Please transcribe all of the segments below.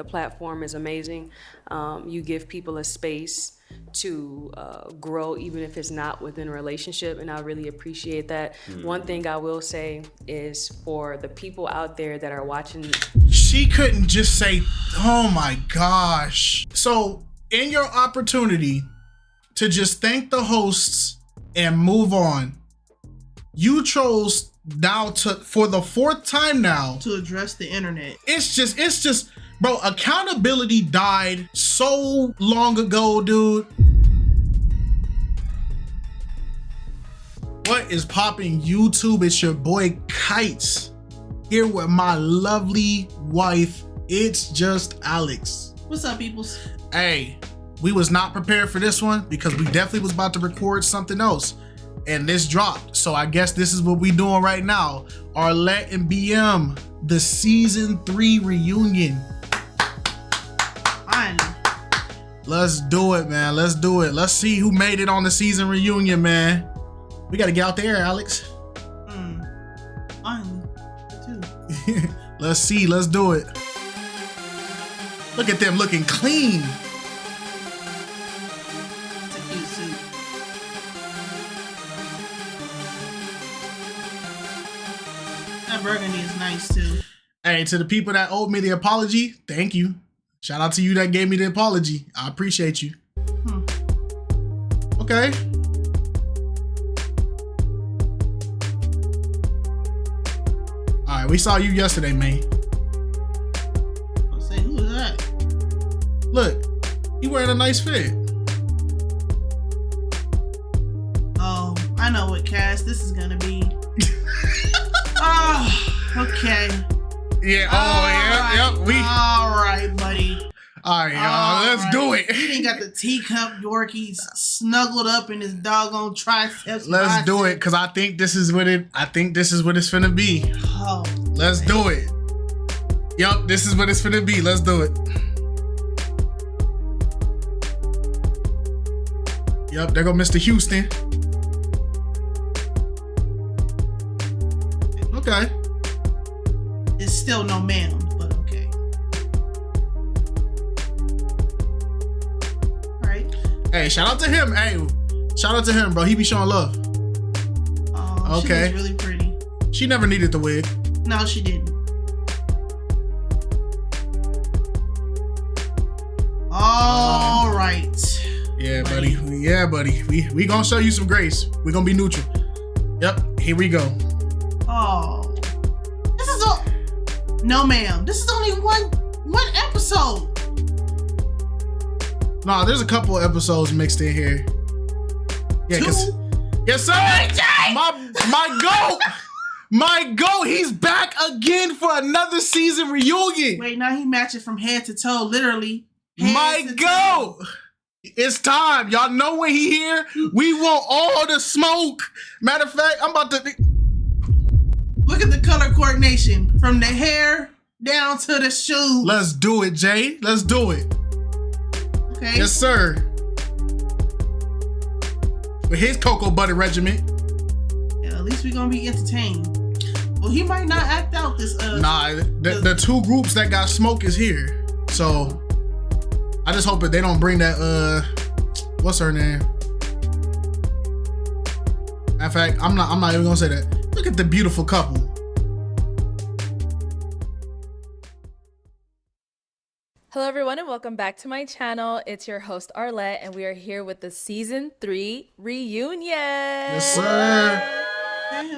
The platform is amazing. You give people a space to grow, even if it's not within a relationship, and I really appreciate that. One thing I will say is for the people out there that are watching. She couldn't just say, oh my gosh. So in your opportunity to just thank the hosts and move on, you chose now for the fourth time now to address the internet. It's just, bro, accountability died so long ago, dude. What is popping YouTube? It's your boy KiteZz here with my lovely wife. It's just Alex. What's up, peoples? Hey, we was not prepared for this one because we definitely was about to record something else. And this dropped. So I guess this is what we doing right now. Arlette and BM, the season 3 reunion. Finally. Let's do it, man. Let's do it. Let's see who made it on the season reunion, man. We got to get out there, Alex. Finally. Me too. Let's see. Let's do it. Look at them looking clean. It's a cute suit. That burgundy is nice too. Hey, to the people that owed me the apology, thank you. Shout out to you that gave me the apology. I appreciate you. Okay. All right, we saw you yesterday, man. I'll say, who is that? Look, he wearing a nice fit. Oh, I know what cast this is gonna be. Oh, okay. Yeah. Oh, yeah. Yep. All right, buddy. All right, let's do it. He didn't got the teacup Yorkies snuggled up in his doggone triceps. Let's do it, cause I think this is what it's finna be. Oh, let's do it. Yup, this is what it's finna be. Let's do it. Yup, there go Mr. Houston. Okay. It's still no man, but okay. All right. Hey, shout out to him. Hey, shout out to him, bro. He be showing love. Oh, okay. She was really pretty. She never needed the wig. No, she didn't. All right. Yeah, buddy. Yeah, buddy. We gonna show you some grace. We gonna be neutral. Yep. Here we go. Oh, this is all. No, ma'am. This is only one episode. Nah, there's a couple of episodes mixed in here. Yeah, cause yes, sir. My goat. My goat. He's back again for another season reunion. Wait, now he matching from head to toe, literally. My goat. It's time. Y'all know when he here. We want all the smoke. Matter of fact, I'm about to. Look at the color coordination from the hair down to the shoes. Let's do it, Jay. Let's do it. Okay. Yes, sir. With his cocoa butter regiment. Yeah, at least we're gonna be entertained. Well, he might not act out this. Nah, the two groups that got smoke is here. So I just hope that they don't bring that. What's her name? Matter of fact, I'm not even gonna say that. Look at the beautiful couple. Hello everyone and welcome back to my channel. It's your host Arlette and we are here with the season 3 reunion. Yes, sir.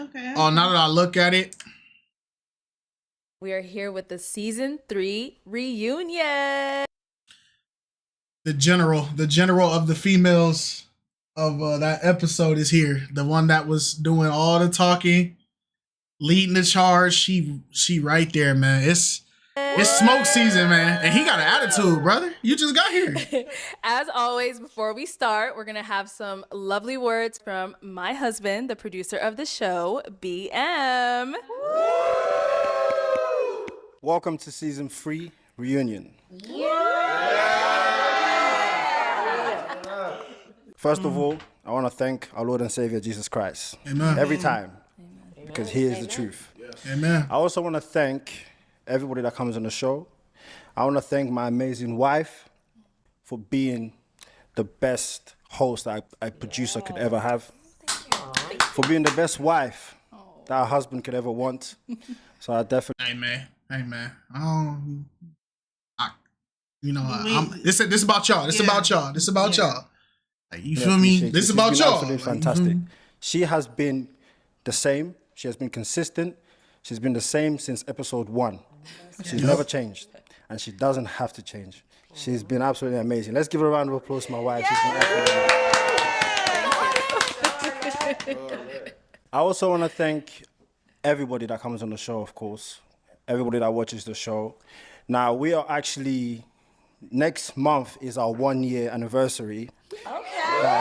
Okay. Oh, now that I look at it. We are here with the season 3 reunion. The general of the females of that episode is here. The one that was doing all the talking, leading the charge. She right there, man. It's smoke season, man. And he got an attitude, brother. You just got here. As always, before we start, we're going to have some lovely words from my husband, the producer of the show, BM. Welcome to season 3 reunion. First of all, I want to thank our Lord and Savior Jesus Christ. Amen. Every time. Amen. Because he is the truth. Amen. I also want to thank everybody that comes on the show. I want to thank my amazing wife for being the best host a producer could ever have. For being the best wife that a husband could ever want. So I definitely... Hey man. This about y'all. This about y'all. This about y'all. Like, you feel me? This is about y'all. Absolutely fantastic. She has been the same. She has been consistent. She's been the same since episode 1. She's never changed. And she doesn't have to change. She's been absolutely amazing. Let's give her a round of applause to my wife. She's been absolutely amazing. I also want to thank everybody that comes on the show, of course. Everybody that watches the show. Now, we are actually... Next month is our 1-year anniversary. Okay.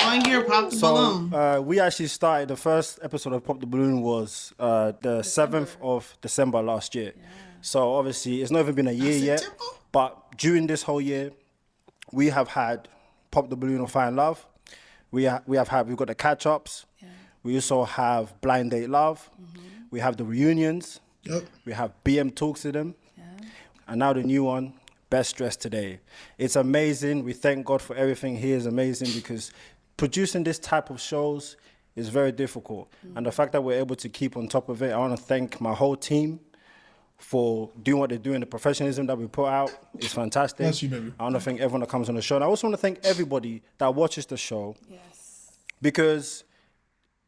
1 year, Pop the Balloon. We actually started, the first episode of Pop the Balloon was the 7th of December last year. Yeah. So obviously, it's not even been a year yet. But during this whole year, we have had Pop the Balloon or Find Love. We've got the catch-ups. Yeah. We also have Blind Date Love. Mm-hmm. We have the reunions. Yep. We have BM Talks to them. Yeah. And now the new one, Best Dressed Today. It's amazing. We thank God for everything here is amazing because producing this type of shows is very difficult. Mm-hmm. And the fact that we're able to keep on top of it, I want to thank my whole team for doing what they do and the professionalism that we put out is fantastic. Bless you, baby. I want to thank everyone that comes on the show. And I also want to thank everybody that watches the show. Yes. Because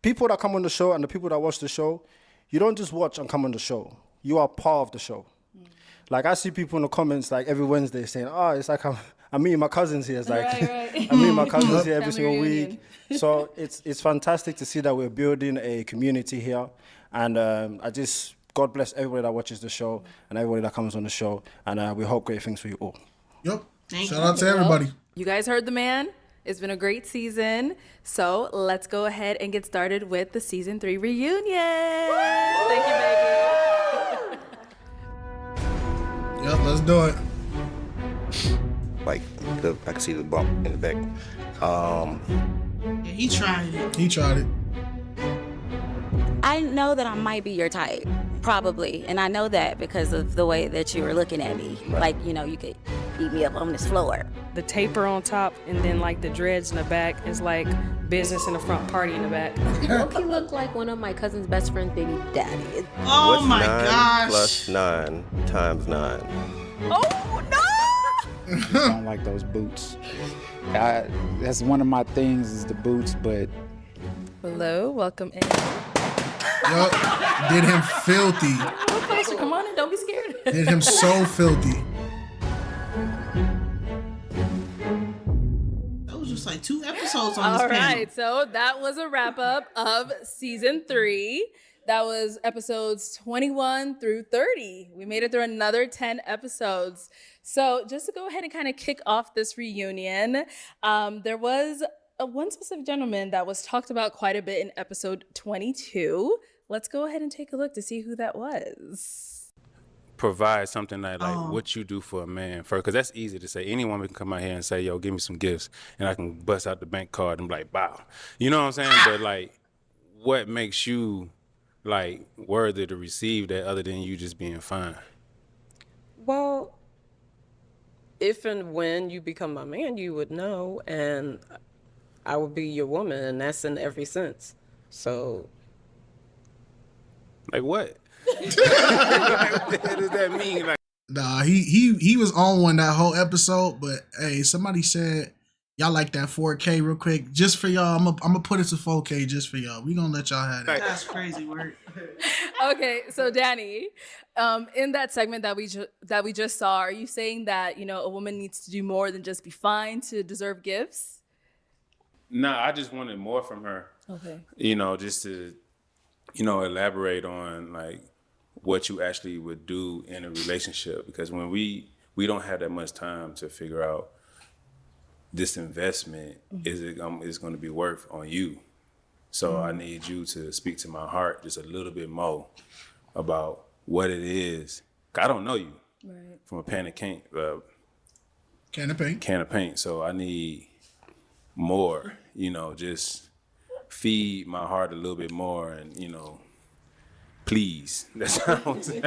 people that come on the show and the people that watch the show, you don't just watch and come on the show. You are part of the show. Mm. Like, I see people in the comments, like, every Wednesday saying, it's like I'm meeting my cousins here. It's like, right. I'm meeting my cousins here every single week. So it's fantastic to see that we're building a community here. And God bless everybody that watches the show and everybody that comes on the show. And we hope great things for you all. Yep. Shout out to everybody. Well, you guys heard the man. It's been a great season. So let's go ahead and get started with the season 3 reunion. Thank you, baby. Yep, let's do it. Like, I can see the bump in the back. Yeah, he tried it. He tried it. I know that I might be your type, probably. And I know that because of the way that you were looking at me. Right. Like, you could eat me up on this floor. The taper on top and then like the dreads in the back is like business in the front, party in the back. Loki looked like one of my cousin's best friend's baby daddy. Oh, what's my 9 gosh. plus 9 times 9? Oh, no! I don't like those boots. That's one of my things is the boots, but... Hello, welcome in. Yup, did him filthy. Closer, come on in, don't be scared. Did him so filthy. That was just like 2 episodes on this panel. All right, so that was a wrap up of season 3. That was episodes 21 through 30. We made it through another 10 episodes. So just to go ahead and kind of kick off this reunion, there was one specific gentleman that was talked about quite a bit in episode 22. Let's go ahead and take a look to see who that was. Provide something like what you do for a man first, because that's easy to say. Any woman can come out here and say, yo, give me some gifts, and I can bust out the bank card and be like, bow. You know what I'm saying? But like, what makes you like worthy to receive that other than you just being fine? Well, if and when you become my man, you would know, and I would be your woman, and that's in every sense. So, like what? What does that mean? Like, nah, he was on one that whole episode, but hey, somebody said y'all like that 4K real quick. Just for y'all, I'm gonna put it to 4K just for y'all. We gonna let y'all have that. That's crazy work. Okay, so Danny, in that segment that we just saw, are you saying that a woman needs to do more than just be fine to deserve gifts? No, I just wanted more from her. Okay. Just to, elaborate on like what you actually would do in a relationship, because when we don't have that much time to figure out this investment is going to be worth on you. So I need you to speak to my heart just a little bit more about what it is. I don't know you from a can of paint. So I need more, just feed my heart a little bit more and, please. That's how I'm saying.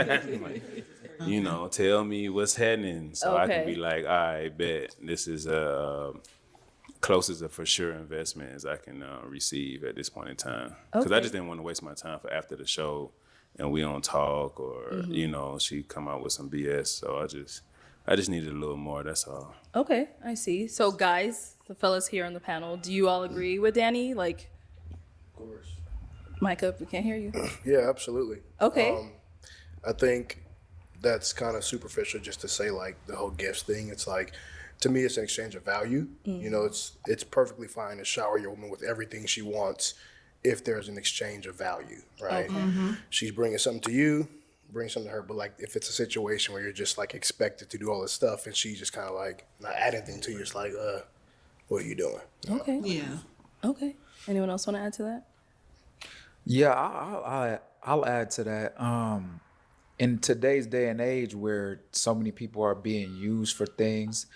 You know, tell me what's happening so I can be like, I bet this is closest to for sure investment as I can receive at this point in time. Because I just didn't want to waste my time for after the show and we don't talk or, you know, she come out with some BS. So I just needed a little more, that's all. Okay, I see. So guys, the fellas here on the panel, do you all agree with Danny? Like, Of course. Micah, we can't hear you. Yeah, absolutely. Okay. I think that's kind of superficial just to say like the whole gifts thing. It's like, to me, it's an exchange of value. You know, it's perfectly fine to shower your woman with everything she wants if there's an exchange of value, right? She's bringing something to you, bring something to her, but like if it's a situation where you're just like expected to do all this stuff and she's just kind of like not adding anything to you, it's like, what are you doing? Okay. Yeah. Okay. Anyone else want to add to that? Yeah, I'll add to that. In today's day and age where so many people are being used for things,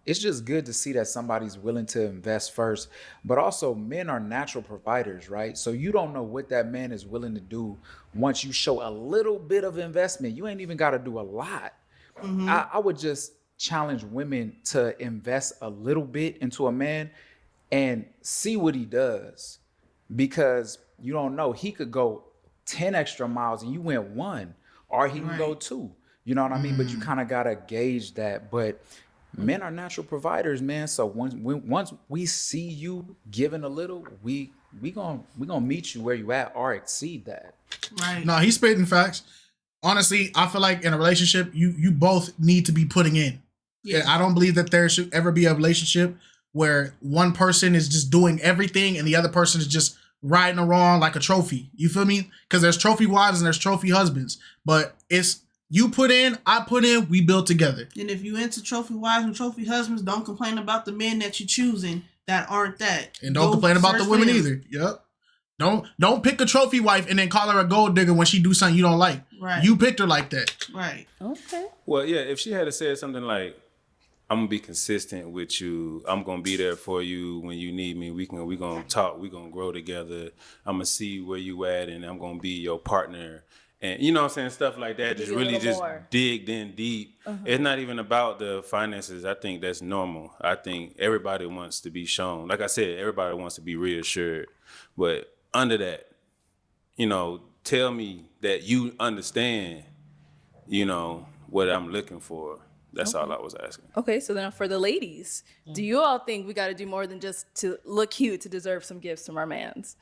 it's just good to see that somebody's willing to invest first. But also, men are natural providers, right? So you don't know what that man is willing to do once you show a little bit of investment. You ain't even got to do a lot. I would just challenge women to invest a little bit into a man and see what he does, because you don't know. He could go 10 extra miles and you went 1, or he can go 2. You know what I mean? But you kind of got to gauge that. But men are natural providers, man. So once we see you giving a little, we gonna meet you where you at or exceed that. Right. No, he's spitting facts. Honestly, I feel like in a relationship, you both need to be putting in. Yeah. I don't believe that there should ever be a relationship where one person is just doing everything and the other person is just riding along like a trophy. You feel me? Because there's trophy wives and there's trophy husbands. But it's you put in, I put in, we build together. And if you into trophy wives and trophy husbands, don't complain about the men that you're choosing that aren't that. And don't complain about the women either. Yep. Don't pick a trophy wife and then call her a gold digger when she do something you don't like. Right. You picked her like that. Right. Okay. Well, yeah, if she had said something like, I'm gonna be consistent with you. I'm gonna be there for you when you need me. We gonna talk. We gonna grow together. I'm gonna see where you at, and I'm gonna be your partner. And you know what I'm saying, stuff like that. Just really just dig in deep. It's not even about the finances. I think that's normal. I think everybody wants to be shown. Like I said, everybody wants to be reassured. But under that, you know, tell me that you understand, you know, what I'm looking for. That's all I was asking. Okay, so then for the ladies, do you all think we got to do more than just to look cute to deserve some gifts from our mans?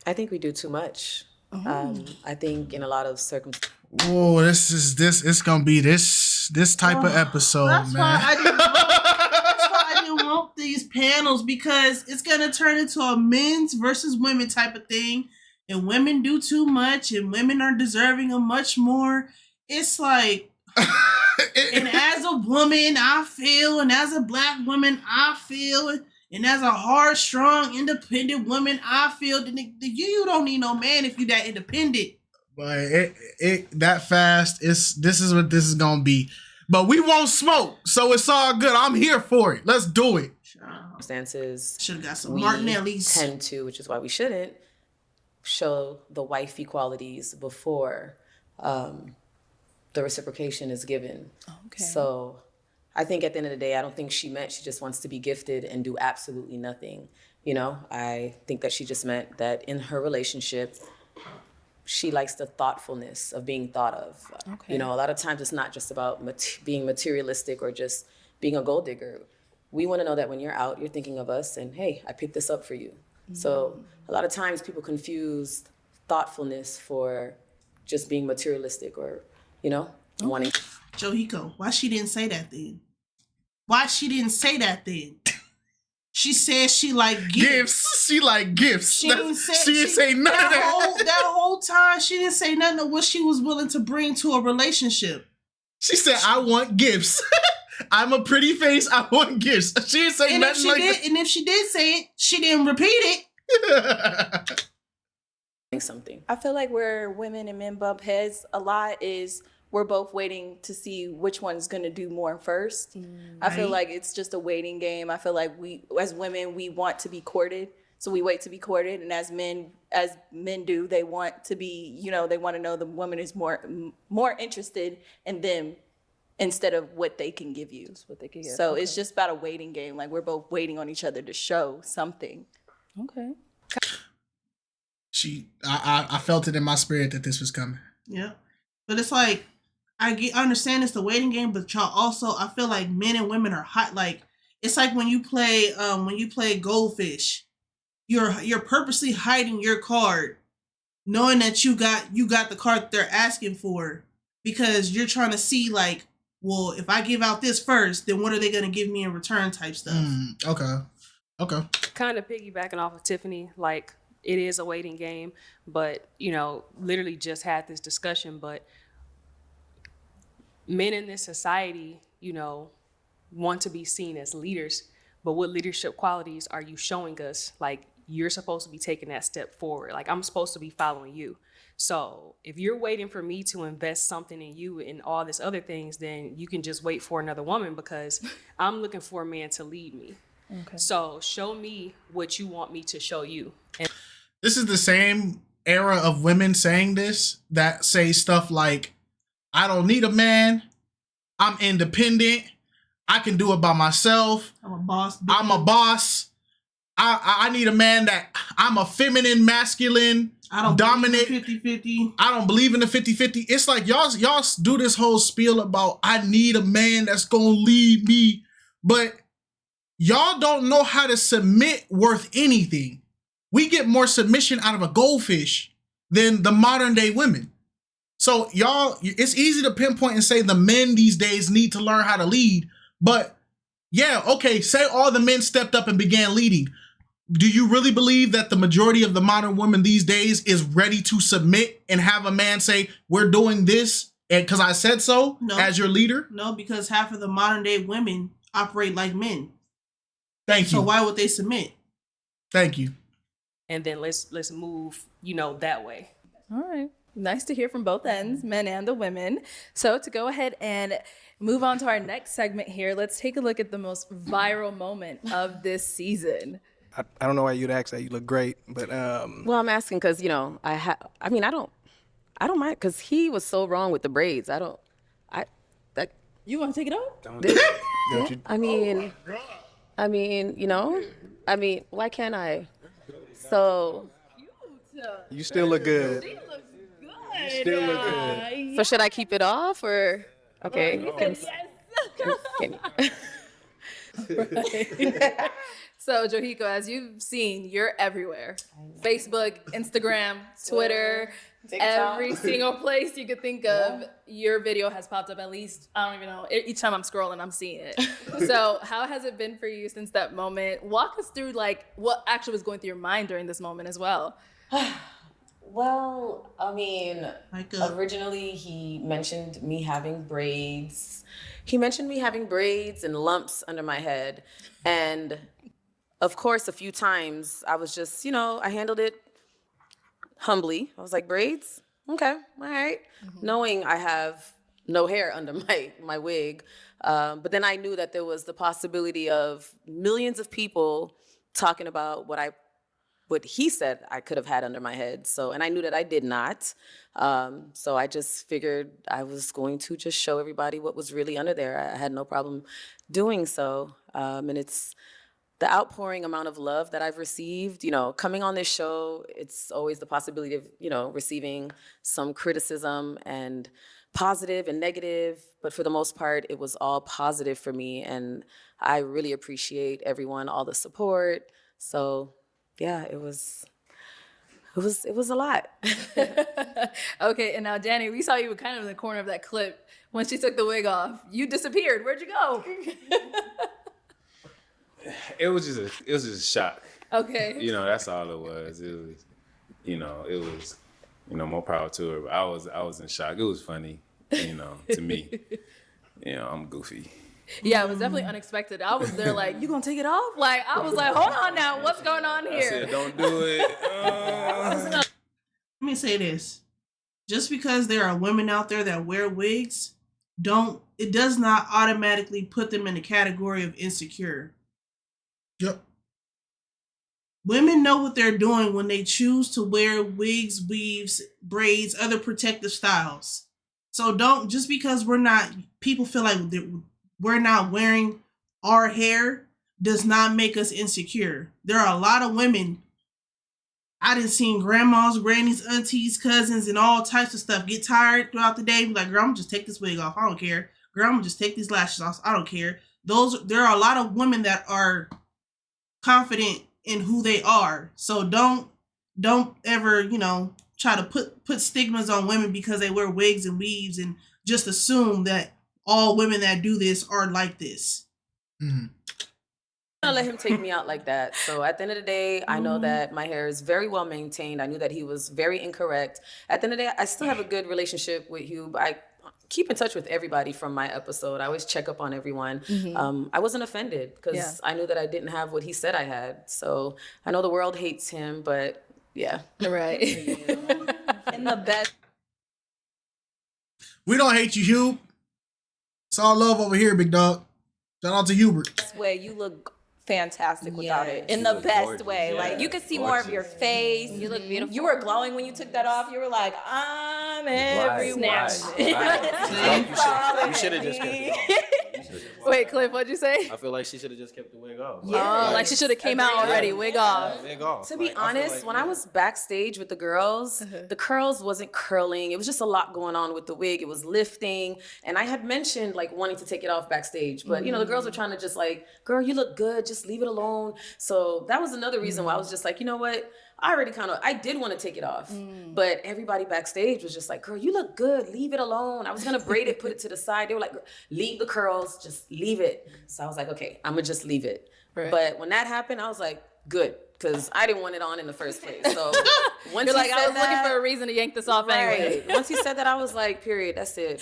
I think we do too much. I think in a lot of circumstances. Oh, it's gonna be this type of episode, that's man. Why I didn't want these panels, because it's gonna turn into a men's versus women type of thing, and women do too much, and women are deserving of much more. It's like. And as a woman, I feel, and as a black woman, I feel, and as a hard, strong, independent woman, I feel that you don't need no man if you that independent. But it that fast. This is what this is gonna be. But we won't smoke, so it's all good. I'm here for it. Let's do it. Circumstances. Should have got some Martinellis. Tend to, which is why we shouldn't show the wifey qualities before. The reciprocation is given. Okay. So I think at the end of the day, I don't think she meant she just wants to be gifted and do absolutely nothing. You know, I think that she just meant that in her relationship, she likes the thoughtfulness of being thought of. Okay. You know, a lot of times it's not just about being materialistic or just being a gold digger. We want to know that when you're out, you're thinking of us and, hey, I picked this up for you. Mm-hmm. So a lot of times people confuse thoughtfulness for just being materialistic or, you know, wanting. Johiko, why she didn't say that then? Why she didn't say that then? She said she like gifts. She like gifts. She didn't say none of that. That whole time, she didn't say nothing of what she was willing to bring to a relationship. She said, I want gifts. I'm a pretty face. I want gifts. She didn't say nothing like that. And if she did say it, she didn't repeat it. Something. I feel like where women and men bump heads a lot is we're both waiting to see which one's going to do more first. I feel like it's just a waiting game. I feel like we, as women, we want to be courted. So we wait to be courted, and as men do, they want to be, they want to know the woman is more interested in them instead of what they can give you. That's what they can give. So it's just about a waiting game. Like we're both waiting on each other to show something. Okay. I felt it in my spirit that this was coming. Yeah, but it's like I understand it's the waiting game, but y'all also, I feel like men and women are hot. Like it's like when you play Goldfish, you're purposely hiding your card, knowing that you got the card that they're asking for, because you're trying to see like, well, if I give out this first, then what are they gonna give me in return type stuff. Okay. Kind of piggybacking off of Tiffany, like it is a waiting game, but literally just had this discussion, but men in this society, want to be seen as leaders, but what leadership qualities are you showing us? Like you're supposed to be taking that step forward. Like I'm supposed to be following you. So if you're waiting for me to invest something in you and all this other things, then you can just wait for another woman, because I'm looking for a man to lead me. Okay. So show me what you want me to show you. And this is the same era of women saying this that say stuff like, I don't need a man. I'm independent. I can do it by myself. I'm a boss. I'm a boss. I need a man that I'm a feminine, masculine, I don't dominant. 50-50. I don't believe in the 50-50. It's like y'all do this whole spiel about I need a man that's gonna lead me, but y'all don't know how to submit worth anything. We get more submission out of a goldfish than the modern day women. So y'all, it's easy to pinpoint and say the men these days need to learn how to lead, but yeah, okay, say all the men stepped up and began leading. Do you really believe that the majority of the modern woman these days is ready to submit and have a man say, we're doing this and because I said so as your leader? No, because half of the modern day women operate like men. Thank you. So why would they submit? Thank you. And then let's move, that way. All right. Nice to hear from both ends, men and the women. So to go ahead and move on to our next segment here, let's take a look at the most viral moment of this season. I don't know why you'd ask that. You look great, but Well, I'm asking because I don't mind because he was so wrong with the braids. You want to take it off? don't you? Why can't I? So You still look good. You still look good. So should I keep it off or okay? Right. So Johiko, as you've seen, you're everywhere. Facebook, Instagram, Twitter, every single place you could think of, your video has popped up at least, I don't even know, each time I'm scrolling, I'm seeing it. So how has it been for you since that moment? Walk us through what actually was going through your mind during this moment as well. Well, originally he mentioned me having braids. He mentioned me having braids and lumps under my head. And of course, a few times I was just, I handled it humbly. I was like, braids? Okay, all right. Mm-hmm. Knowing I have no hair under my wig. But then I knew that there was the possibility of millions of people talking about what he said I could have had under my head. So, and I knew that I did not. So I just figured I was going to just show everybody what was really under there. I had no problem doing so. And it's the outpouring amount of love that I've received, coming on this show, it's always the possibility of, receiving some criticism and positive and negative, but for the most part, it was all positive for me. And I really appreciate everyone, all the support. So yeah, it was a lot. Okay, and now Danny, we saw you were kind of in the corner of that clip when she took the wig off. You disappeared. Where'd you go? It was just a shock. Okay. That's all it was. It was, more power to her. But I was in shock. It was funny, to me. I'm goofy. Yeah, it was definitely unexpected. I was there like, you gonna take it off? I was like, hold on now, what's going on here? I said, don't do it. Let me say this. Just because there are women out there that wear wigs, it does not automatically put them in the category of insecure. Yep. women know what they're doing when they choose to wear wigs, weaves, braids, other protective styles. So don't, just because people feel like we're not wearing our hair does not make us insecure. There are a lot of women, I done seen grandmas, grannies, aunties, cousins, and all types of stuff get tired throughout the day. Be like, girl, I'm gonna just take this wig off. I don't care. Girl, I'm gonna just take these lashes off. I don't care. There are a lot of women that are confident in who they are. So don't ever, try to put stigmas on women because they wear wigs and weaves and just assume that all women that do this are like this. Mm-hmm. I'm gonna let him take me out like that. So at the end of the day, I know that my hair is very well maintained. I knew that he was very incorrect. At the end of the day, I still have a good relationship with Hugh. I keep in touch with everybody from my episode. I always check up on everyone. Mm-hmm. I wasn't offended because I knew that I didn't have what he said I had. So I know the world hates him, but yeah. Right. And the best. We don't hate you, Hugh. It's all love over here, big dog. Shout out to Hubert. Way you look fantastic without it, in the best way. Yeah. Like you could see more of your face. You look beautiful. You were glowing when you took that off. You were like, I'm everyone. You should have just kept it off. Wait, Cliff, what'd you say? I feel like she should have just kept the wig off. Yeah, like she should have came out already. Wig off. Wig off. To be honest, when I was backstage with the girls, the curls wasn't curling. It was just a lot going on with the wig. It was lifting, and I had mentioned like wanting to take it off backstage, but the girls were trying to just like, girl, you look good. Just leave it alone. So that was another reason why I was just like, you know what? I did want to take it off, but everybody backstage was just like, girl, you look good. Leave it alone. I was going to braid it, put it to the side. They were like, leave the curls, just leave it. So I was like, okay, I'm going to just leave it. Right. But when that happened, I was like, good. Because I didn't want it on in the first place. So once you're like, I was looking for a reason to yank this off anyway. Once he said that, I was like, period, that's it.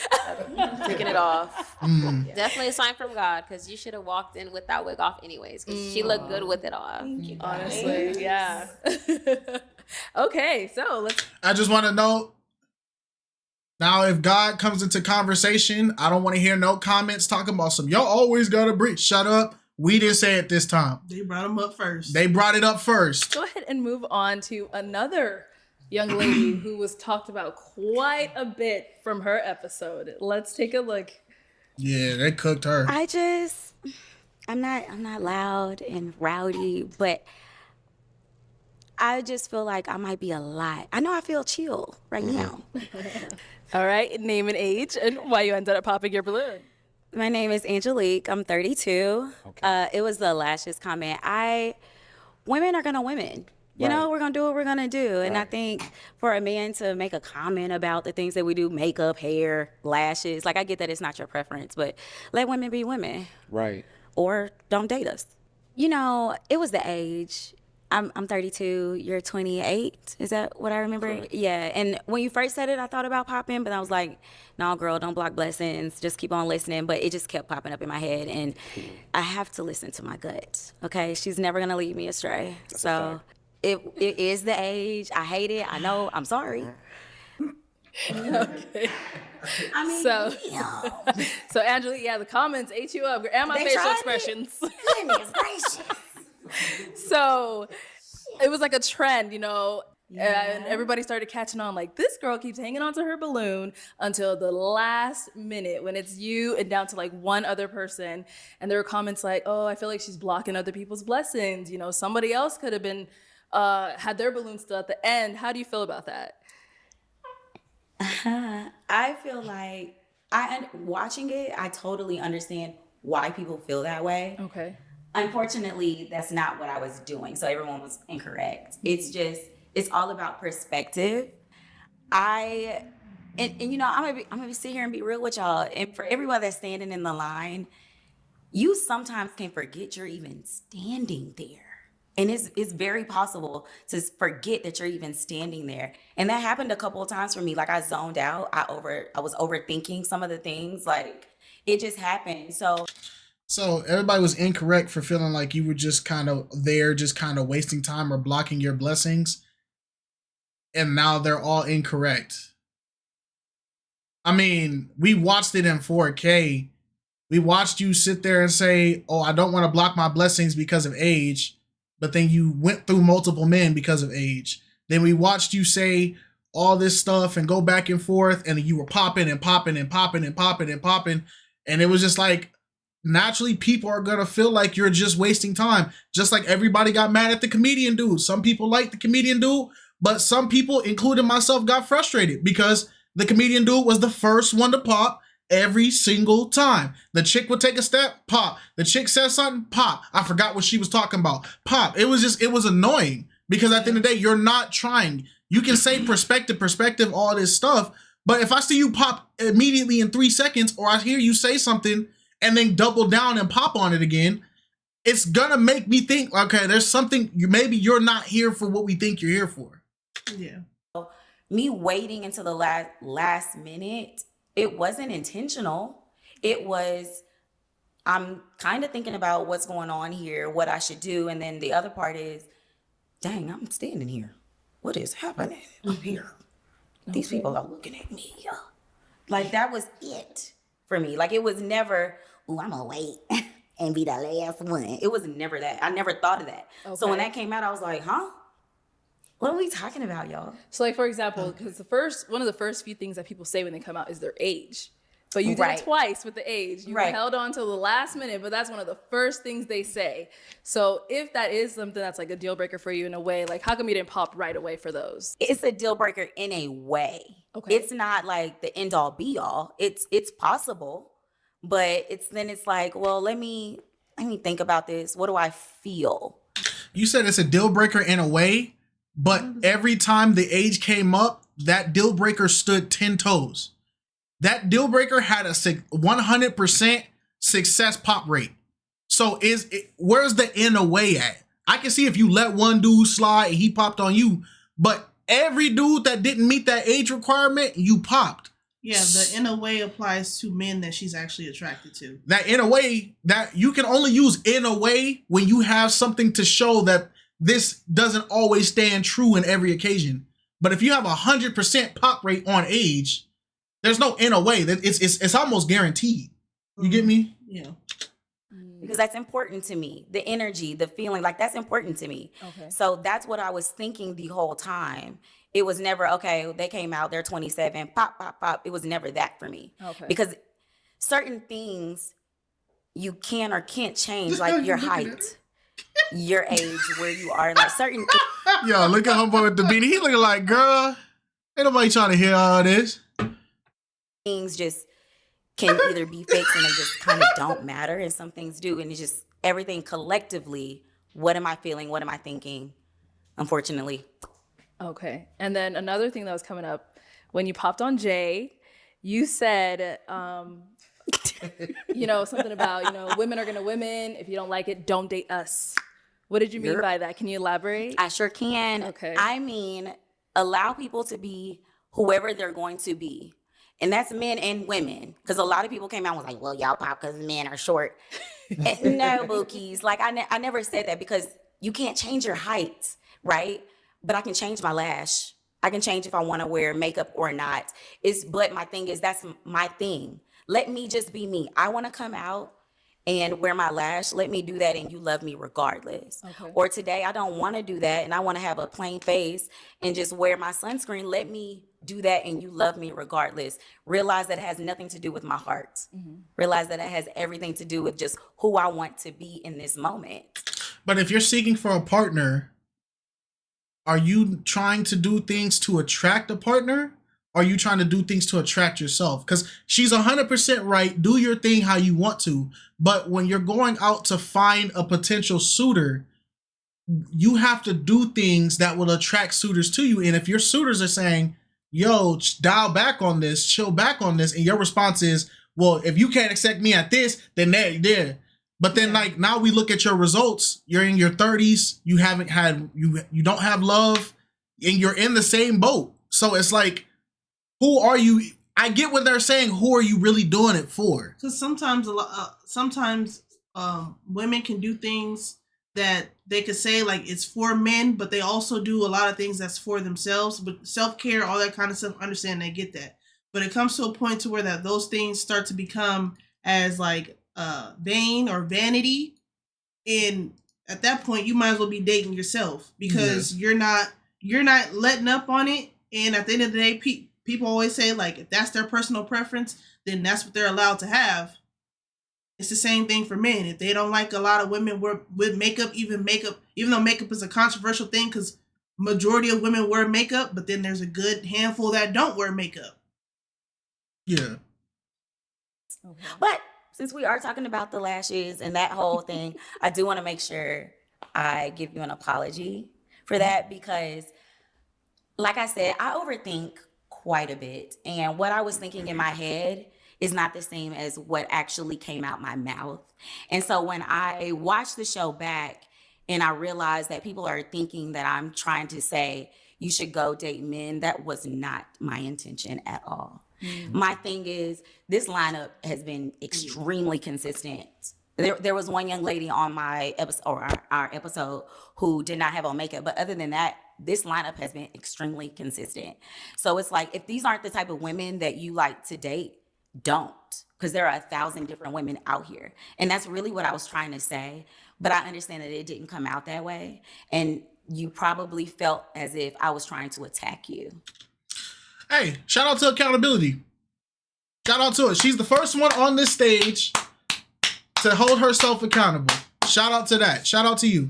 I'm taking it off. Yeah. Definitely a sign from God, because you should have walked in with that wig off anyways, because she looked good with it off. Honestly, yeah. Okay, so I just want to know, now if God comes into conversation, I don't want to hear no comments talking about y'all always got to breathe. Shut up. We didn't say it this time. They brought him up first. They brought it up first. Go ahead and move on to another young lady who was talked about quite a bit from her episode. Let's take a look. Yeah, they cooked her. I'm not loud and rowdy, but I just feel like I might be a lot. I know I feel chill right now. All right, name and age and why you ended up popping your balloon. My name is Angelica. I'm 32. Okay. It was the lashes comment. Women are gonna women. You know, we're gonna do what we're gonna do. And I think for a man to make a comment about the things that we do, makeup, hair, lashes, like I get that it's not your preference, but let women be women. Right. Or don't date us. You know, it was the age. I'm 32, you're 28. Is that what I remember? Correct. Yeah, and when you first said it, I thought about popping, but I was like, no, girl, don't block blessings. Just keep on listening. But it just kept popping up in my head, and I have to listen to my gut, okay? She's never going to lead me astray. That's so it is the age. I hate it. I know. I'm sorry. Okay. I mean, so Angelica, the comments ate you up, and my facial expressions. Goodness gracious. So it was like a trend, and everybody started catching on like, this girl keeps hanging on to her balloon until the last minute when it's you and down to like one other person. And there were comments like, oh, I feel like she's blocking other people's blessings. Somebody else could have been, had their balloon still at the end. How do you feel about that? I feel like, watching it, I totally understand why people feel that way. Okay. Unfortunately, that's not what I was doing. So everyone was incorrect. It's all about perspective. I'm gonna be sit here and be real with y'all. And for everyone that's standing in the line, you sometimes can forget you're even standing there. And it's very possible to forget that you're even standing there. And that happened a couple of times for me. Like I zoned out. I was overthinking some of the things. Like it just happened. So everybody was incorrect for feeling like you were just kind of there, just kind of wasting time or blocking your blessings. And now they're all incorrect. I mean, we watched it in 4K. We watched you sit there and say, oh, I don't want to block my blessings because of age. but then you went through multiple men because of age. Then we watched you say all this stuff and go back and forth, and you were popping and popping and popping and popping and popping. And it was just like, naturally, people are going to feel like you're just wasting time. Just like everybody got mad at the comedian dude. Some people like the comedian dude, but some people, including myself, got frustrated because the comedian dude was the first one to pop every single time. The chick would take a step, pop. The chick says something, pop. I forgot what she was talking about, pop. It was annoying because at the end of the day, you're not trying. You can say perspective, all this stuff, but if I see you pop immediately in 3 seconds, or I hear you say something and then double down and pop on it again, it's gonna make me think, okay, there's something, maybe you're not here for what we think you're here for. Yeah. Me waiting until the last minute, it wasn't intentional. It was, I'm kind of thinking about what's going on here, what I should do. And then the other part is, dang, I'm standing here. What is happening up here? These people are looking at me. Like, that was it for me. Like, it was never, ooh, I'm gonna wait and be the last one. It was never that. I never thought of that. Okay. So when that came out, I was like, huh? What are we talking about, y'all? So, like, for example, because one of the first few things that people say when they come out is their age. But you did it twice with the age. You held on till the last minute, but that's one of the first things they say. So if that is something that's like a deal breaker for you in a way, like, how come you didn't pop right away for those? It's a deal breaker in a way. Okay. It's not like the end all be all. It's possible, but it's like, well, let me think about this. What do I feel? You said it's a deal breaker in a way, but every time the age came up, that deal breaker stood 10 toes. That deal breaker had a 100% success pop rate. So where's the in a way at? I can see if you let one dude slide and he popped on you, but every dude that didn't meet that age requirement, you popped. Yeah, the in a way applies to men that she's actually attracted to. That in a way, that you can only use in a way when you have something to show that this doesn't always stand true in every occasion. But if you have 100% pop rate on age, there's no in a way. That it's almost guaranteed. You get me? Yeah. Because that's important to me. The energy, the feeling, like, that's important to me. Okay. So that's what I was thinking the whole time. It was never, okay, they came out, they're 27, pop, pop, pop. It was never that for me. Okay. Because certain things you can or can't change, like your height, your age, where you are, like certain things. Yo, look at homeboy with the beanie. He looking like, girl, ain't nobody trying to hear all this. Things just can either be fixed and they just kind of don't matter, and some things do, and it's just everything collectively. What am I feeling? What am I thinking? Unfortunately. Okay. And then another thing that was coming up when you popped on Jay, you said, something about, women are gonna women. If you don't like it, don't date us. What did you mean by that? Can you elaborate? I sure can. Okay. I mean, allow people to be whoever they're going to be. And that's men and women. Because a lot of people came out and was like, well, y'all pop because men are short. No, bookies. Like, I never said that, because you can't change your height, right? But I can change my lash. I can change if I want to wear makeup or not. But my thing is, that's my thing. Let me just be me. I want to come out and wear my lash. Let me do that, and you love me regardless. Okay. Or today, I don't want to do that, and I want to have a plain face and just wear my sunscreen. Let me do that, and you love me regardless. Realize that it has nothing to do with my heart. Mm-hmm. Realize that it has everything to do with just who I want to be in this moment. But if you're seeking for a partner, are you trying to do things to attract a partner? Or are you trying to do things to attract yourself? Because she's 100% right. Do your thing how you want to. But when you're going out to find a potential suitor, you have to do things that will attract suitors to you. And if your suitors are saying, yo, dial back on this, chill back on this, and your response is, well, if you can't accept me at this, then there. But then, like, now we look at your results. You're in your 30s. You haven't had, you don't have love, and you're in the same boat. So it's like, who are you? I get what they're saying. Who are you really doing it for? Because sometimes women can do things that they could say like it's for men, but they also do a lot of things that's for themselves. But self-care, all that kind of stuff, understand, they get that. But it comes to a point to where that those things start to become as like vain or vanity, and at that point you might as well be dating yourself because you're not letting up on it. And at the end of the day, people always say like if that's their personal preference, then that's what they're allowed to have. It's the same thing for men. If they don't like a lot of women with makeup, even though makeup is a controversial thing because majority of women wear makeup, but then there's a good handful that don't wear makeup. Yeah. Okay. But since we are talking about the lashes and that whole thing, I do want to make sure I give you an apology for that because, like I said, I overthink quite a bit. And what I was thinking in my head is not the same as what actually came out my mouth. And so when I watched the show back and I realized that people are thinking that I'm trying to say you should go date men, that was not my intention at all. My thing is this lineup has been extremely consistent. There was one young lady on my episode or our episode who did not have on makeup, but other than that, this lineup has been extremely consistent. So it's like if these aren't the type of women that you like to date, don't, because there are 1,000 different women out here. And that's really what I was trying to say. But I understand that it didn't come out that way. And you probably felt as if I was trying to attack you. Hey, shout out to accountability. Shout out to her. She's the first one on this stage to hold herself accountable. Shout out to that. Shout out to you.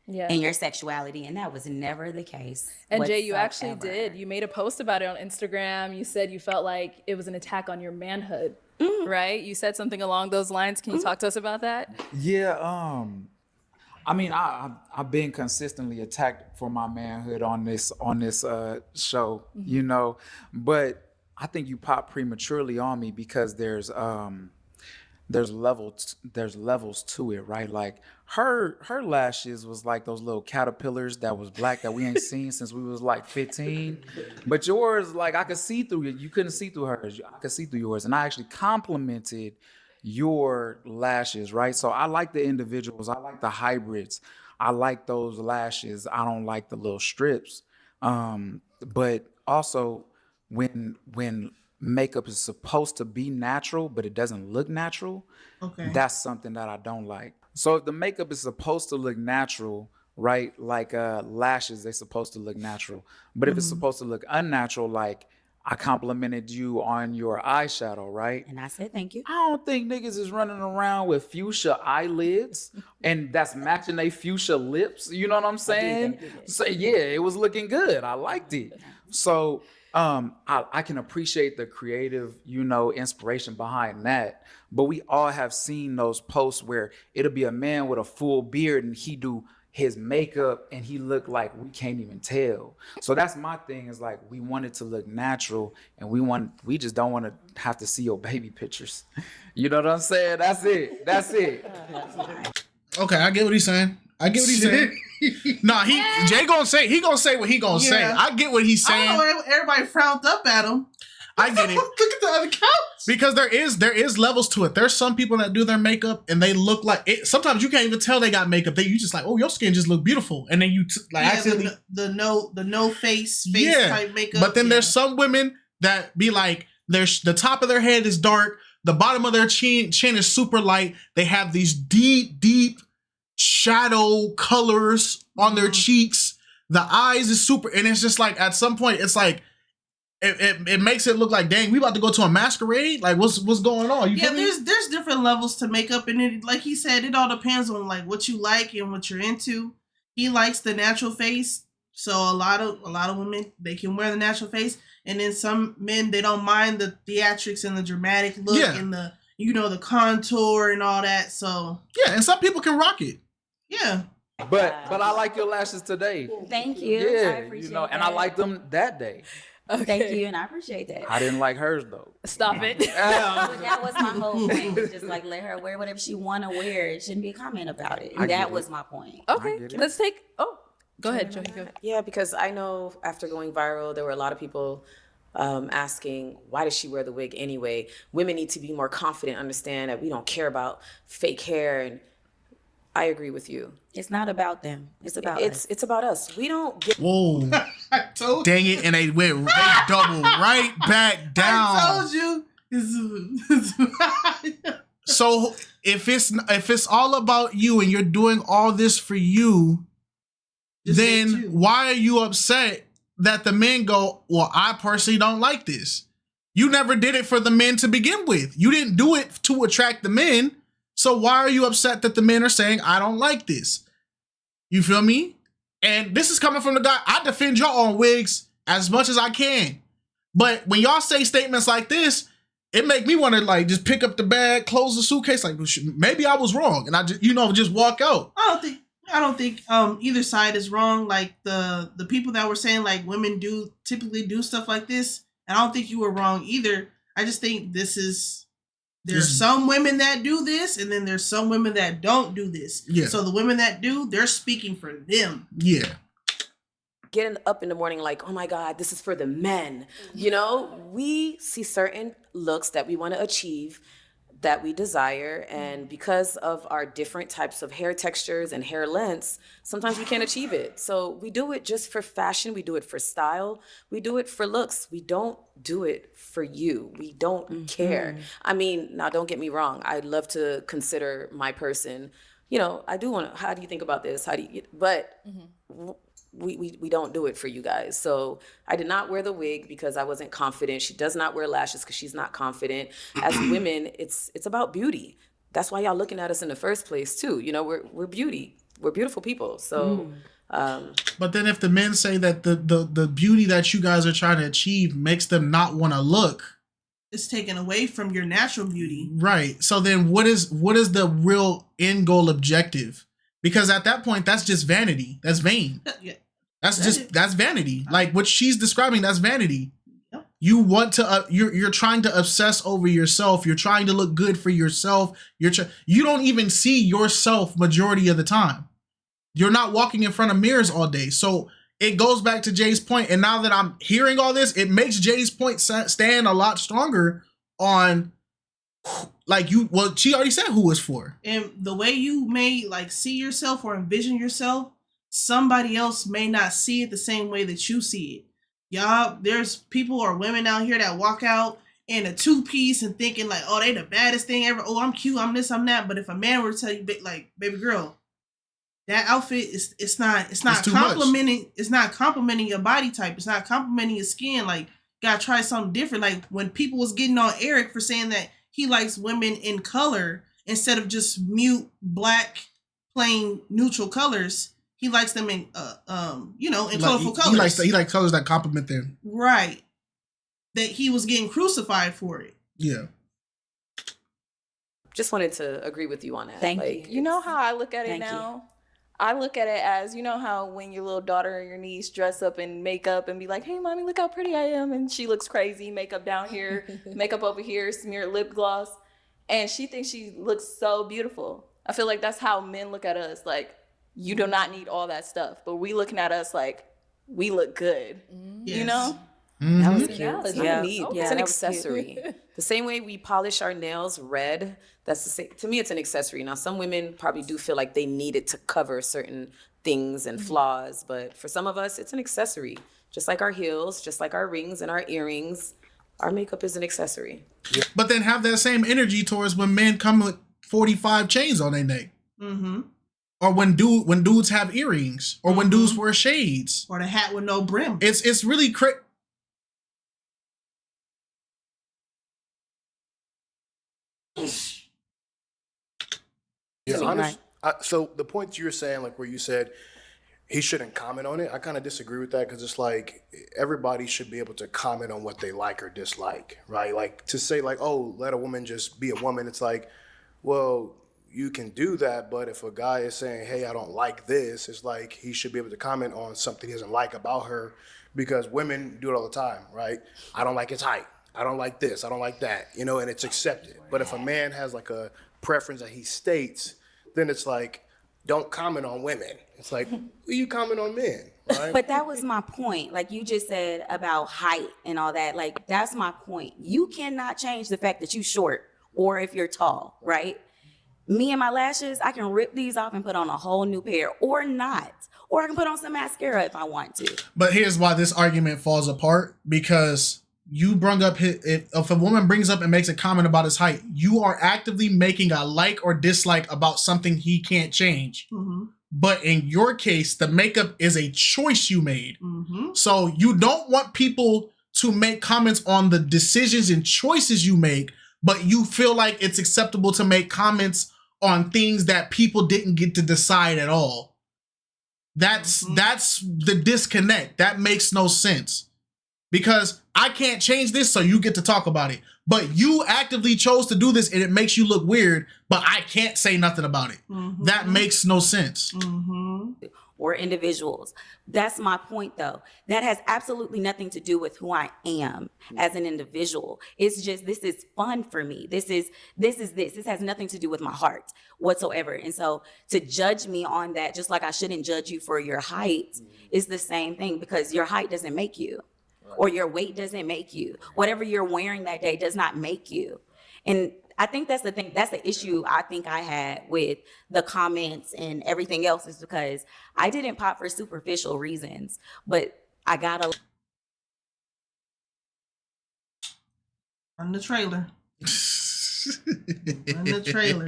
Yeah. And your sexuality, and that was never the case. And Jay, you actually did. You made a post about it on Instagram. You said you felt like it was an attack on your manhood, right? You said something along those lines. Can you talk to us about that? Yeah. I mean, I've been consistently attacked for my manhood on this show, you know, but I think you popped prematurely on me because there's levels to it, right? Like her lashes was like those little caterpillars that was black that we ain't seen since we was like 15. But yours, like I could see through it. You couldn't see through hers. I could see through yours. And I actually complimented your lashes, right? So I like the individuals. I like the hybrids. I like those lashes. I don't like the little strips. But also when makeup is supposed to be natural, but it doesn't look natural, that's something that I don't like. So if the makeup is supposed to look natural, right? Like lashes, they're supposed to look natural. But if it's supposed to look unnatural, like I complimented you on your eyeshadow, right? And I said, thank you. I don't think niggas is running around with fuchsia eyelids and that's matching they fuchsia lips. You know what I'm saying? So yeah, it was looking good. I liked it. So I can appreciate the creative, you know, inspiration behind that. But we all have seen those posts where it'll be a man with a full beard and he do his makeup and he look like we can't even tell. So that's my thing, is like we want it to look natural and we just don't want to have to see your baby pictures. You know what I'm saying? That's it. Okay, I get what he's saying. Nah, Jay gonna say what he gonna say. I get what he's saying. I don't know, everybody frowned up at him. I get it. Look at the other couch. Because there is levels to it. There's some people that do their makeup and they look like it. Sometimes you can't even tell they got makeup. You just like, oh, your skin just look beautiful, and then you accidentally the no face type makeup. But then there's some women that be like, the top of their head is dark, the bottom of their chin is super light. They have these deep shadow colors on their cheeks. The eyes is super, and it's just like at some point it's like it makes it look like, dang, we about to go to a masquerade. Like what's going on? There's different levels to makeup, and it, like he said, it all depends on like what you like and what you're into. He likes the natural face, so a lot of women, they can wear the natural face, and then some men, they don't mind the theatrics and the dramatic look and the, you know, the contour and all that. So yeah, and some people can rock it. Yeah. But I like your lashes today. Thank you. Yeah, I appreciate that. and I liked them that day. Okay. Thank you, and I appreciate that. I didn't like hers though. Stop it. That was my whole thing. Just like let her wear whatever she want to wear. It shouldn't be a comment about it. That was my point. Okay, let's take. Oh, go ahead, Joey. Go ahead. Yeah, because I know after going viral, there were a lot of people asking, why does she wear the wig anyway? Women need to be more confident, understand that we don't care about fake hair, and I agree with you. It's not about them. It's about us. It's about us. We don't get. Whoa! Dang it! And they double right back down. I told you. So if it's all about you and you're doing all this for you, then why are you upset that the men go, well, I personally don't like this? You never did it for the men to begin with. You didn't do it to attract the men. So why are you upset that the men are saying, I don't like this? You feel me? And this is coming from the guy, I defend y'all on wigs as much as I can. But when y'all say statements like this, it make me want to like just pick up the bag, close the suitcase, like maybe I was wrong, and I just just walk out. I don't think either side is wrong. Like the people that were saying like women typically do stuff like this, and I don't think you were wrong either. I just think there's some women that do this, and then there's some women that don't do this. Yeah. So the women that do, they're speaking for them. Yeah. Getting up in the morning like, oh my God, this is for the men. We see certain looks that we want to achieve, that we desire, and because of our different types of hair textures and hair lengths, sometimes we can't achieve it. So we do it just for fashion, we do it for style, we do it for looks. We don't do it for you. We don't care. I mean, now don't get me wrong, I'd love to consider my person. I do want to, how do you think about this? We don't do it for you guys. So I did not wear the wig because I wasn't confident. She does not wear lashes because she's not confident. As women, it's about beauty. That's why y'all looking at us in the first place too. We're beauty. We're beautiful people. So but then if the men say that the beauty that you guys are trying to achieve makes them not want to look, it's taken away from your natural beauty. Right. So then what is the real end goal objective? Because at that point, that's just vanity. That's vain. Yeah. That's vanity. Like what she's describing, that's vanity. Yep. You want to, you're trying to obsess over yourself. You're trying to look good for yourself. You don't even see yourself majority of the time. You're not walking in front of mirrors all day. So it goes back to Jay's point. And now that I'm hearing all this, it makes Jay's point stand a lot stronger on she already said who it's for. And the way you may see yourself or envision yourself, somebody else may not see it the same way that you see it. Y'all, there's people or women out here that walk out in a two-piece and thinking oh, they the baddest thing ever. Oh, I'm cute, I'm this, I'm that. But if a man were to tell you baby girl, that outfit it's not complimenting, it's not complimenting your body type, it's not complimenting your skin. Gotta try something different. When people was getting on Eric for saying that he likes women in color instead of just mute, black, plain, neutral colors. He likes them in, in colorful colors. He likes colors that complement them. Right. That he was getting crucified for it. Yeah. Just wanted to agree with you on that. Thank you. You know how I look at it now? I look at it as, how when your little daughter or your niece dress up in makeup and be like, hey, mommy, look how pretty I am. And she looks crazy, makeup down here, makeup over here, smeared lip gloss. And she thinks she looks so beautiful. I feel like that's how men look at us. You do not need all that stuff. But we looking at us we look good. Yes. That was cute. Yeah. It's an accessory. The same way we polish our nails red, that's the same. To me, it's an accessory. Now, some women probably do feel like they need it to cover certain things and flaws, but for some of us, it's an accessory. Just like our heels, just like our rings and our earrings, our makeup is an accessory. Yeah. But then have that same energy towards when men come with 45 chains on their neck. Mm-hmm. Or when dudes have earrings, or when dudes wear shades, or the hat with no brim. It's really Yeah, so the points you're saying, where you said he shouldn't comment on it, I kind of disagree with that because it's everybody should be able to comment on what they like or dislike, right? To say oh, let a woman just be a woman, it's well, you can do that, but if a guy is saying, hey, I don't like this, it's he should be able to comment on something he doesn't like about her, because women do it all the time, right? I don't like his height. I don't like this. I don't like that, and it's accepted. But if a man has a preference that he states, then it's don't comment on women. It's you comment on men, right? But that was my point. You just said about height and all that. That's my point. You cannot change the fact that you're short or if you're tall, right? Me and my lashes, I can rip these off and put on a whole new pair or not. Or I can put on some mascara if I want to. But here's why this argument falls apart, because you brung up if a woman brings up and makes a comment about his height, you are actively making a like or dislike about something he can't change. Mm-hmm. But in your case, the makeup is a choice you made. Mm-hmm. So you don't want people to make comments on the decisions and choices you make, but you feel like it's acceptable to make comments on things that people didn't get to decide at all. That's the disconnect. That makes no sense. Because I can't change this, so you get to talk about it. But you actively chose to do this and it makes you look weird, but I can't say nothing about it. Mm-hmm. That makes no sense. Mm-hmm. Or individuals. That's my point, though. That has absolutely nothing to do with who I am as an individual. It's just, this is fun for me. This has nothing to do with my heart whatsoever. And so to judge me on that, just like I shouldn't judge you for your height, is the same thing, because your height doesn't make you, or your weight doesn't make you. Whatever you're wearing that day does not make you. And I think that's the thing. That's the issue I think I had with the comments and everything else, is because I didn't pop for superficial reasons, but I got a. On the trailer. On the trailer.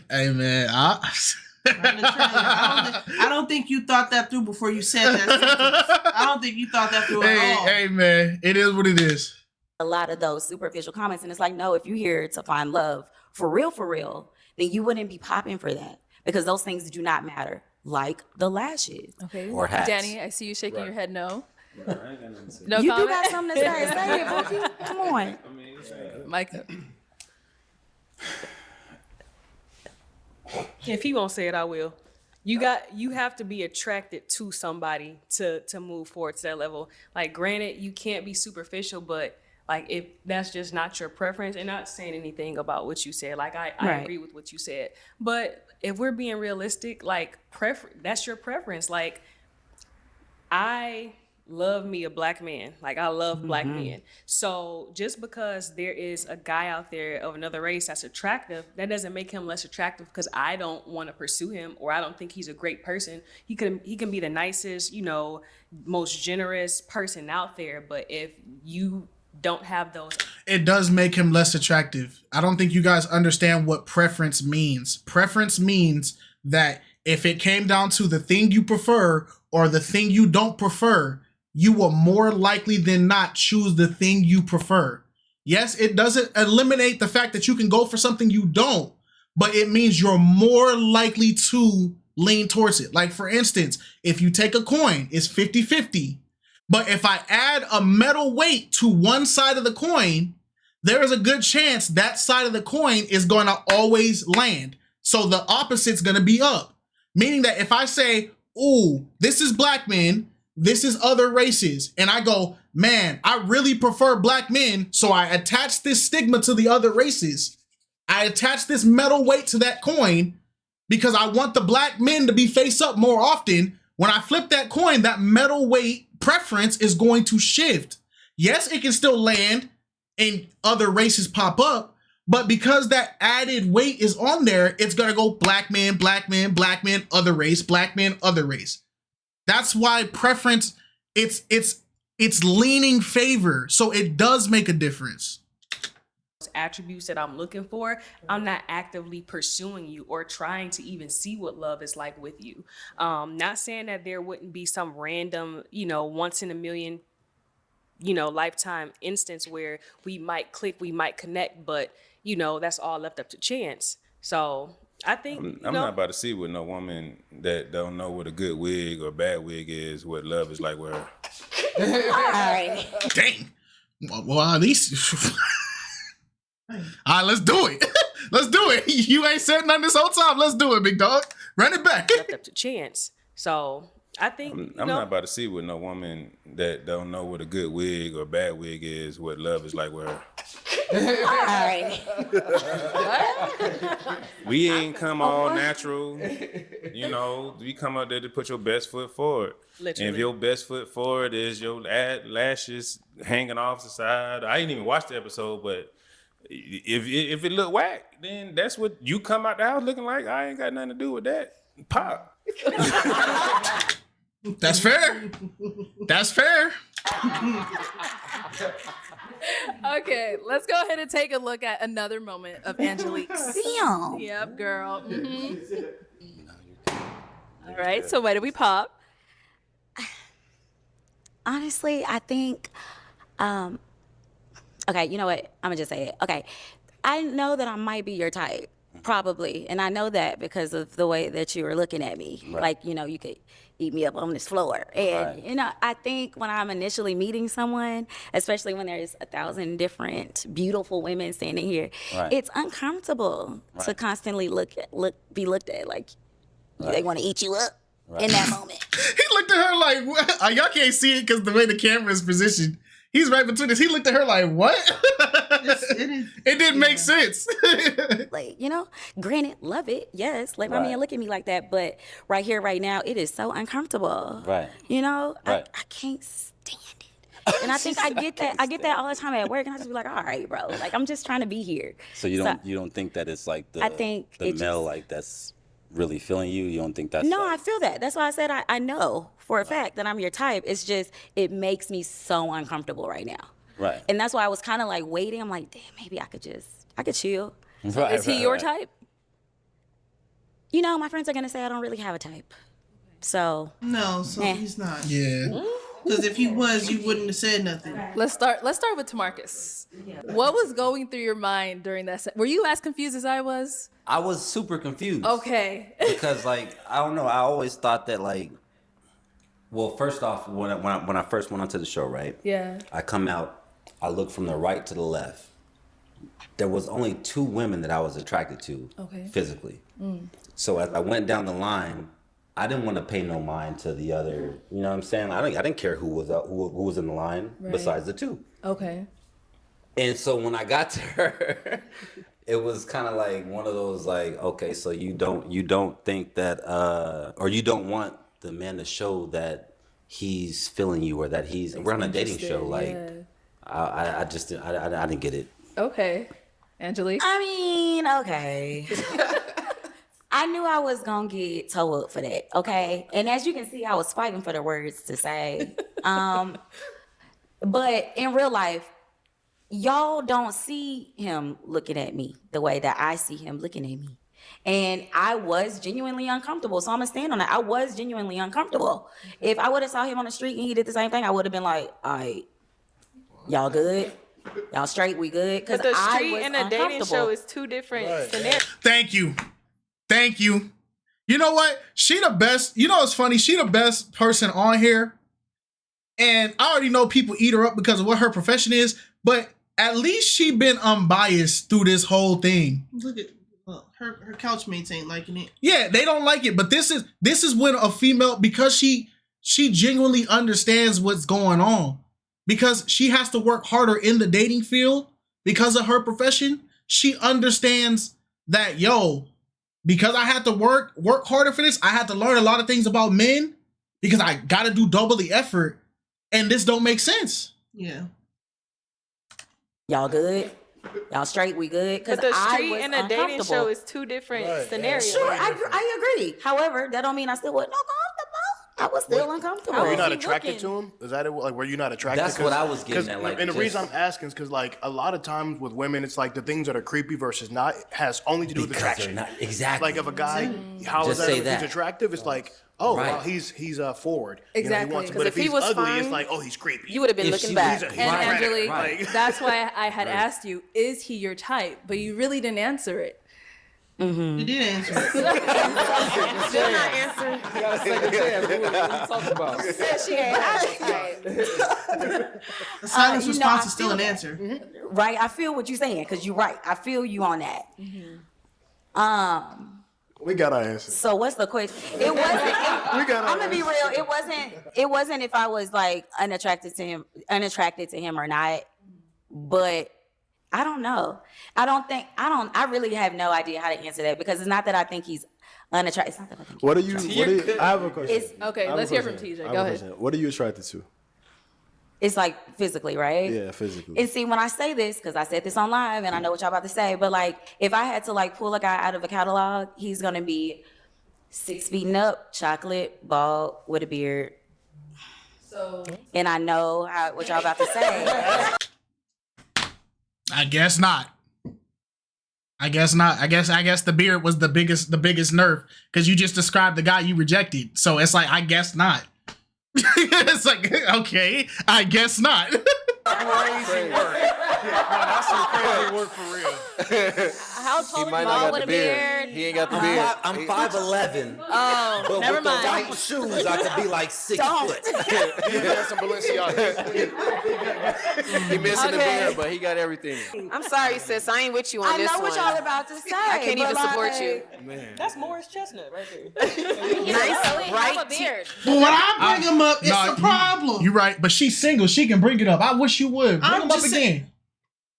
Hey man, I don't think you thought that through before you said that sentence. I don't think you thought that through at all. Hey man, it is what it is. A lot of those superficial comments, and it's like, no, if you're here to find love for real, then you wouldn't be popping for that, because those things do not matter, like the lashes. Okay. Or hats. Danny, I see you shaking your head no. I ain't got nothing to say. No You comment? do got something to say. Say it, Bookie. Come on. Micah. If he won't say it, I will. You have to be attracted to somebody to move forward to that level. Like, granted, you can't be superficial, but like, if that's just not your preference, and not saying anything about what you said, like I agree with what you said, but if we're being realistic, like, that's your preference. Like, I love me a black man. Like, I love black men. So just because there is a guy out there of another race that's attractive, that doesn't make him less attractive because I don't want to pursue him, or I don't think he's a great person. He can be the nicest, most generous person out there, but if you don't have those, it does make him less attractive. I don't think you guys understand what preference means. Preference means that if it came down to the thing you prefer or the thing you don't prefer, you will more likely than not choose the thing you prefer. Yes, it doesn't eliminate the fact that you can go for something you don't, but it means you're more likely to lean towards it. Like, for instance, if you take a coin, it's 50-50. But if I add a metal weight to one side of the coin, there is a good chance that side of the coin is going to always land. So the opposite's going to be up. Meaning that if I say, ooh, this is black men, this is other races, and I go, man, I really prefer black men, so I attach this stigma to the other races. I attach this metal weight to that coin because I want the black men to be face up more often. When I flip that coin, that metal weight preference is going to shift. Yes, it can still land and other races pop up, but because that added weight is on there, it's gonna go black man, black man, black man, other race, black man, other race. That's why preference, it's leaning favor, so it does make a difference. Attributes that I'm looking for, I'm not actively pursuing you or trying to even see what love is like with you. Not saying that there wouldn't be some random, once in a million, lifetime instance where we might click, we might connect, but that's all left up to chance. So I think I'm not about to see with no woman that don't know what a good wig or bad wig is, what love is like with her. All right. Dang. Well, at least. All right, let's do it. Let's do it. You ain't said nothing this whole time. Let's do it, big dog. Run it back. Left up to chance. So I think I'm not about to see with no woman that don't know what a good wig or bad wig is, what love is like with her. All right. We ain't come all natural. We come out there to put your best foot forward. Literally. And if your best foot forward is your lashes hanging off the side, I didn't even watch the episode, but if it look whack, then that's what you come out the house looking like. I ain't got nothing to do with that. Pop. That's fair. That's fair. Okay, let's go ahead and take a look at another moment of Angelique's. Damn. Yep, girl. All right, so where did we pop? Honestly, I think, okay, you know what? I'm gonna just say it. Okay, I know that I might be your type, probably, and I know that because of the way that you were looking at me. Right. Like, you know, you could eat me up on this floor. And, Right. you know, I think when I'm initially meeting someone, especially when there's 1,000 different beautiful women standing here, Right. it's uncomfortable to Right. constantly be looked at like they want to eat you up Right. in that moment. He looked at her like, what? Y'all can't see it because the way the camera is positioned. He's right between us. He looked at her like, what? It didn't make sense. Like, you know, granted, love it. Yes, let my Right. man look at me like that. But right here, right now, it is so uncomfortable. Right. You know, Right. I can't stand it. And I think I get that. I get that all the time at work, and I just be like, all right, bro. Like, I'm just trying to be here. So you don't think that it's like I think the it male like that's really feeling you? You don't think that's No, like, I feel that. That's why I said I know for a fact that I'm your type. It's just, it makes me so uncomfortable right now. right? And that's why I was kind of like waiting. I'm like, damn, maybe I could chill. Right, Is he right, your right. type? You know, my friends are going to say I don't really have a type. So. No, so eh. he's not. Yeah. Because if he was, you wouldn't have said nothing. Let's start with Tamarcus. What was going through your mind during that? Were you as confused as I was? I was super confused. Okay. Because like I don't know, I always thought that like, well, first off, when I first went onto the show, right? Yeah. I come out, I look from the right to the left. There was only 2 women that I was attracted to, Okay. physically. Mm. So as I went down the line, I didn't want to pay no mind to the other. You know what I'm saying? I didn't care who was in the line Right. besides the 2. Okay. And so when I got to her, it was kind of like one of those like, okay, so you don't think that or you don't want the man to show that he's feeling you or that we're on a dating show. Like Yeah. I didn't get it. Okay. Angelique? I mean, okay. I knew I was going to get towed up for that, okay? And as you can see, I was fighting for the words to say. But in real life, y'all don't see him looking at me the way that I see him looking at me. And I was genuinely uncomfortable. So I'm going to stand on that. I was genuinely uncomfortable. If I would have saw him on the street and he did the same thing, I would have been like, all right, y'all good? Y'all straight? We good? But the street and the dating show is 2 different scenarios. Thank you. You know what? She the best. You know what's funny? She the best person on here. And I already know people eat her up because of what her profession is. But at least she been unbiased through this whole thing. Look at her couchmates ain't liking it. Yeah, they don't like it. But this is when a female, because she genuinely understands what's going on. Because she has to work harder in the dating field because of her profession. She understands that, because I had to work harder for this, I had to learn a lot of things about men because I got to do double the effort. And this don't make sense. Yeah. Y'all good? Y'all straight? We good? But the street and the dating show is 2 different scenarios. Sure, I agree. However, that don't mean I still wasn't uncomfortable. I was still uncomfortable. Were you not attracted to him? Is that it? Like, were you not attracted? That's what I was getting at. Like, and the reason I'm asking is because, like, a lot of times with women, it's like the things that are creepy versus not has only to do with attraction. Exactly. Like, if a guy, how Just is say that? If that. he's attractive, it's like, oh, Right. well, he's forward. Exactly. You know, he wants, 'Cause but if if he he's was ugly, fine, it's like, oh, he's creepy. You would have been looking back. He's a And predator. Angelique, Like- that's why I had asked you, is he your type? But you really didn't answer it. You did answer it. Still not answering. You got a second chance. What are you talking about? Said she ain't. The silence you know, response I is still feel an that. answer. Right? I feel what you're saying because you're right. I feel you on that. We got our answer. So what's the question? It wasn't. I'm gonna be real. It wasn't if I was like unattracted to him or not. But I don't know. I really have no idea how to answer that because it's not that I think he's unattractive. It's not that I think. What are you? I have a question. Okay, I have a let's hear from question. TJ. I have Go a ahead. question. What are you attracted to? It's like physically, right? Yeah, physically. And see, when I say this, because I said this on live and I know what y'all about to say, but like if I had to like pull a guy out of a catalog, he's gonna be 6 feet and up, chocolate, bald, with a beard. And I know what y'all about to say. I guess not. I guess the beard was the biggest nerf because you just described the guy you rejected. So it's like, I guess not. It's like, okay, I guess not. Crazy work. That's some crazy work for real. How tall He might is not Maul got with the a beard. beard? He ain't got the beard. I'm 5'11". Oh, But never with mind. the white shoes, I could be like 6 foot. He got some Balenciaga. He missing the beard, but he got everything. I'm sorry, sis. I ain't with you on I this know one. what y'all about to say. I can't even support you. Man. That's Morris Chestnut right there. Nice, Have bright a beard. But when I bring him up, it's a problem. You're right, but she's single. She can bring it up. I wish you would. Bring I'm him up just again.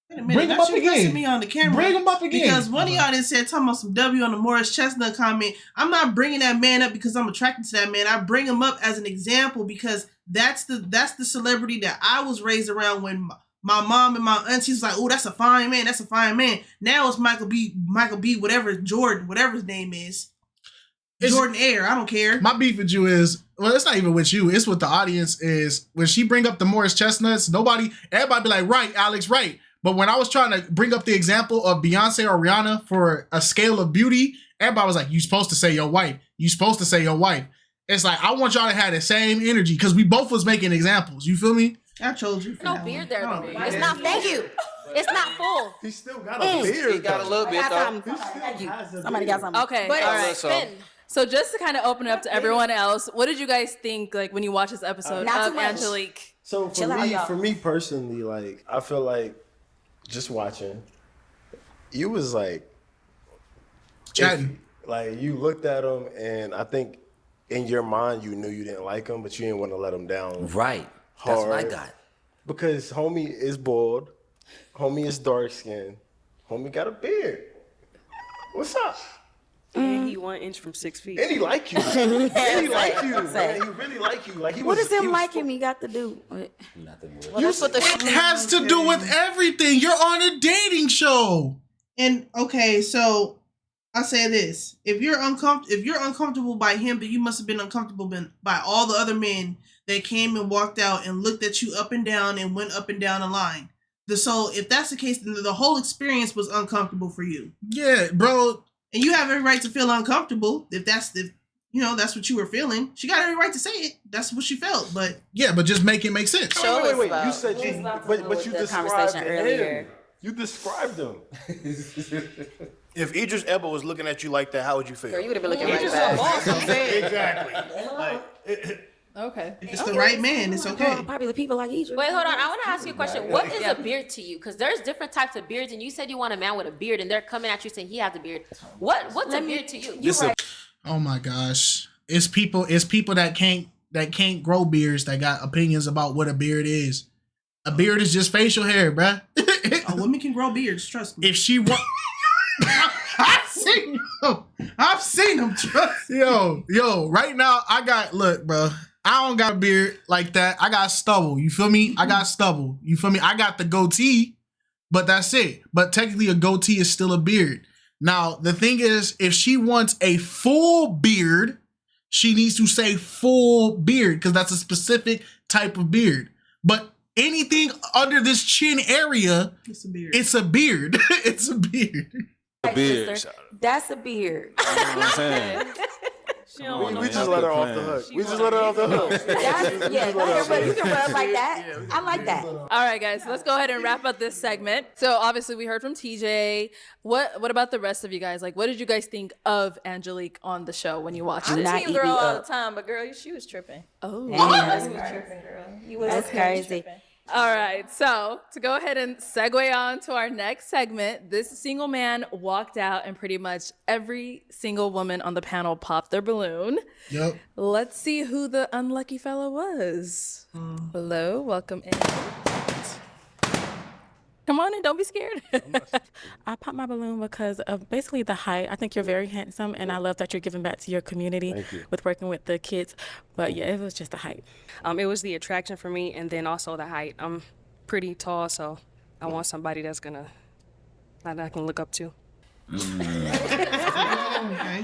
Wait a minute, Bring him not up you again. pressing me on the camera. Bring him up again. Because one of y'all done said talking about some W on the Morris Chestnut comment. I'm not bringing that man up because I'm attracted to that man. I bring him up as an example because that's the celebrity that I was raised around when my mom and my aunties was like, oh, that's a fine man. That's a fine man. Now it's Michael B. Whatever Jordan, whatever his name is. Jordan Air. I don't care. My beef with you is, well, it's not even with you. It's with the audience is when she bring up the Morris Chestnuts, everybody be like, right, Alex, right. But when I was trying to bring up the example of Beyonce or Rihanna for a scale of beauty, everybody was like, you supposed to say your wife. You supposed to say your wife. It's like, I want y'all to have the same energy because we both was making examples. You feel me? I told you. No beard there. Though. It's not. Thank you. It's not full. He still got a beard. He got a little bit though. Somebody got something. Okay, But all right. Finn, So just to kind of open it up to everyone else, what did you guys think like when you watched this episode Not of too much. Angelique? So Chill out, y'all. for me personally, like I feel like just watching, you was like Chatting. like you looked at him, and I think in your mind you knew you didn't like him, but you didn't want to let him down. Right. That's what I hard. got. Because homie is bald, homie is dark skinned, homie got a beard. What's up? And he 1 inch from 6 feet. And he like you. And he like you. Man, he really like you. Like he What was. does him he was liking me got to do? Nothing with It has to do with everything. You're on a dating show. And okay, so I say this: if you're uncomfortable by him, then you must have been uncomfortable by all the other men that came and walked out and looked at you up and down and went up and down the line. So if that's the case, then the whole experience was uncomfortable for you. Yeah, bro. And you have every right to feel uncomfortable if that's what you were feeling. She got every right to say it. That's what she felt. But yeah, but just make it make sense. Wait. You said you, but you described him. earlier. You described him. If Idris Elba was looking at you like that, how would you feel? Girl, you would have been looking right back. Exactly. Like, Okay. if it's the right man, it's okay. Popular people like Idris. wait, hold on. I want to ask you a question. What is a beard to you? Because there's different types of beards, and you said you want a man with a beard, and they're coming at you saying he has a beard. What's a beard to you? Oh my gosh. It's people that can't grow beards that got opinions about what a beard is. A beard is just facial hair, bruh. Women can grow beards, trust me. If she want I've seen them, trust me. Yo, right now look, bro. I don't got a beard like that. I got stubble. You feel me? I got stubble. You feel me? I got the goatee, but that's it. But technically a goatee is still a beard. Now, the thing is, if she wants a full beard, she needs to say full beard because that's a specific type of beard. But anything under this chin area, it's a beard. It's a beard. It's a beard. A beard. That's a beard. You know what I'm saying? We just let her off the hook. We just let her off the hook. You can rub like that. I like that. All right, guys, let's go ahead and wrap up this segment. So obviously we heard from TJ. What about the rest of you guys? Like, what did you guys think of Angelique on the show when you watched I'm it? a team girl all the time, but girl, she was tripping. Oh, you was tripping, girl. You was That's crazy. All right, so to go ahead and segue on to our next segment, this single man walked out and pretty much every single woman on the panel popped their balloon. Yep. Let's see who the unlucky fellow was. Hello, welcome in. Come on in, don't be scared. I popped my balloon because of basically the height. I think you're very handsome, and I love that you're giving back to your community with working with the kids. But yeah, it was just the height. It was the attraction for me, and then also the height. I'm pretty tall, so I want somebody that I can look up to. Okay.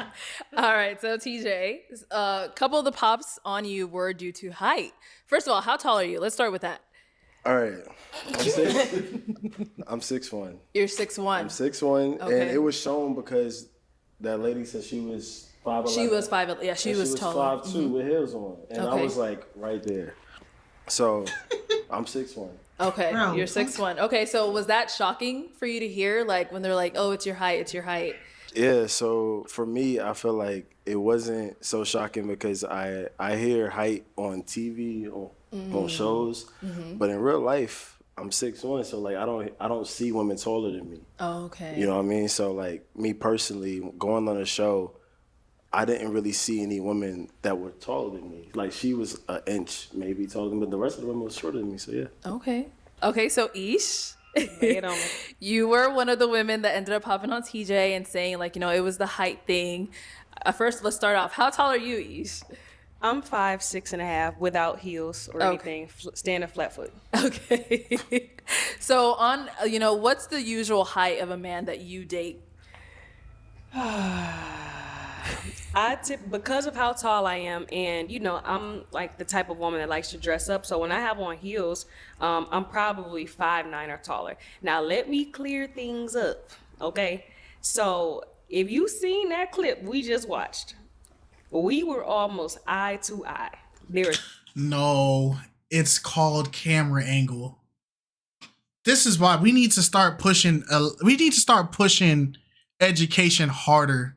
All right. right, so TJ, a couple of the pops on you were due to height. First of all, how tall are you? Let's start with that. All right. I'm 6'1". You're 6'1". I'm 6'1", Okay. and it was shown because that lady said she was 5'11". She was 5'11". Yeah, she was taller. 5'2" with heels on, and I Okay. was like right there. So I'm 6'1". Okay, Bro. you're 6'1". Okay, so was that shocking for you to hear? Like when they're like, "Oh, it's your height, it's your height." Yeah, so for me, I feel like it wasn't so shocking because I hear height on TV on shows, but in real life, I'm 6'1", so like I don't see women taller than me. Oh, okay. You know what I mean? So like me personally, going on a show, I didn't really see any women that were taller than me. Like she was an inch maybe taller than me, but the rest of the women was shorter than me. So yeah. Okay. Okay, so Ish, you were one of the women that ended up hopping on TJ and saying like, it was the height thing. First, let's start off. How tall are you, Ish? I'm 5'6.5" without heels or anything, standing flat foot. Okay. So on, what's the usual height of a man that you date? Because of how tall I am, and I'm like the type of woman that likes to dress up. So when I have on heels, I'm probably 5'9" or taller. Now let me clear things up, okay? So if you seen that clip we just watched, we were almost eye to eye. No, it's called camera angle. This is why we need to start pushing. Education harder.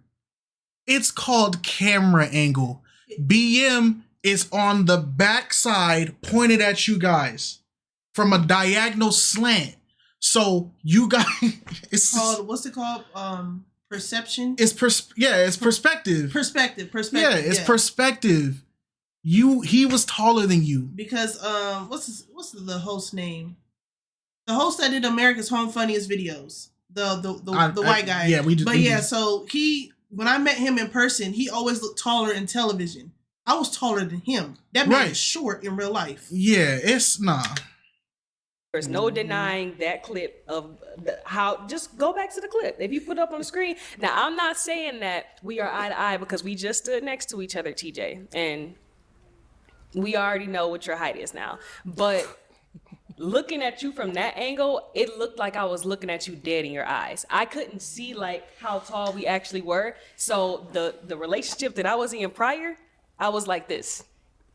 It's called camera angle. BM is on the backside, pointed at you guys from a diagonal slant. So you guys, it's called, what's it called? Perception. It's perspective. Perspective. Yeah, it's perspective. He was taller than you. Because what's the host name? The host that did America's Home Funniest Videos. The white guy. Yeah, we did. But yeah, so when I met him in person, he always looked taller in television. I was taller than him. That man is short in real life. Yeah, it's nah. There's no denying that clip of how. Just go back to the clip. If you put it up on the screen. Now, I'm not saying that we are eye to eye because we just stood next to each other, TJ, and we already know what your height is now. But looking at you from that angle, it looked like I was looking at you dead in your eyes. I couldn't see like how tall we actually were. So the relationship that I was in prior, I was like this.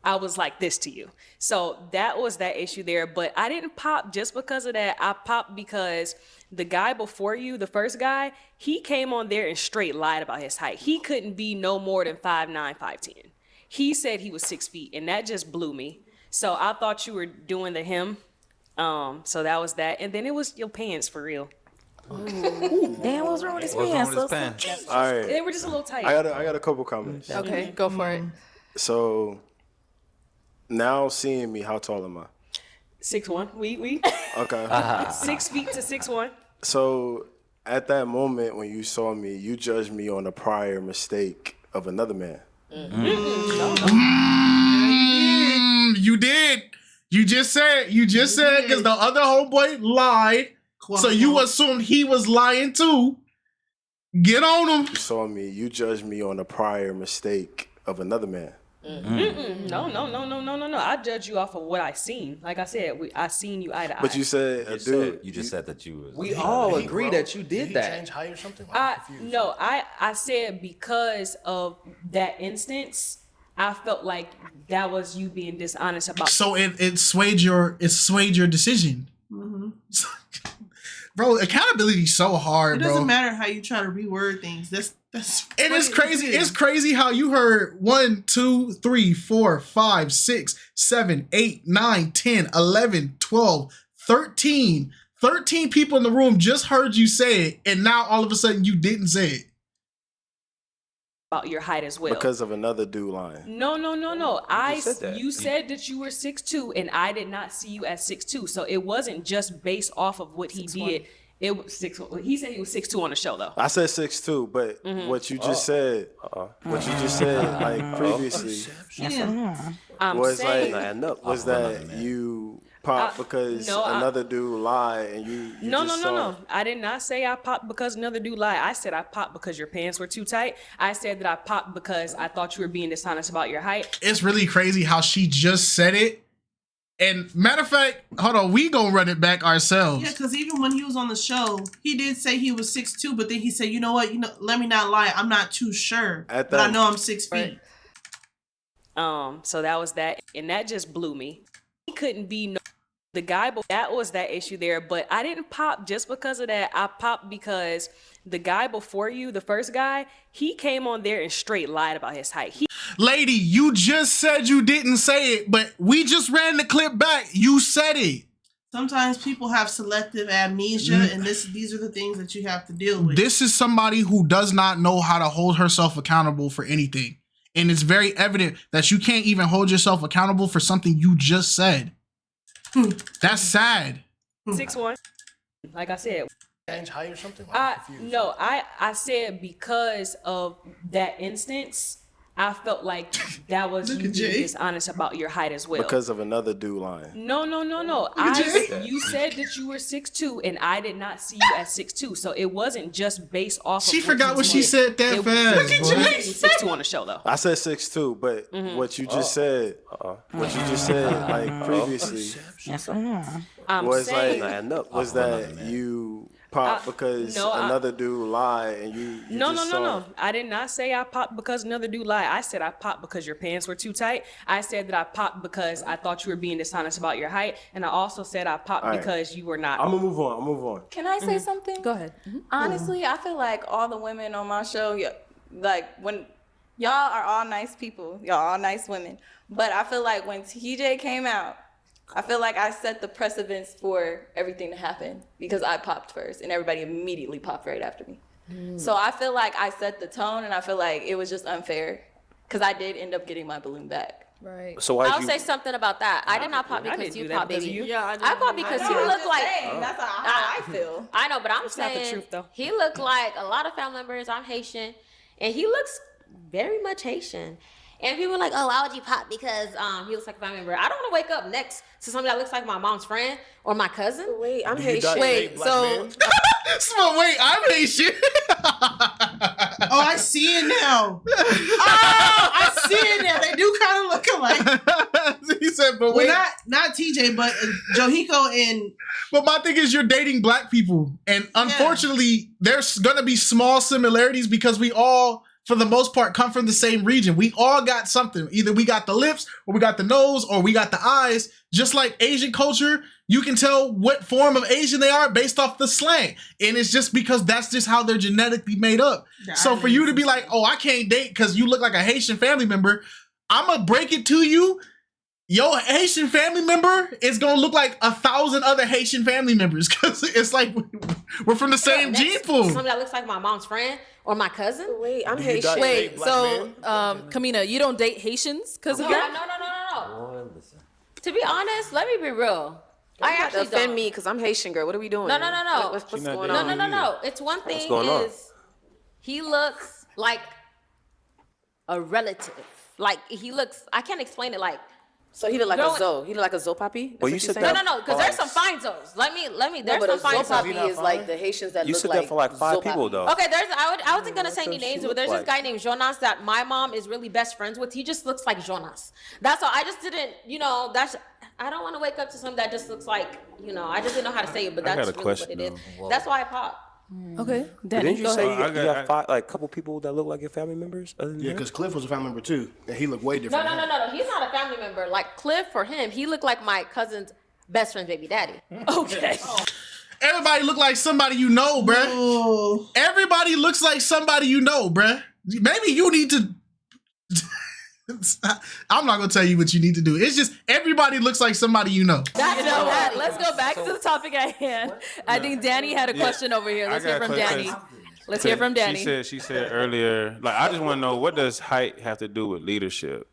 I was like this to you. So that was that issue there. But I didn't pop just because of that. I popped because the guy before you, the first guy, he came on there and straight lied about his height. He couldn't be no more than 5'9", 5'10". He said he was 6 feet, and that just blew me. So I thought you were doing the him. So that was that. And then it was your pants for real. Damn, what's wrong with his pants? All right. They were just a little tight. I got a couple comments. Okay, go for it. So now seeing me, how tall am I? 6'1". We. Okay. 6 feet to 6'1". So at that moment when you saw me, you judged me on a prior mistake of another man. You did. You just said because the other homeboy lied. So you assumed he was lying too. Get on him. You saw me. You judged me on a prior mistake of another man. No. I judge you off of what I seen. Like I said, I seen you eye to eye. But you said a dude. You just said that you was. We all agree that you did that. Change height or something? I said because of that instance, I felt like that was you being dishonest about. So it swayed your decision. Mm-hmm. Bro, accountability is so hard, It bro. doesn't matter how you try to reword things. That's And it's crazy. It's crazy how you heard 1, 2, 3, 4, 5, 6, 7, 8, 9, 10, 11, 12, 13. 13 people in the room just heard you say it, and now all of a sudden you didn't say it. About your height as well. Because of another dude lying. No. You that. said that you were 6'2", and I did not see you as 6'2". So it wasn't just based off of what he did. It was 6'1". He said he was 6'2" on the show though. I said 6'2", but what you just said, like previously, I'm was saying, like was that you popped because another dude lied and you No. I did not say I popped because another dude lied. I said I popped because your pants were too tight. I said that I popped because I thought you were being dishonest about your height. It's really crazy how she just said it. And matter of fact, hold on, we gonna run it back ourselves. Yeah, because even when he was on the show, he did say he was 6'2", but then he said, you know what, let me not lie, I'm not too sure, but I know I'm 6 feet. So that was that, and that just blew me. He couldn't be the guy, but that was that issue there. But I didn't pop just because of that. I popped because the guy before you, the first guy, he came on there and straight lied about his height. Lady, you just said you didn't say it, but we just ran the clip back. You said it. Sometimes people have selective amnesia, and these are the things that you have to deal with. This is somebody who does not know how to hold herself accountable for anything. And it's very evident that you can't even hold yourself accountable for something you just said. That's sad. 6'1", like I said. Change height or something? I said because of that instance, I felt like that was you being dishonest about your height as well. Because of another dude lying. No. You said that you were 6'2", and I did not see you at 6'2", so it wasn't just based off. She forgot what she said that fast. Look at Jay. 6'2" on the show though. I said 6'2", but what you just said, like previously, was that you popped because another dude lied and you No. I did not say I popped because another dude lied. I said I popped because your pants were too tight. I said that I popped because I thought you were being dishonest about your height. And I also said I popped because you were not. I'm gonna move on. Can I say something? Go ahead. Honestly, I feel like all the women on my show, like when y'all are all nice people, y'all all nice women. But I feel like when TJ came out, I feel like I set the precedence for everything to happen because I popped first and everybody immediately popped right after me. So I feel like I set the tone, and I feel like it was just unfair because I did end up getting my balloon back. Right. So I'll say something about that. I did not pop because you popped, baby. Yeah, I popped because he looked like. That's how I feel. I know, but I'm That's not saying the truth, though. he looked like a lot of family members. I'm Haitian, and he looks very much Haitian. And people were like, "Oh, why would you pop?" Because he looks like a family member. I don't want to wake up next to somebody that looks like my mom's friend or my cousin. Wait, I'm Haitian. Wait, so I'm Haitian. Oh, I see it now. I see it now. They do kind of look alike. He said, but wait. Well, not TJ, but Johiko and. But my thing is, you're dating black people, and unfortunately, there's gonna be small similarities because we all, for the most part, come from the same region. We all got something. Either we got the lips, or we got the nose, or we got the eyes. Just like Asian culture, you can tell what form of Asian they are based off the slang. And it's just because that's just how they're genetically made up. So for you to be like, oh, I can't date because you look like a Haitian family member, I'm going to break it to you. Your Haitian family member is going to look like 1,000 other Haitian family members because it's like we're from the same gene pool. Somebody that looks like my mom's friend or my cousin. Wait, I'm Haitian. Wait, so Kamina, you don't date Haitians because of that? No. To be honest, let me be real. I actually offend don't. me because I'm Haitian, girl. What are we doing? No. What's going on? No. It's one thing is he looks like a relative. Like he looks, I can't explain it. Like so he look like a Zoe. He look like a Zoe Papi. Well, you said that. No. Because there's some fine Zoes. Let me. There's some fine Zoe Zoes. Papi is like the Haitians that you look said like. that for like 5 people though. Okay, I wasn't gonna say any names, but there's this guy named Jonas that my mom is really best friends with. He just looks like Jonas. That's all. I just didn't, I don't want to wake up to something that just looks like, I just didn't know how to say it, but that's really what it is. That's why I pop. Okay. Didn't you say you have 5, like, couple people that look like your family members? Yeah, because Cliff was a family member too, and he looked way different. No. He's not a family member. Like Cliff, for him, he looked like my cousin's best friend's baby daddy. Okay. Everybody look like somebody you know, bruh. Oh. Everybody looks like somebody you know, bruh. Maybe you need to. I'm not gonna tell you what you need to do. It's just everybody looks like somebody you know. Let's go back to the topic at hand. I think Danny had a question over here. Let's hear from Danny. Let's hear from Danny. She said earlier, like, I just want to know, what does height have to do with leadership?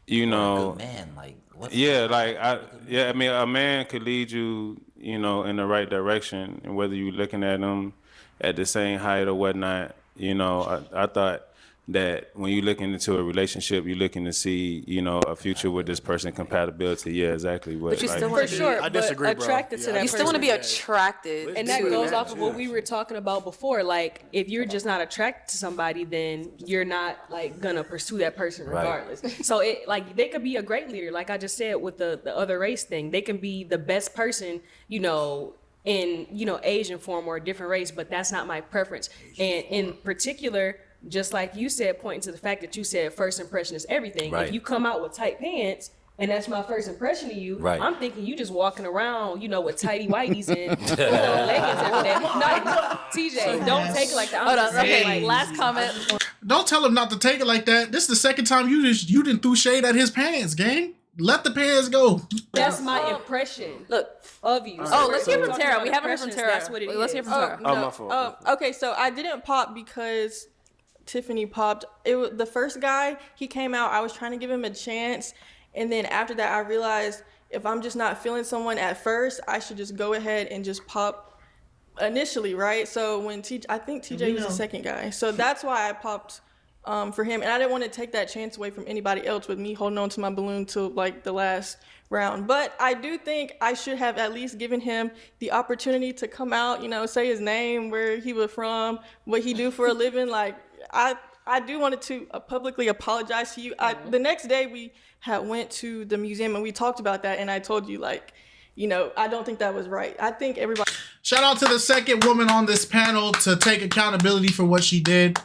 Man, like, what? Yeah, like, I mean, a man could lead you, in the right direction, and whether you're looking at him at the same height or whatnot, I thought that when you're looking into a relationship, you're looking to see, you know, a future with this person, compatibility. Yeah, exactly. But you like, still want For sure, I disagree, but bro. attracted to that You still want to be person. attracted. And that goes off of what we were talking about before. Like, if you're just not attracted to somebody, then you're not like gonna pursue that person regardless. So it like they could be a great leader, like I just said with the other race thing. They can be the best person, you know, in, you know, Asian form or a different race, but that's not my preference. And in particular, just like you said, pointing to the fact that you said first impression is everything. Right. If you come out with tight pants and that's my first impression of you, Right. I'm thinking you just walking around, you know, with tighty whities and leggings every day. No, TJ, don't take it like that. Hold on. Okay, like, last comment. Don't tell him not to take it like that. This is the second time you didn't threw shade at his pants, gang. Let the pants go. That's my impression. Look. Of you. Oh, let's hear from Talking Tara. about We haven't heard from impressions, Tara. That's what it is. Let's hear from Tara. Oh, my fault. Okay, so I didn't pop because Tiffany popped. It was the first guy. He came out. I was trying to give him a chance, and then after that, I realized if I'm just not feeling someone at first, I should just go ahead and just pop initially, right? So when I think TJ was the second guy, so that's why I popped for him, and I didn't want to take that chance away from anybody else with me holding on to my balloon till like the last round. But I do think I should have at least given him the opportunity to come out, you know, say his name, where he was from, what he do for a living. Like I do wanted to publicly apologize to you. The next day we went to the museum and we talked about that, and I told you, like, you know, I don't think that was right. I think everybody. Shout out to the second woman on this panel to take accountability for what she did.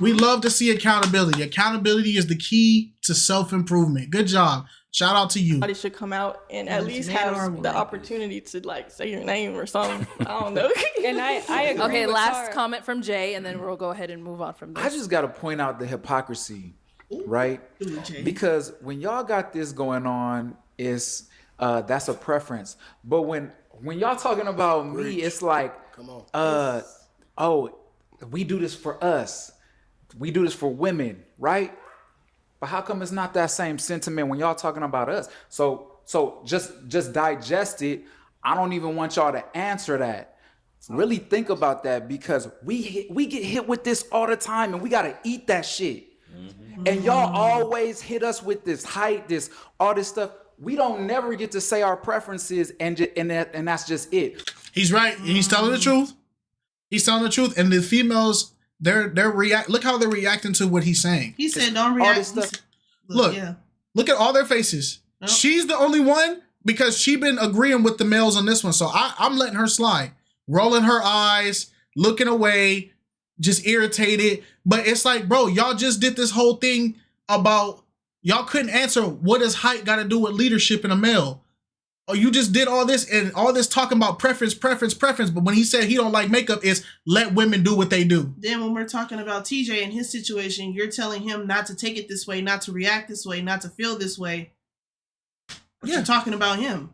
We love to see accountability. Accountability is the key to self-improvement. Good job. Shout out to you. Everybody should come out and at least have the opportunity to like say your name or something. I don't know. And I agree. Okay, with last Tara. comment from Jay, and then we'll go ahead and move on from this. I just got to point out the hypocrisy, right? Because when y'all got this going on, it's that's a preference. But when y'all talking about me, it's like, oh, we do this for us. We do this for women, right? But how come it's not that same sentiment when y'all talking about us? So just digest it. I don't even want y'all to answer that. Really think about that, because we get hit with this all the time, and we gotta eat that shit. And y'all always hit us with this height, all this stuff. We don't never get to say our preferences, and that's just it. He's right. He's telling the truth. He's telling the truth. And the females, they're look how they're reacting to what he's saying. He said, "Don't react." All this stuff. Look at all their faces. Nope. She's the only one because she been agreeing with the males on this one. So I'm letting her slide, rolling her eyes, looking away, just irritated. But it's like, bro, y'all just did this whole thing about y'all couldn't answer what does height got to do with leadership in a male. Oh, you just did all this and all this talking about preference. But when he said he don't like makeup, it's let women do what they do. Then when we're talking about TJ and his situation, you're telling him not to take it this way, not to react this way, not to feel this way. But you're talking about him.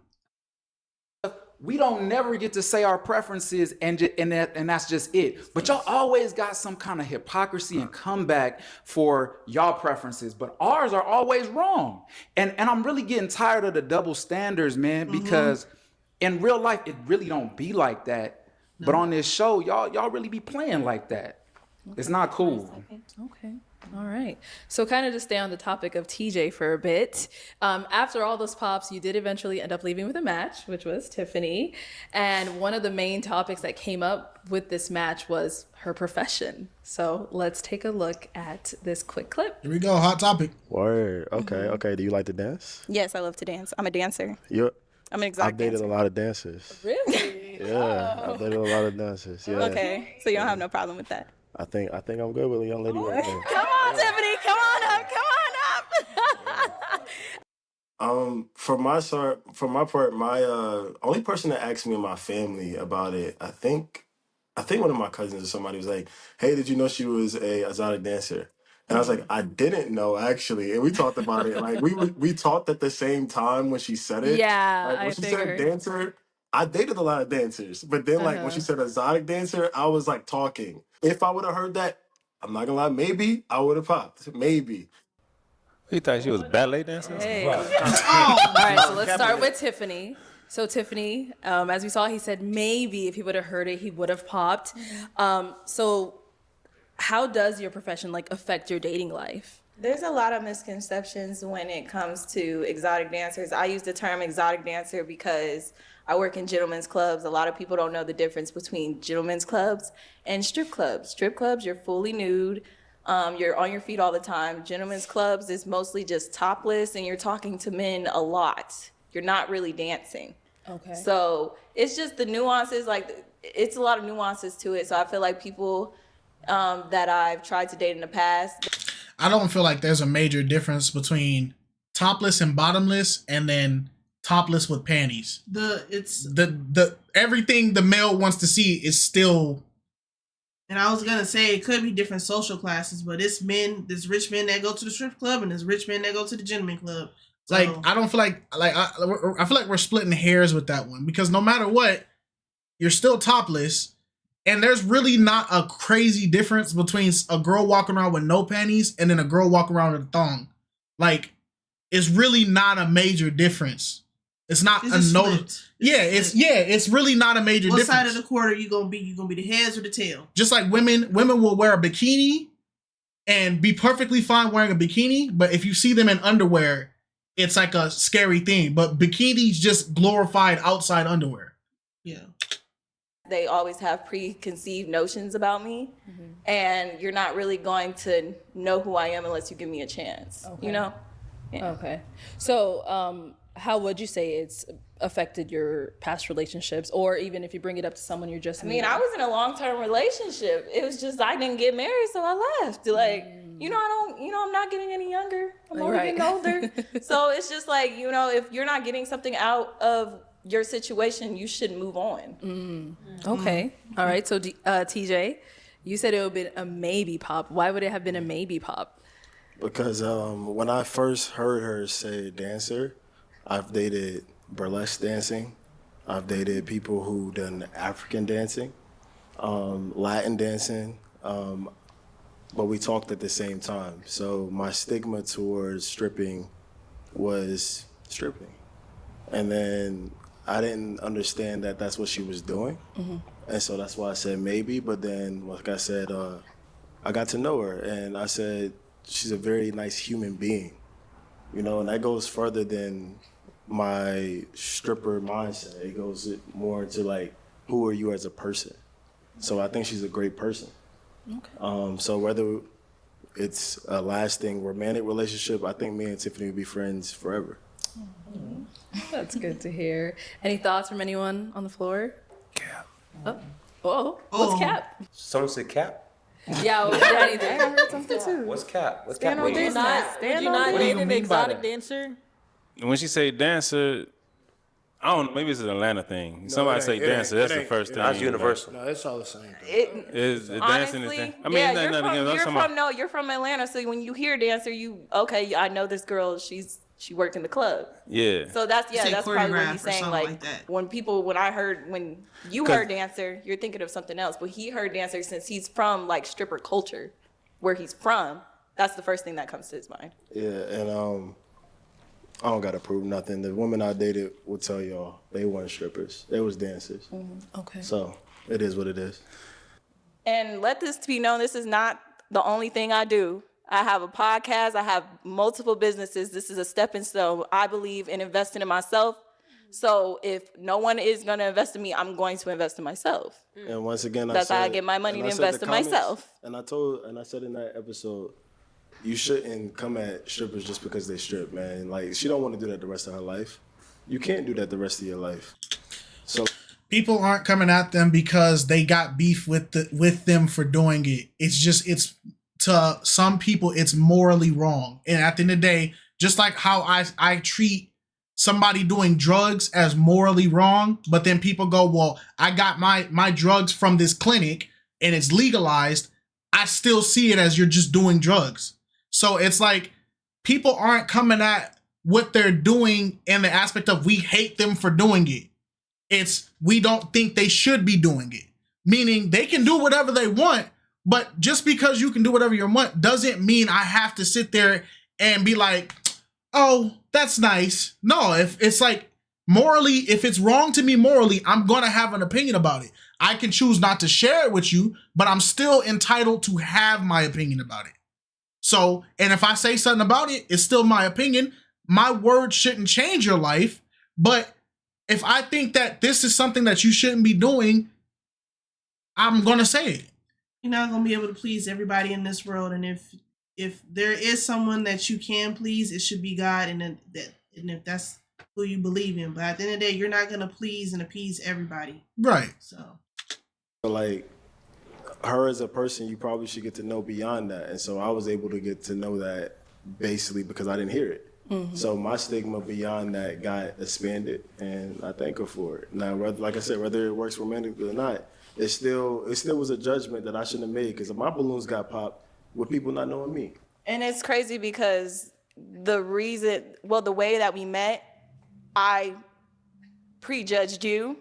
We don't never get to say our preferences, and that's just it. But y'all always got some kind of hypocrisy and comeback for y'all preferences, but ours are always wrong. And I'm really getting tired of the double standards, man, because in real life it really don't be like that. No. But on this show, y'all really be playing like that. It's not cool. Okay. All right. So kind of to stay on the topic of TJ for a bit, after all those pops, you did eventually end up leaving with a match, which was Tiffany. And one of the main topics that came up with this match was her profession. So let's take a look at this quick clip. Here we go. Hot topic. Word. Okay. Okay. Do you like to dance? Yes, I love to dance. I'm a dancer. I'm an exotic I've dated dancer. a lot of dancers. Really? Yeah. I've dated a lot of dancers. Yeah. Okay. So you don't have no problem with that? I think I'm good with a young lady right there. Come on, Tiffany. Come on up. For my part, my only person that asked me in my family about it, I think one of my cousins or somebody was like, "Hey, did you know she was a exotic dancer?" And I was like, "I didn't know actually." And we talked about it. Like we talked at the same time when she said it. Yeah, like, when she said dancer, I dated a lot of dancers, but then like when she said exotic dancer, I was like talking. If I would have heard that, I'm not gonna lie, maybe I would have popped. Maybe. You thought she was ballet dancer? Hey. All right, so let's start with Tiffany. So Tiffany, as we saw, he said maybe if he would have heard it, he would have popped. So how does your profession like affect your dating life? There's a lot of misconceptions when it comes to exotic dancers. I use the term exotic dancer because I work in gentlemen's clubs. A lot of people don't know the difference between gentlemen's clubs and strip clubs. Strip clubs, you're fully nude. You're on your feet all the time. Gentlemen's clubs is mostly just topless and you're talking to men a lot. You're not really dancing. Okay. So it's just the nuances, like it's a lot of nuances to it. So I feel like people that I've tried to date in the past. I don't feel like there's a major difference between topless and bottomless and then topless with panties. The everything the male wants to see is still. And I was gonna say it could be different social classes, but it's men, there's rich men that go to the strip club and there's rich men that go to the gentleman club. So, like I don't feel like I feel like we're splitting hairs with that one because no matter what, you're still topless, and there's really not a crazy difference between a girl walking around with no panties and then a girl walking around with a thong. Like it's really not a major difference. It's not a no. It's really not a major difference. What side of the quarter you gonna be? You gonna be the heads or the tail? Just like women will wear a bikini and be perfectly fine wearing a bikini, but if you see them in underwear, it's like a scary thing. But bikinis just glorified outside underwear. Yeah. They always have preconceived notions about me, and you're not really going to know who I am unless you give me a chance. Okay. You know? Yeah. Okay. So, how would you say it's affected your past relationships, or even if you bring it up to someone you're just meeting? I was in a long-term relationship. It was just I didn't get married, so I left. Like, I'm not getting any younger. I'm only getting older. So it's just like, if you're not getting something out of your situation, you should move on. Okay. All right. So, TJ, you said it would have been a maybe pop. Why would it have been a maybe pop? Because when I first heard her say dancer, I've dated burlesque dancing. I've dated people who done African dancing, Latin dancing, but we talked at the same time. So my stigma towards stripping was stripping. And then I didn't understand that that's what she was doing. And so that's why I said maybe, but then, like I said, I got to know her and I said, she's a very nice human being, and that goes further than my stripper mindset. It goes more into like, who are you as a person? So I think she's a great person. Okay. So whether it's a lasting romantic relationship, I think me and Tiffany would be friends forever. That's good to hear. Any thoughts from anyone on the floor? Cap. What's Cap? Someone said Cap? Yeah, I heard something too. What's Cap? What's Stand Cap? on business. Stand on What do you being an mean by exotic that? dancer. When she say dancer, I don't know, maybe it's an Atlanta thing. No, Somebody it say ain't. It dancer, ain't. that's It the ain't. first It thing. ain't. That's universal. No, it's all the same. Is the dancing the thing? I mean, yeah, it's nothing against. you're from Atlanta, so when you hear dancer, I know this girl, she worked in the club. Yeah. So that's probably what he's choreograph or saying. something Like that. when you heard dancer, you're thinking of something else. But he heard dancer since he's from like stripper culture, where he's from. That's the first thing that comes to his mind. Yeah, and I don't gotta prove nothing. The women I dated will tell y'all they weren't strippers. They was dancers. Okay. So it is what it is. And let this be known, this is not the only thing I do. I have a podcast. I have multiple businesses. This is a stepping stone. I believe in investing in myself. So if no one is going to invest in me, I'm going to invest in myself. And once again, That's how I get my money to invest in myself. And I said in that episode, you shouldn't come at strippers just because they strip, man. Like, she don't want to do that the rest of her life. You can't do that the rest of your life. So people aren't coming at them because they got beef with them for doing it. It's to some people, it's morally wrong. And at the end of the day, just like how I treat somebody doing drugs as morally wrong, but then people go, well, I got my drugs from this clinic and it's legalized. I still see it as you're just doing drugs. So it's like people aren't coming at what they're doing in the aspect of we hate them for doing it. It's we don't think they should be doing it. Meaning they can do whatever they want, but just because you can do whatever you want doesn't mean I have to sit there and be like, oh, that's nice. No, if it's like morally, if it's wrong to me morally, I'm going to have an opinion about it. I can choose not to share it with you, but I'm still entitled to have my opinion about it. So, and if I say something about it, it's still my opinion. My word shouldn't change your life. But if I think that this is something that you shouldn't be doing, I'm going to say it. You're not going to be able to please everybody in this world. And if there is someone that you can please, it should be God. And if that's who you believe in. But at the end of the day, you're not going to please and appease everybody. Right. So like, her as a person, you probably should get to know beyond that. And so I was able to get to know that basically because I didn't hear it. Mm-hmm. So my stigma beyond that got expanded, and I thank her for it. Now, like I said, whether it works romantically or not, it still was a judgment that I shouldn't have made because my balloons got popped with people not knowing me. And it's crazy because the way that we met, I prejudged you,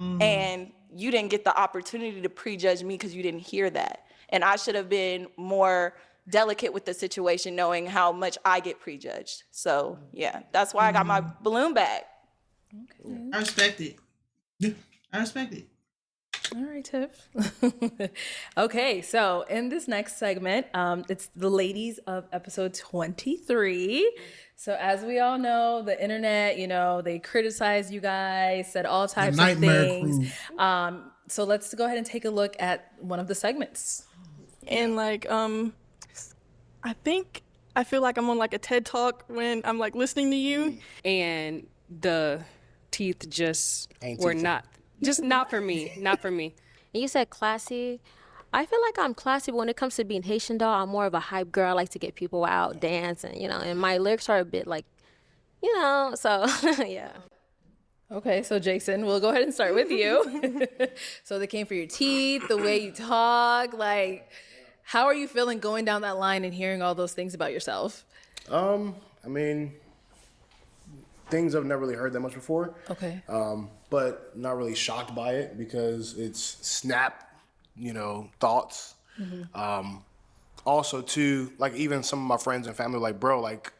and you didn't get the opportunity to prejudge me because you didn't hear that. And I should have been more delicate with the situation, knowing how much I get prejudged. So yeah, that's why I got my balloon back. Okay. I respect it. Yeah. I respect it. All right, Tiff. Okay, so in this next segment, it's the ladies of episode 23. So as we all know, the internet, they criticize you guys, said all types of things. So let's go ahead and take a look at one of the segments. And I feel like I'm on like a TED Talk when I'm like listening to you. And the teeth just were not for me. Not for me. And you said classy. I feel like I'm classy, but when it comes to being Haitian doll, I'm more of a hype girl. I like to get people out, dancing, and my lyrics are a bit like, so yeah. Okay, so Jason, we'll go ahead and start with you. So they came for your teeth, the way you talk, like, how are you feeling going down that line and hearing all those things about yourself? I mean, things I've never really heard that much before. Okay. But not really shocked by it because it's snap, thoughts. Mm-hmm. Also, too, like even some of my friends and family, like, bro, like,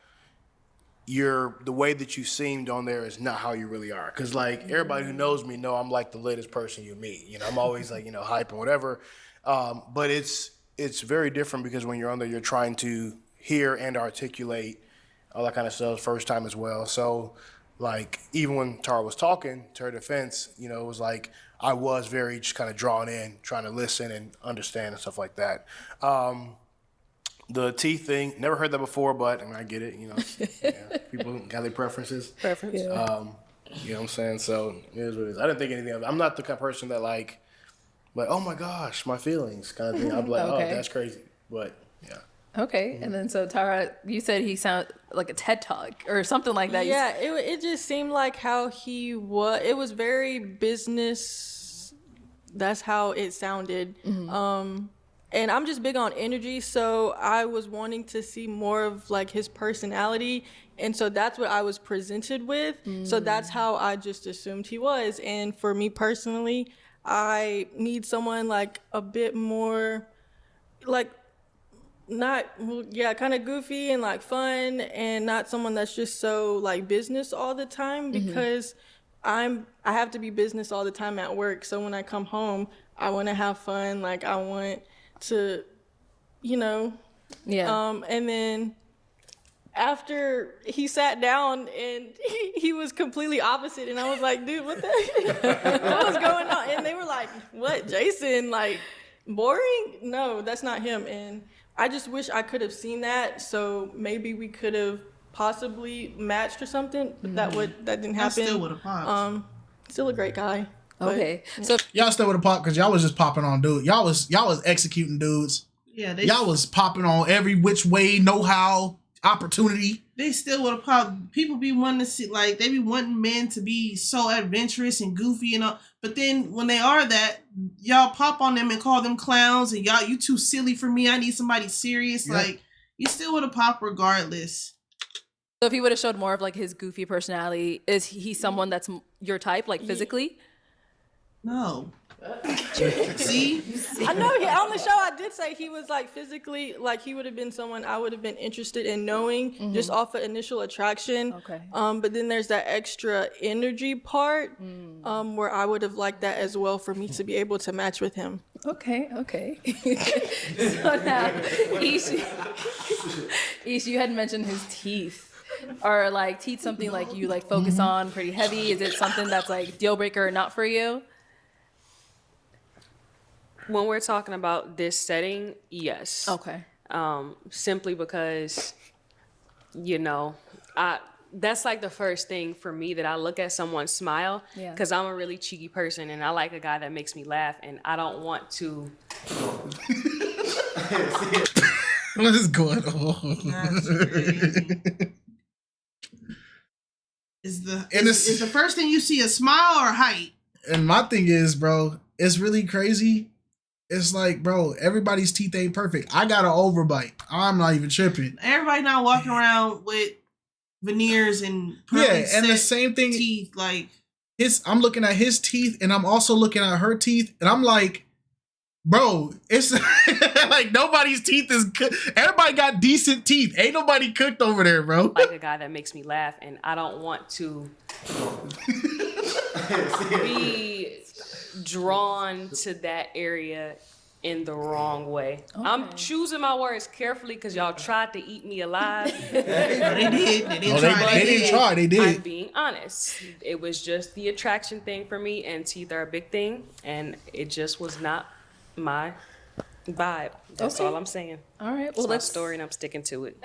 the way that you seemed on there is not how you really are. Because, like, everybody who knows me know I'm like the latest person you meet. I'm always like, hype and whatever. But it's very different because when you're on there, you're trying to hear and articulate all that kind of stuff first time as well. So, like, even when Tara was talking, to her defense, it was like I was very just kind of drawn in, trying to listen and understand and stuff like that. The teeth thing, never heard that before, but I get it. People got their preferences. Preference. You know what I'm saying? So it is what it is. I didn't think anything of it. I'm not the kind of person that like, oh my gosh, my feelings kind of thing. I'd be like, Okay. oh, that's crazy. But yeah. Okay, and then so Tara, you said he sounded like a TED Talk or something like that. Yeah, it just seemed like how he was. It was very business. That's how it sounded. Mm-hmm. And I'm just big on energy, so I was wanting to see more of like his personality, and so that's what I was presented with. So that's how I just assumed he was. And for me personally, I need someone like a bit more, like, kind of goofy and like fun, and not someone that's just so like business all the time, because I have to be business all the time at work. So when I come home, I want to have fun. Like, I want to, and then after he sat down and he was completely opposite, and I was like, dude, what was going on? And they were like, what, Jason, like, boring? No, that's not him. And I just wish I could have seen that, so maybe we could have possibly matched or something, but that didn't happen. I still would have popped. Still a great guy. Okay, so y'all still would have popped because y'all was just popping on dudes. Y'all was executing dudes. Yeah, y'all was popping on every which way, know how, opportunity. They still would have popped. People be wanting to see, like, they be wanting men to be so adventurous and goofy and all. But then when they are that, y'all pop on them and call them clowns and you too silly for me. I need somebody serious. Yep. Like, you still would have popped regardless. So if he would have showed more of like his goofy personality, is he someone that's your type, like physically? No. See? I know on the show I did say he was like physically, like he would have been someone I would have been interested in knowing just off of initial attraction. Okay. But then there's that extra energy part where I would have liked that as well for me to be able to match with him. Okay. So now, Ish, you had mentioned his teeth. Are like teeth something like you like focus on pretty heavy? Is it something that's like deal breaker or not for you? When we're talking about this setting, yes. Okay. Simply because, that's like the first thing for me that I look at someone smile, because I'm a really cheeky person and I like a guy that makes me laugh, and I don't want to. What is going on? Is the first thing you see a smile or height? And my thing is, bro, it's really crazy. It's like, bro, everybody's teeth ain't perfect. I got an overbite. I'm not even tripping. Everybody not walking around with veneers and and the same thing. Teeth, like I'm looking at his teeth, and I'm also looking at her teeth, and I'm like, bro, it's like nobody's teeth is everybody got decent teeth. Ain't nobody cooked over there, bro. Like a guy that makes me laugh, and I don't want to be drawn to that area in the wrong way. Okay. I'm choosing my words carefully because y'all tried to eat me alive. They did. They didn't try. They did. I'm being honest. It was just the attraction thing for me, and teeth are a big thing, and it just was not my vibe. That's all I'm saying. All right. Well, Well, that's my story, and I'm sticking to it.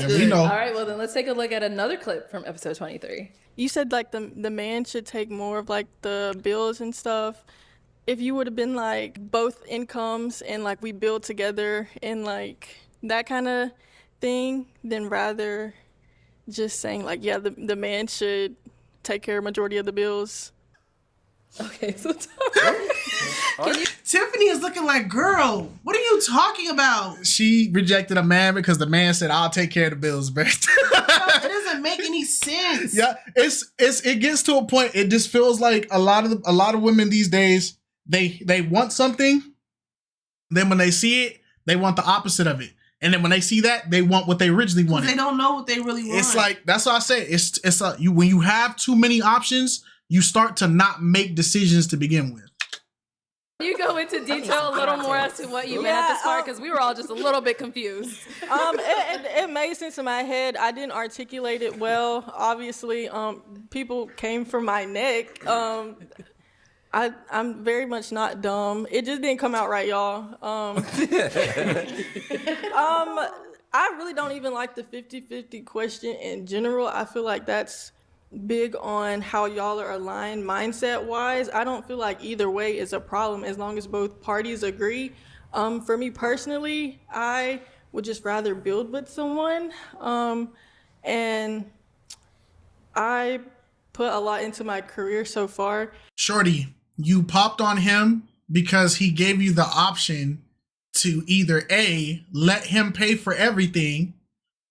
We know. All right. Well, then let's take a look at another clip from episode 23. You said like the man should take more of like the bills and stuff. If you would have been like both incomes and like we build together and like that kind of thing, then rather just saying like, yeah, the man should take care of majority of the bills. Okay, so Tiffany is looking like, girl, what are you talking about? She rejected a man because the man said, "I'll take care of the bills, bro." It doesn't make any sense. Yeah, it gets to a point. It just feels like a lot of women these days, they want something, then when they see it, they want the opposite of it. And then when they see that, they want what they originally wanted. They don't know what they really want. It's like, that's what I say. It's like when you have too many options, you start to not make decisions to begin with. You go into detail a little more as to what you meant at this part, because we were all just a little bit confused. It made sense in my head. I didn't articulate it well. Obviously, people came from my neck. I'm very much not dumb. It just didn't come out right, y'all. I really don't even like the 50-50 question in general. I feel like that's big on how y'all are aligned mindset-wise. I don't feel like either way is a problem as long as both parties agree. For me personally, I would just rather build with someone. And I put a lot into my career so far. Shorty, you popped on him because he gave you the option to either A, let him pay for everything,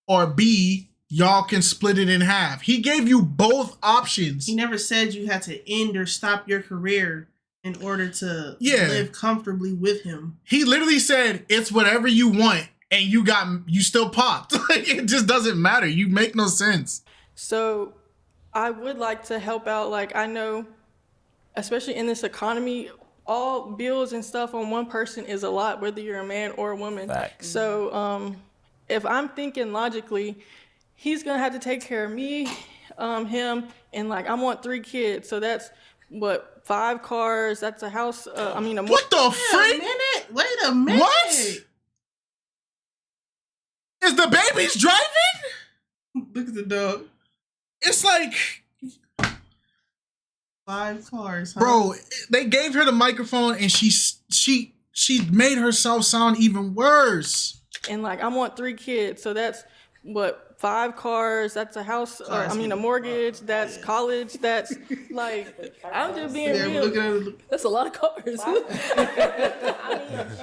or B, y'all can split it in half. He gave you both options. He never said you had to end or stop your career in order to live comfortably with him. He literally said, it's whatever you want, and you still popped. It just doesn't matter. You make no sense. So I would like to help out. Like, I know, especially in this economy, all bills and stuff on one person is a lot, whether you're a man or a woman. Facts. So if I'm thinking logically, he's gonna have to take care of me, him, and like I want 3 kids. So that's what, 5 cars, that's a house. What the freak? Wait a minute. What? Is the baby's driving? Look at the dog. It's like 5 cars, huh? Bro, they gave her the microphone and she made herself sound even worse. And like I want 3 kids, so that's what, 5 cars, that's a house, a mortgage, that's college, that's like, I'm just being real. That's a lot of cars. She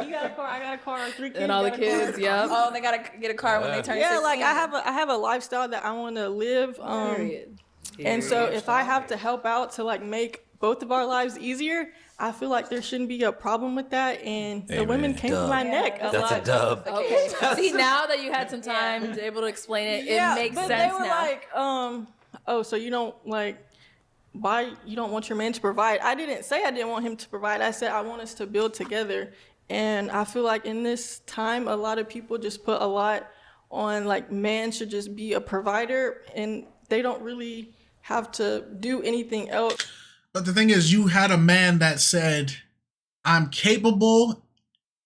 got a car, I got a car, 3 kids. And all the kids, yeah. Oh, they gotta get a car when they turn 16. Like I have a lifestyle that I want to live. And so if I have to help out to like make both of our lives easier, I feel like there shouldn't be a problem with that. And the women came to my neck a That's lot. a dub. Okay. See, now that you had some time to able to explain it, it makes but sense they were now. like, oh, so you don't like, why you don't want your man to provide? I didn't say I didn't want him to provide. I said I want us to build together. And I feel like in this time, a lot of people just put a lot on like man should just be a provider, and they don't really have to do anything else. But the thing is, you had a man that said, I'm capable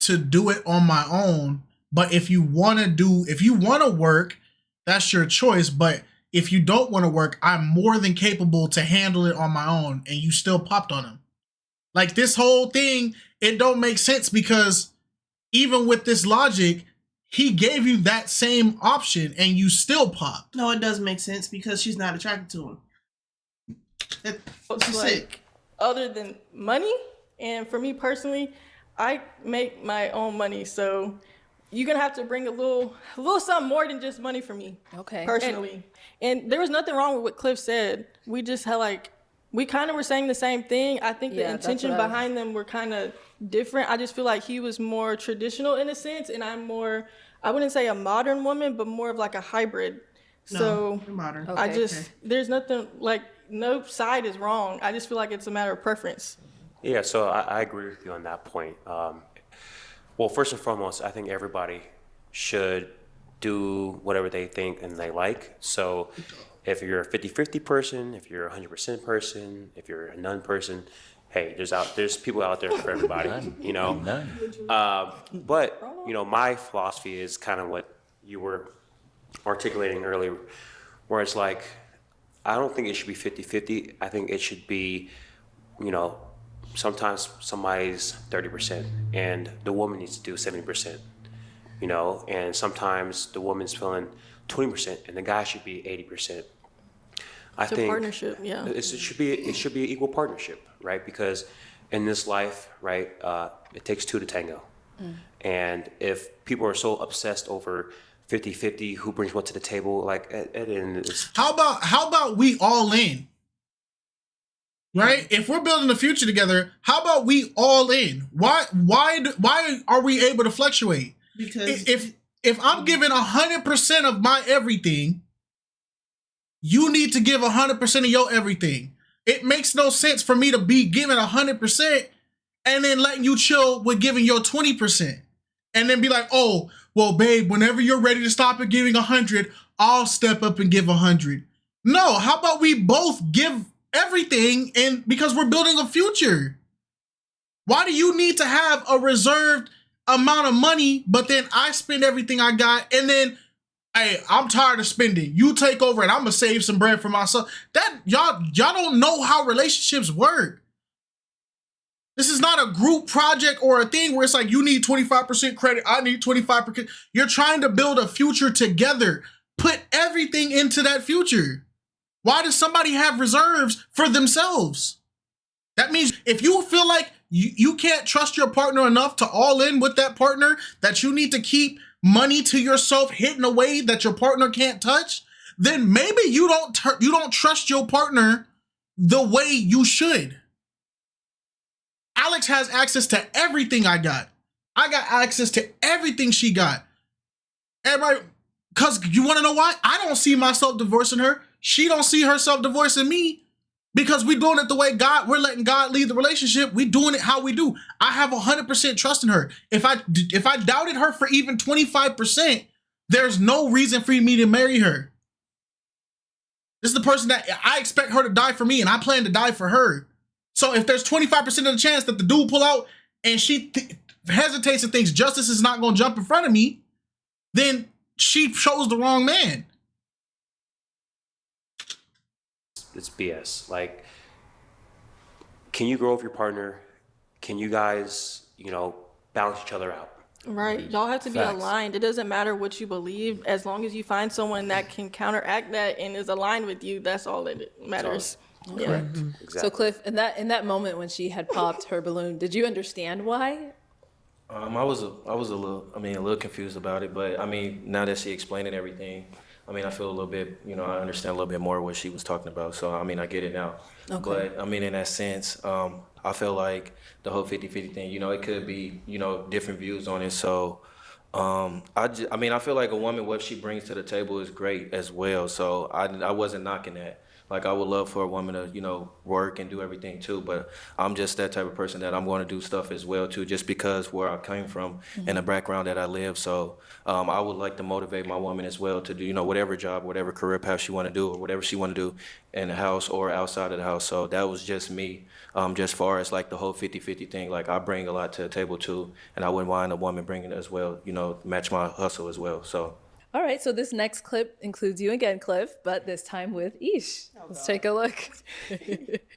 to do it on my own, but if you want to work, that's your choice. But if you don't want to work, I'm more than capable to handle it on my own. And you still popped on him. Like, this whole thing, it don't make sense, because even with this logic, he gave you that same option and you still popped. No, it does make sense because she's not attracted to him. It's like, other than money, and for me personally, I make my own money, so you're gonna have to bring a little something more than just money for me. Okay. Personally, and there was nothing wrong with what Cliff said. We just had we kind of were saying the same thing. I think the intention behind them were kind of different. I just feel like he was more traditional in a sense, and I'm more, I wouldn't say a modern woman, but more of like a hybrid. So you're modern. There's nothing like, no side is wrong. I just feel like it's a matter of preference. Yeah, so I agree with you on that point. Well, first and foremost, I think everybody should do whatever they think and they like. So if you're a 50-50 person, if you're a 100% person, if you're a none person, hey, there's people out there for everybody, you know? But, you know, my philosophy is kind of what you were articulating earlier, where it's like, I don't think it should be 50-50. I think it should be, you know, sometimes somebody's 30% and the woman needs to do 70%, you know, and sometimes the woman's feeling 20% and the guy should be 80%. I think partnership, yeah. It should be an equal partnership, right? Because in this life, right, it takes two to tango. And if people are so obsessed over 50-50, who brings what to the table, like at the end of this. How about we all in? Right? If we're building the future together, how about we all in? Why are we able to fluctuate? Because if I'm giving 100% of my everything, you need to give 100% of your everything. It makes no sense for me to be giving 100% and then letting you chill with giving your 20%. And then be like, oh, well, babe, whenever you're ready to stop at giving 100, I'll step up and give 100. No, how about we both give everything, and because we're building a future? Why do you need to have a reserved amount of money, but then I spend everything I got, and then, hey, I'm tired of spending. You take over and I'm gonna save some bread for myself. That y'all don't know how relationships work. This is not a group project or a thing where it's like you need 25% credit, I need 25%. You're trying to build a future together. Put everything into that future. Why does somebody have reserves for themselves? That means if you feel like you can't trust your partner enough to all in with that partner, that you need to keep money to yourself hidden away that your partner can't touch, then maybe you don't trust your partner the way you should. Alex has access to everything I got. I got access to everything she got. Everybody, because you want to know why? I don't see myself divorcing her. She don't see herself divorcing me, because we're doing it the way God, we're letting God lead the relationship. We're doing it how we do. I have 100% trust in her. If I doubted her for even 25%, there's no reason for me to marry her. This is the person that I expect her to die for me, and I plan to die for her. So if there's 25% of the chance that the dude pull out and she hesitates and thinks justice is not going to jump in front of me, then she chose the wrong man. It's BS. Like, can you grow with your partner? Can you guys, you know, balance each other out? Right. Y'all have to be Facts. aligned. It doesn't matter what you believe. As long as you find someone that can counteract that and is aligned with you, that's all that matters. Yeah. Correct. Exactly. So Cliff, in that moment when she had popped her balloon, did you understand why? I was a little confused about it, but I mean, now that she explained it, everything, I mean, I feel a little bit, I understand a little bit more what she was talking about. So, I mean, I get it now. Okay. But, I mean, in that sense, I feel like the whole 50-50 thing, it could be, different views on it. So, I feel like a woman, what she brings to the table is great as well. So, I wasn't knocking that. Like, I would love for a woman to, work and do everything too, but I'm just that type of person that I'm going to do stuff as well too, just because where I came from and the background that I live. So I would like to motivate my woman as well to do, whatever job, whatever career path she want to do or whatever she want to do in the house or outside of the house. So that was just me, just far as like the whole 50-50 thing. Like, I bring a lot to the table too, and I wouldn't mind a woman bringing it as well, match my hustle as well. So. All right, so this next clip includes you again, Cliff, but this time with Ish. Let's take a look.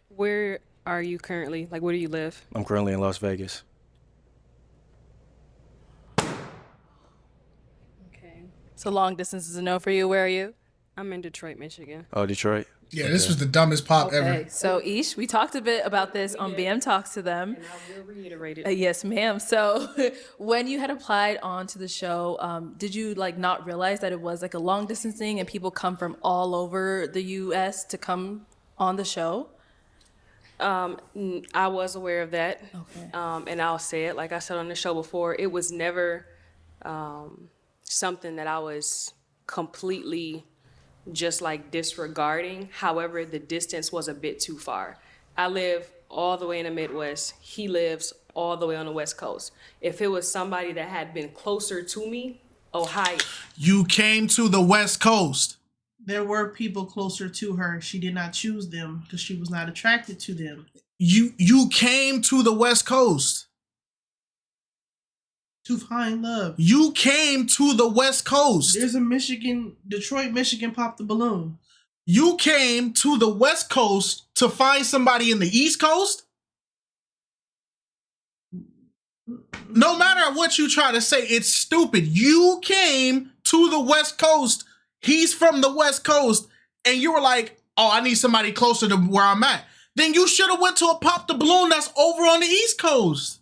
Where are you currently? Like, where do you live? I'm currently in Las Vegas. Okay. So long distance is a no for you. Where are you? I'm in Detroit, Michigan. Oh, Detroit? Yeah, this was the dumbest pop ever. Okay, so Ish, we talked a bit about this on BM Talks to Them. And I will reiterate it. Yes, ma'am. So when you had applied onto the show, did you not realize that it was like a long distance thing and people come from all over the U.S. to come on the show? I was aware of that. Okay. And I'll say it, like I said on the show before, it was never something that I was completely just disregarding. However, the distance was a bit too far. I live all the way in the Midwest. He lives all the way on the West Coast. If it was somebody that had been closer to me, Ohio. You came to the West Coast. There were people closer to her. She did not choose them because she was not attracted to them. You came to the West Coast. To find love. You came to the West Coast. There's a Detroit, Michigan popped the balloon. You came to the West Coast to find somebody in the East Coast? No matter what you try to say, it's stupid. You came to the West Coast. He's from the West Coast. And you were like, oh, I need somebody closer to where I'm at. Then you should have went to a pop the balloon that's over on the East Coast.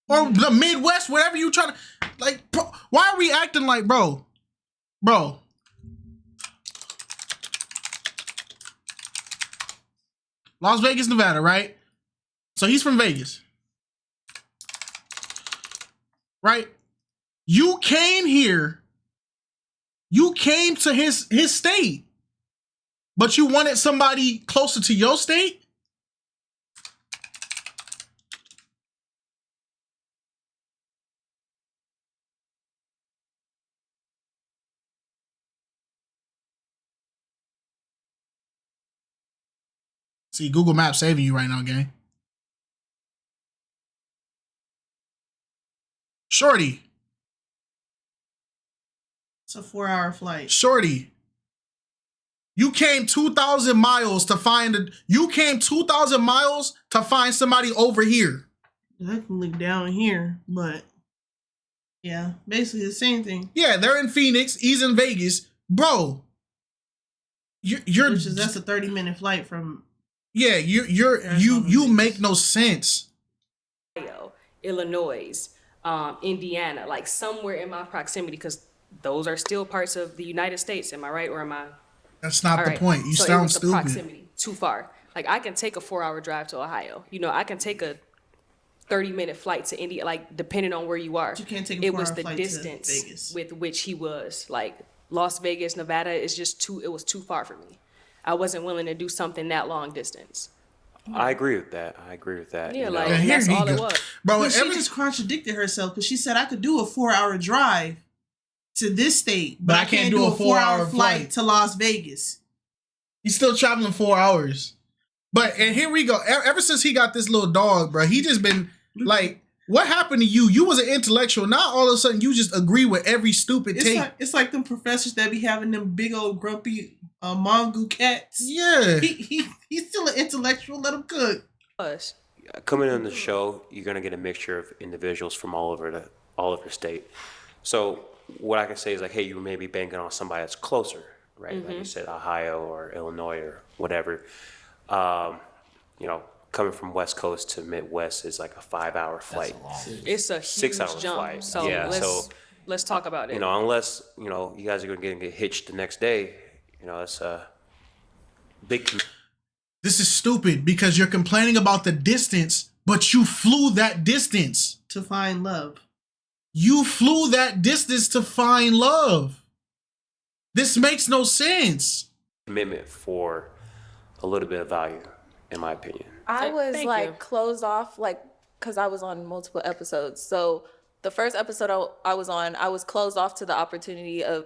Or the Midwest, whatever you trying to, bro, why are we acting like, bro? Las Vegas, Nevada, right? So he's from Vegas. Right? You came here. You came to his state. But you wanted somebody closer to your state? See, Google Maps saving you right now, gang. Shorty. It's a 4-hour flight. Shorty. You came 2,000 miles to find somebody over here. I can look down here, but yeah, basically the same thing. Yeah, they're in Phoenix. He's in Vegas. Bro. That's a 30-minute flight from. Yeah, you make no sense. Ohio, Illinois, Indiana, somewhere in my proximity, because those are still parts of the United States. Am I right, or am I? That's not the point. You so sound it was stupid. The proximity too far. I can take a 4-hour drive to Ohio. I can take a 30-minute flight to India. Depending on where you are. But you can't take a 4-hour It was the flight distance to Vegas. with which he was. Las Vegas, Nevada is just too. It was too far for me. I wasn't willing to do something that long distance. I agree with that. Yeah, that's all it was. Bro, but she just contradicted herself because she said I could do a 4-hour drive to this state, but I can't do a 4-hour flight to Las Vegas. He's still traveling 4 hours. And here we go. Ever since he got this little dog, bro, he just been what happened to you? You was an intellectual. Now all of a sudden you just agree with every stupid take. It's like them professors that be having them big old grumpy mongo cats. Yeah. He's still an intellectual. Let him cook. Coming on the show, you're gonna get a mixture of individuals from all over the state. So what I can say is hey, you may be banking on somebody that's closer, right? Mm-hmm. Like you said, Ohio or Illinois or whatever. Coming from West Coast to Midwest is a 5-hour flight. It's a huge 6-hour jump. flight. So yeah. So let's talk about it. You know, unless, you know, you guys are going to get hitched the next day, you know, that's a big. This is stupid because you're complaining about the distance, but you flew that distance to find love. You flew that distance to find love. This makes no sense. Commitment for a little bit of value, in my opinion. I was Thank like you. closed off, like, because I was on multiple episodes. So the first episode I was on, I was closed off to the opportunity of,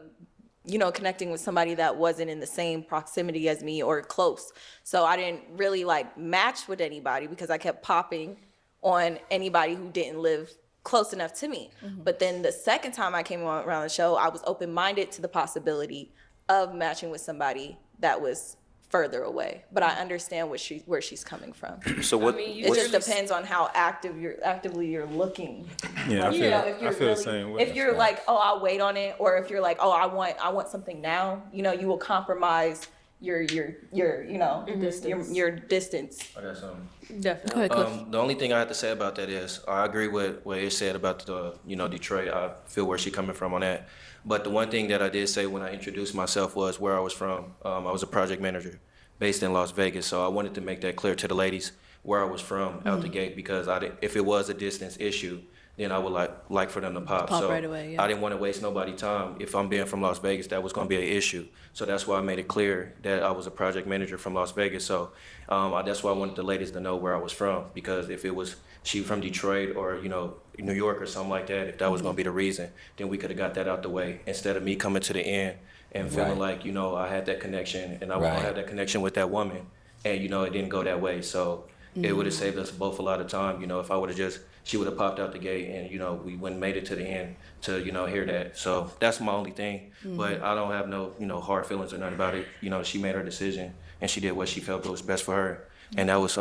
you know, connecting with somebody that wasn't in the same proximity as me or close. So I didn't really like match with anybody because I kept popping on anybody who didn't live close enough to me. But then the second time I came around the show, I was open-minded to the possibility of matching with somebody that was further away. But I understand where she's coming from. So what? It just depends on how actively you're looking. Yeah, Like, I feel, if you're I feel the same way. If you're like, oh, I'll wait on it, or if you're like, oh, I want something now, you know, you will compromise your you know, your distance. I got something. Definitely. The only thing I have to say about that is I agree with what it said about the, you know, Detroit. I feel where she's coming from on that. But the one thing that I did say when I introduced myself was where I was from. I was a project manager based in Las Vegas, so I wanted to make that clear to the ladies where I was from out the gate, because if it was a distance issue, then I would like for them to pop. Pop so right away, yeah. I didn't want to waste nobody's time. If I'm being from Las Vegas, that was going to be an issue. So that's why I made it clear that I was a project manager from Las Vegas. So that's why I wanted the ladies to know where I was from, because if it was she from Detroit or, you know, New York or something like that, if that was going to be the reason, then we could have got that out the way instead of me coming to the end and feeling like, you know, I had that connection and I had that connection with that woman, and, you know, it didn't go that way. So it would have saved us both a lot of time. You know, if I would have she would have popped out the gate and, you know, we wouldn't made it to the end to, you know, hear that. So that's my only thing. But I don't have no, you know, hard feelings or nothing about it. You know, she made her decision and she did what she felt was best for her. And that was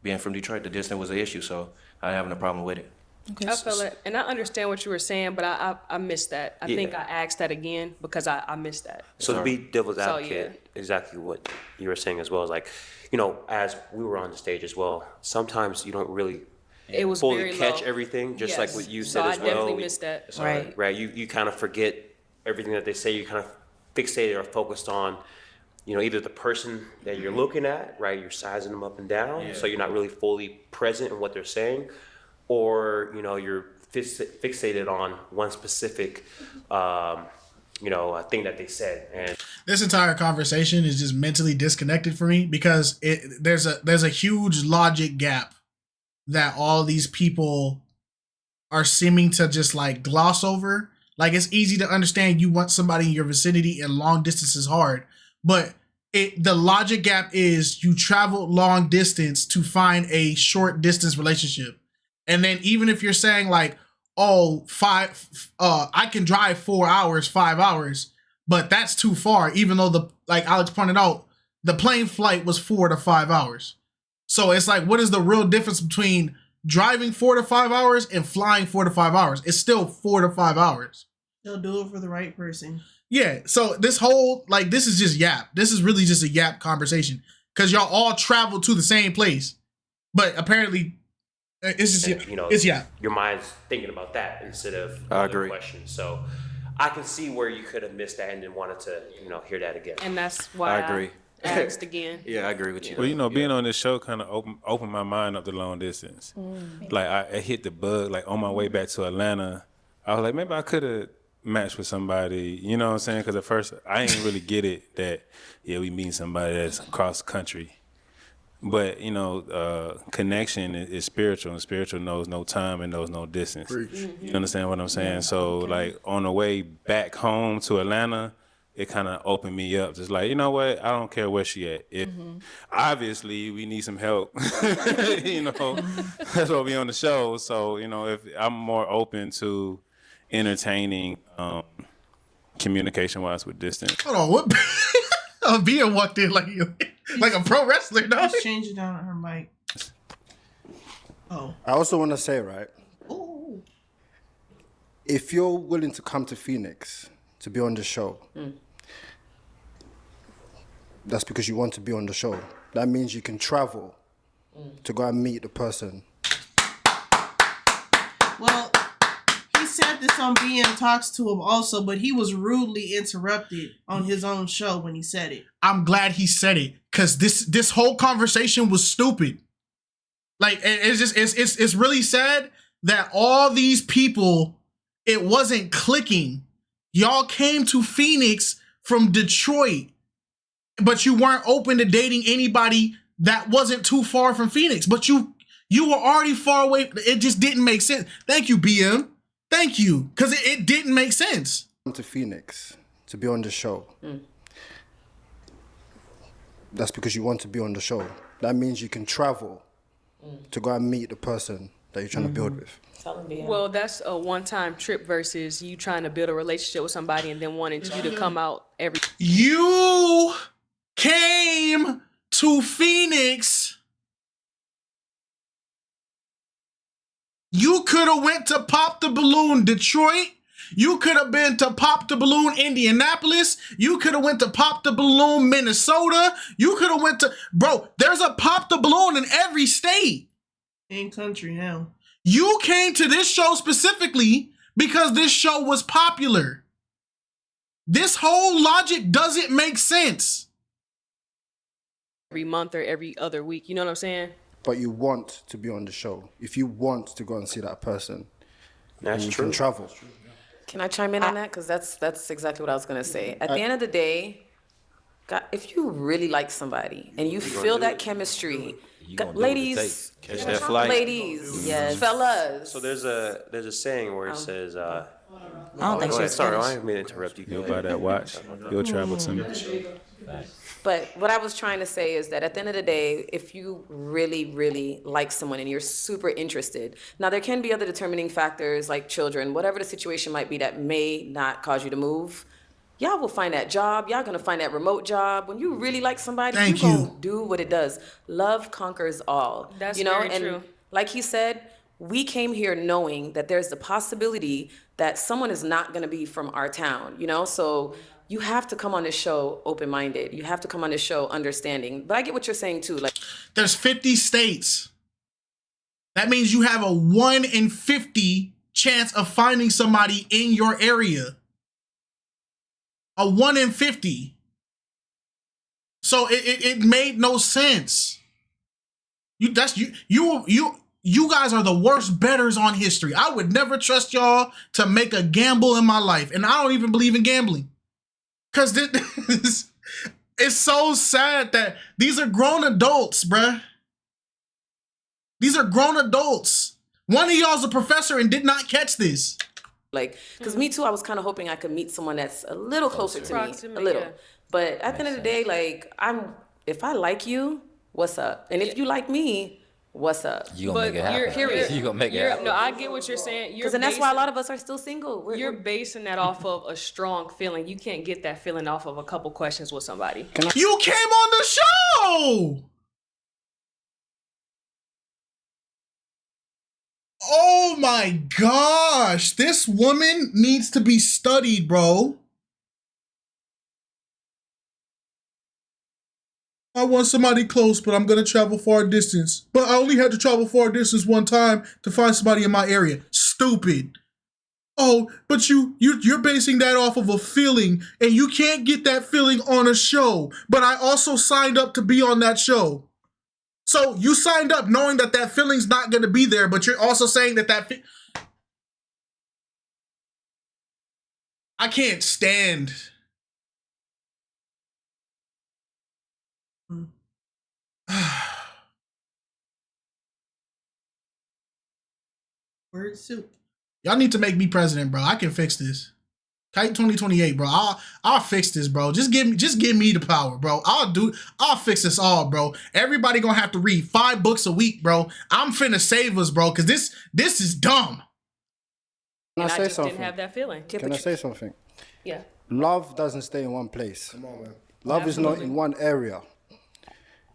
being from Detroit, the distance was an issue. So I didn't have no problem with it. I feel it, and I understand what you were saying, but I missed that. I think I asked that again because I missed that. So to be devil's So, advocate, exactly what you were saying as well is like, you know, as we were on the stage as well, sometimes you don't really It was fully very catch low. everything, just like what you So said I as well. definitely missed that. Right. You kind of forget everything that they say. You kind of fixated or focused on, you know, either the person that you're looking at, right? You're sizing them up and down, so you're not really fully present in what they're saying, or, you know, you're fixated on one specific, you know, thing that they said. And This entire conversation is just mentally disconnected for me because there's a huge logic gap that all these people are seeming to just like gloss over. Like, it's easy to understand you want somebody in your vicinity and long distance is hard, but the logic gap is you traveled long distance to find a short distance relationship. And then even if you're saying like, oh, I can drive 4 hours, 5 hours, but that's too far. Even though like Alex pointed out, the plane flight was 4 to 5 hours. So it's like, what is the real difference between driving 4 to 5 hours and flying 4 to 5 hours? It's still 4 to 5 hours. They'll do it for the right person. Yeah. So this whole, like, this is just yap. This is really just a yap conversation because y'all all travel to the same place, but apparently it's just, you know, it's yap. Your mind's thinking about that instead of I other agree. questions. So I can see where you could have missed that and then wanted to, you know, hear that again. And that's why I agree. I asked again. Yeah, I agree with you. Well, you know, being on this show kind of opened my mind up to long distance. Like, I hit the bug, like, on my way back to Atlanta. I was like, maybe I could have matched with somebody, you know what I'm saying? Because at first, I didn't really get it that, yeah, we meet somebody that's across the country. But, you know, connection is spiritual, and spiritual knows no time and knows no distance. You understand what I'm saying? So, like, on the way back home to Atlanta, it kind of opened me up. Just like, you know what? I don't care where she at. If obviously we need some help, you know, that's why we on the show. So, you know, if I'm more open to entertaining communication wise with distance. Hold on, what? Bia walked in like a pro wrestler, no? She's changing down her mic. Oh. I also want to say, right, if you're willing to come to Phoenix to be on the show, that's because you want to be on the show. That means you can travel to go and meet the person. Well, he said said this on BM Talks to him also, but he was rudely interrupted on his own show when he said it. I'm glad he said it, because this whole conversation was stupid. Like, it's really sad that all these people, it wasn't clicking. Y'all came to Phoenix from Detroit, but you weren't open to dating anybody that wasn't too far from Phoenix. But you were already far away. It just didn't make sense. Thank you, BM. Thank you, because it didn't make sense. To Phoenix to be on the show. That's because you want to be on the show. That means you can travel to go and meet the person that you're trying to build with. Well, that's a one-time trip versus you trying to build a relationship with somebody and then wanting you to come out every. You came to Phoenix. You could have went to Pop the Balloon Detroit. You could have been to Pop the Balloon Indianapolis. You could have went to Pop the Balloon Minnesota. You could have went to, bro, there's a Pop the Balloon in every state. In country now. You came to this show specifically because this show was popular. This whole logic doesn't make sense. Every month or every other week, you know what I'm saying? But you want to be on the show. If you want to go and see that person, then you can travel. Can I chime in on that? Because that's exactly what I was going to say. At the end of the day, God, if you really like somebody and you feel that chemistry, ladies, catch that flight. Ladies, yes, fellas. So there's a saying where it says, I don't think she's sorry, I finished. didn't mean to interrupt you. You'll buy that watch. You'll travel to me. But what I was trying to say is that at the end of the day, if you really, really like someone and you're super interested, now there can be other determining factors like children, whatever the situation might be that may not cause you to move. Y'all will find that job. Y'all gonna find that remote job. When you really like somebody, you gonna do what it does. Love conquers all. That's very true. And like he said, we came here knowing that there's the possibility that someone is not gonna be from our town, So you have to come on this show open-minded. You have to come on this show understanding. But I get what you're saying too. Like, there's 50 states. That means you have a 1 in 50 chance of finding somebody in your area. A 1 in 50. So it made no sense. You guys are the worst bettors on history. I would never trust y'all to make a gamble in my life. And I don't even believe in gambling. Because this it's so sad that these are grown adults, bruh. These are grown adults. One of y'all's a professor and did not catch this. Because me too, I was kind of hoping I could meet someone that's a little closer to me. A little. Yeah. But at the end of the day, if I like you, what's up? And if you like me, what's up? You gonna make it happen. You gonna make it happen. No, I get what you're saying. And that's why a lot of us are still single. You're basing that off of a strong feeling. You can't get that feeling off of a couple questions with somebody. You came on the show! Oh my gosh, this woman needs to be studied, bro. I want somebody close, but I'm gonna travel far distance. But I only had to travel far distance one time to find somebody in my area. Stupid. Oh, but you're basing that off of a feeling, and you can't get that feeling on a show. But I also signed up to be on that show. So you signed up knowing that that feeling's not going to be there, but you're also saying that I can't stand. Word soup. Y'all need to make me president, bro. I can fix this. Kite 2028, bro. I'll fix this, bro. Just give me the power, bro. I'll fix this all, bro. Everybody gonna have to read 5 books a week, bro. I'm finna save us, bro, because this is dumb. And I just didn't have that feeling. Can I say something? Yeah. Love doesn't stay in one place. Come on, man. Love is not in one area.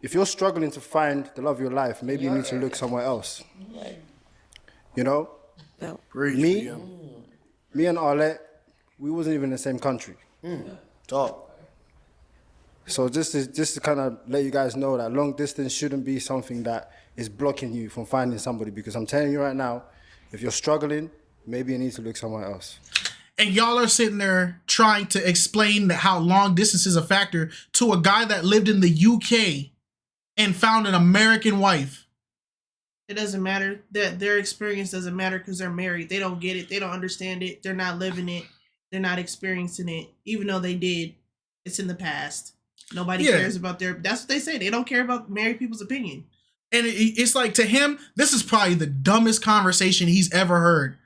If you're struggling to find the love of your life, maybe you need to look somewhere else. You know? Me and Arlette, we wasn't even in the same country. Talk. So just to kind of let you guys know that long distance shouldn't be something that is blocking you from finding somebody, because I'm telling you right now, if you're struggling, maybe you need to look somewhere else. And y'all are sitting there trying to explain how long distance is a factor to a guy that lived in the UK and found an American wife. It doesn't matter. That their experience doesn't matter because they're married. They don't get it. They don't understand it. They're not living it. They're not experiencing it. Even though they did, it's in the past. Nobody cares about their. That's what they say. They don't care about married people's opinion. And it's like, to him, this is probably the dumbest conversation he's ever heard.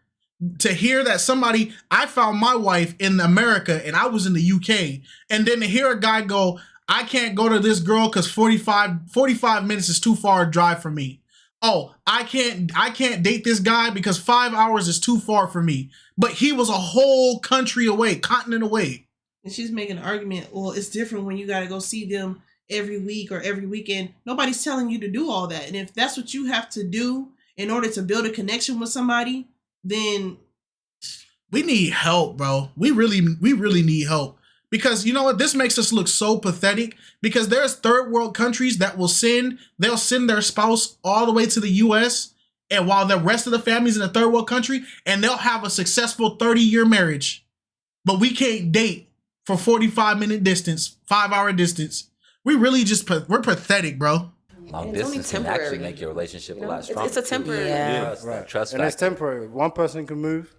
To hear that somebody, I found my wife in America and I was in the UK, and then to hear a guy go, I can't go to this girl because 45 minutes is too far a drive for me. Oh, I can't date this guy because 5 hours is too far for me. But he was a whole country away, continent away. And she's making an argument, well, it's different when you got to go see them every week or every weekend. Nobody's telling you to do all that. And if that's what you have to do in order to build a connection with somebody, then we need help, bro. We really need help, because you know what? This makes us look so pathetic, because there's third world countries that they'll send their spouse all the way to the US, and while the rest of the family's in a third world country, and they'll have a successful 30-year marriage. But we can't date for 45-minute distance, 5-hour distance. We're pathetic, bro. Long distance can actually make your relationship a lot stronger. It's a temporary. Trust and it's factor. temporary. One person can move.